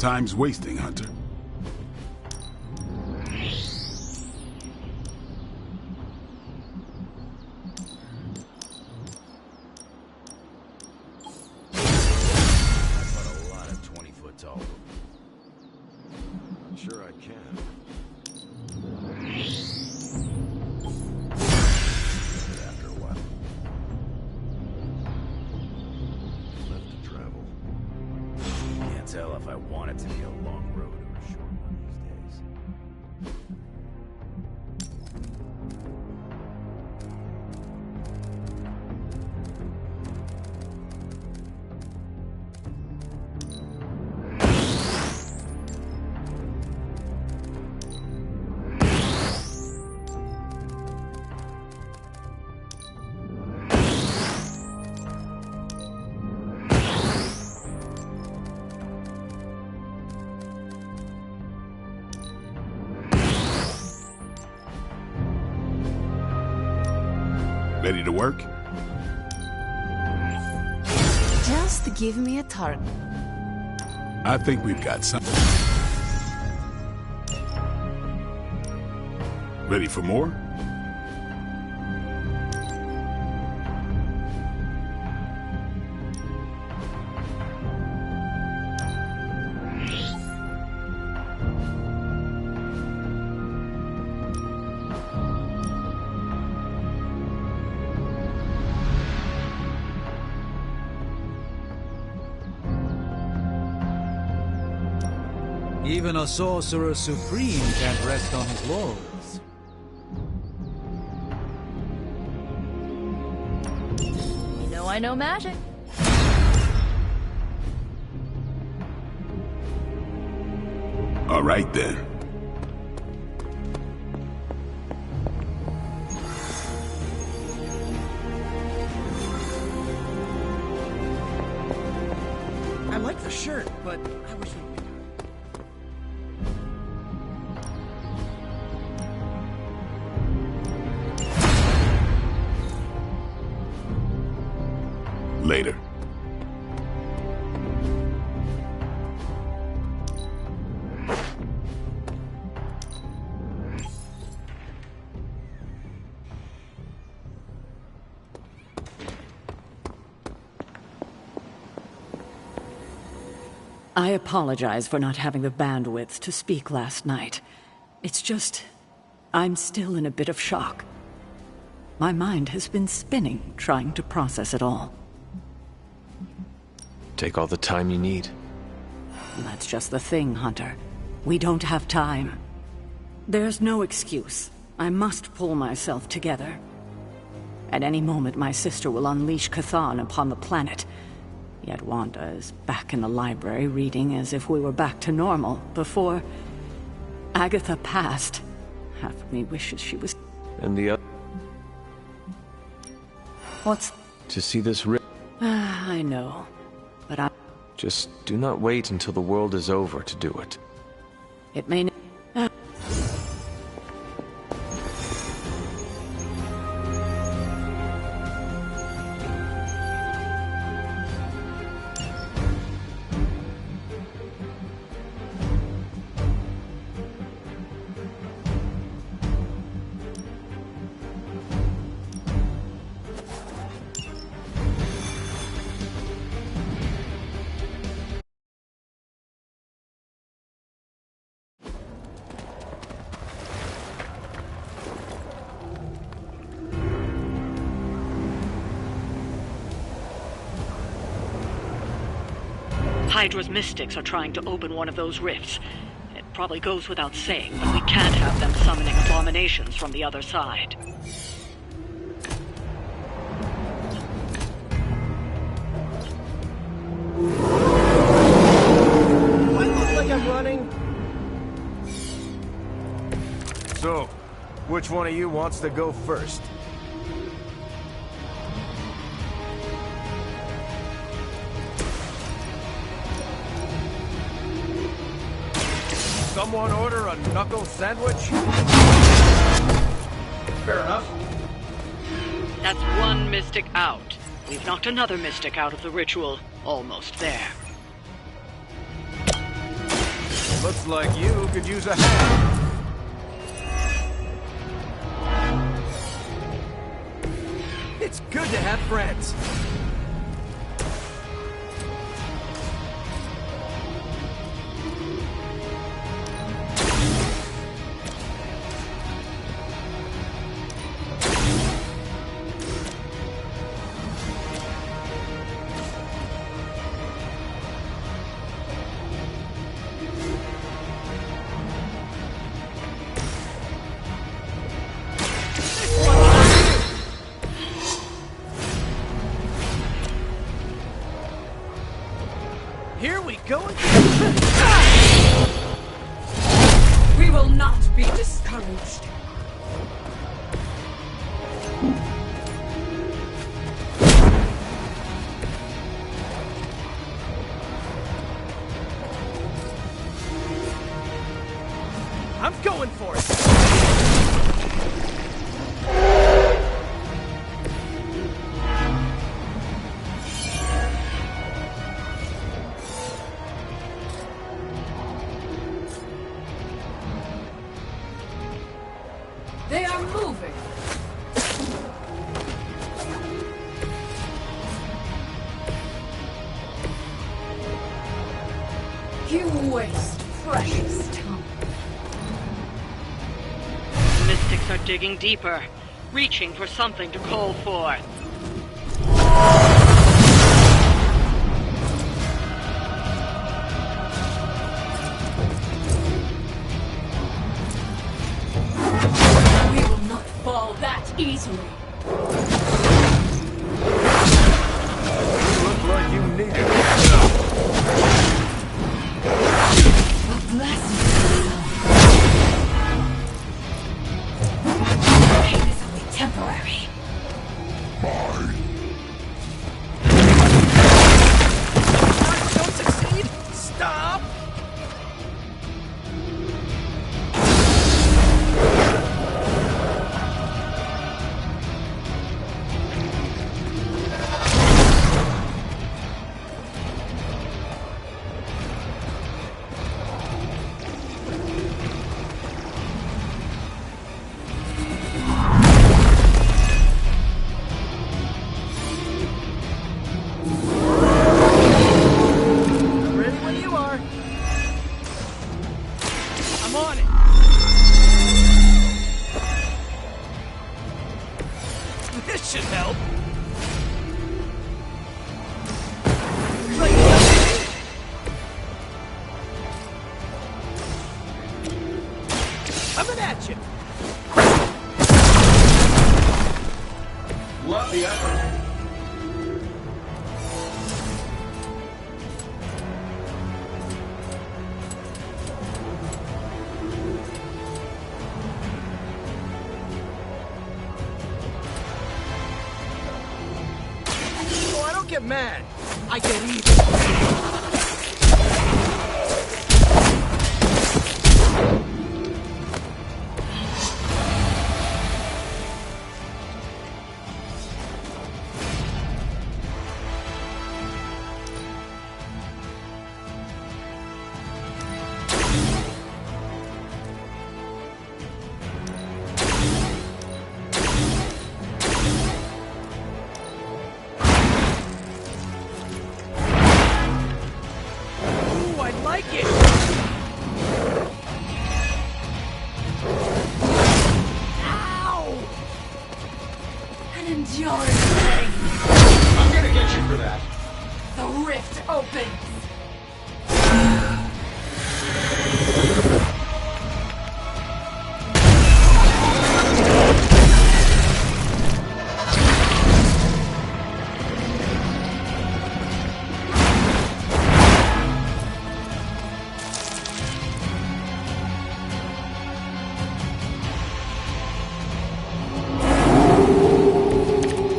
Time's wasting, Hunter. Sure I can. After a while. Left to travel. Can't tell if I want it to be a long road or a short one these days. Ready to work? Just give me a target. I think we've got some. Ready for more? Even a sorcerer supreme can't rest on his laurels. You know I know magic. All right then. I like the shirt, but I wish we... Later. I apologize for not having the bandwidth to speak last night. It's just, I'm still in a bit of shock. My mind has been spinning trying to process it all. Take all the time you need. That's just the thing, Hunter. We don't have time. There's no excuse. I must pull myself together. At any moment, my sister will unleash Chthon upon the planet. Yet Wanda is back in the library reading as if we were back to normal before Agatha passed. Half of me wishes she was... And the other... What's... To see this rip... I know. But I... Just do not wait until the world is over to do it. It may... Hydra's mystics are trying to open one of those rifts. It probably goes without saying, but we can't have them summoning abominations from the other side. Do I look like I'm running? So, which one of you wants to go first? Someone order a knuckle sandwich? Fair enough. That's one mystic out. We've knocked another mystic out of the ritual. Almost there. Looks like you could use a hand. It's good to have friends. Here we go again. We will not be discouraged. I'm going for it. They are moving. You waste precious time. Mystics are digging deeper, reaching for something to call forth. We will not fall that easily. You look like you need it. A blessing. Pain is only temporary. Don't succeed. Stop. Ready when you are. I'm on it. This should help. Coming at you. Love the effort. Oh, I don't get mad. I get even. Ooh, I like it. Ow! An enduring pain. I'm gonna get you for that. The rift opens.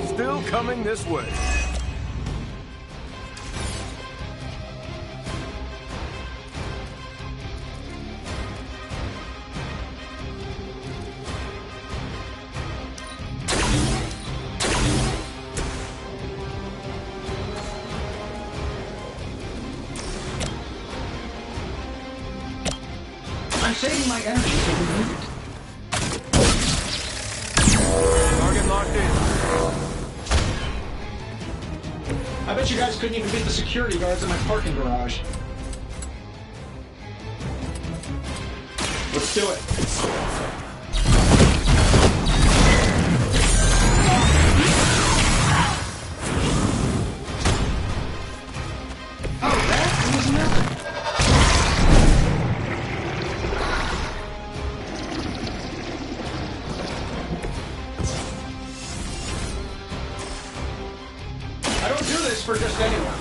Still coming this way. I'm saving my energy so we need it. Target locked in. I bet you guys couldn't even beat the security guards in my parking garage. Let's do it. Oh, that was nothing. I don't do this for just anyone.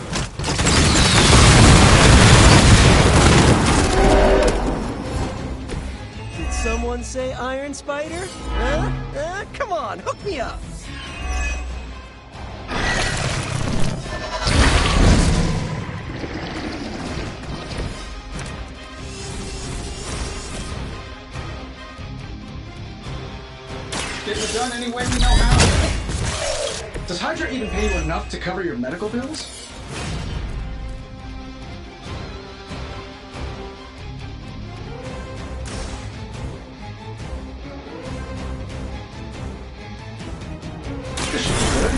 Did someone say Iron Spider? Huh? Come on, hook me up. Getting it done any way we know how. Does Hydra even pay you enough to cover your medical bills? This should be good.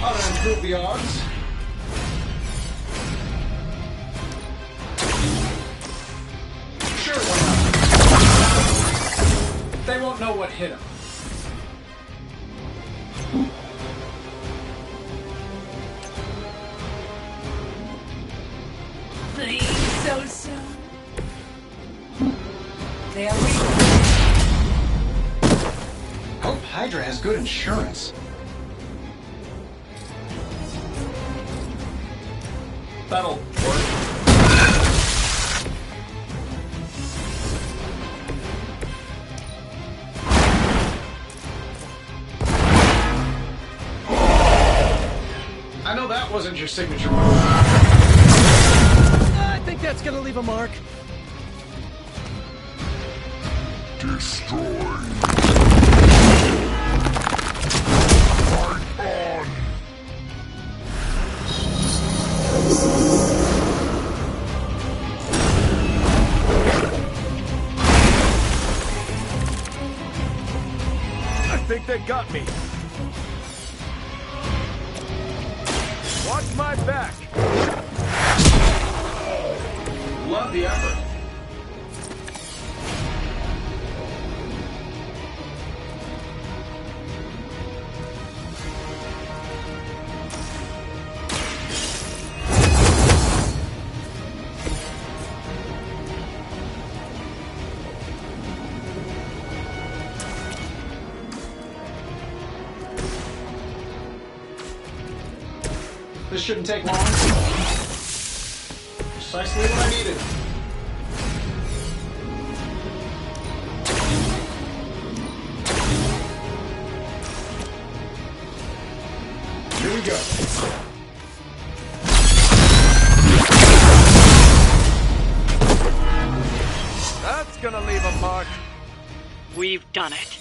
Ought to improve the odds. Sure, why not? They won't know what hit them. Please, so soon. They are real. Hope Hydra has good insurance. That'll work. I know that wasn't your signature move. I think that's gonna leave a mark. Destroy. I think they got me. Watch my back. Love the effort. This shouldn't take long. Precisely what I needed. Here we go. That's gonna leave a mark. We've done it.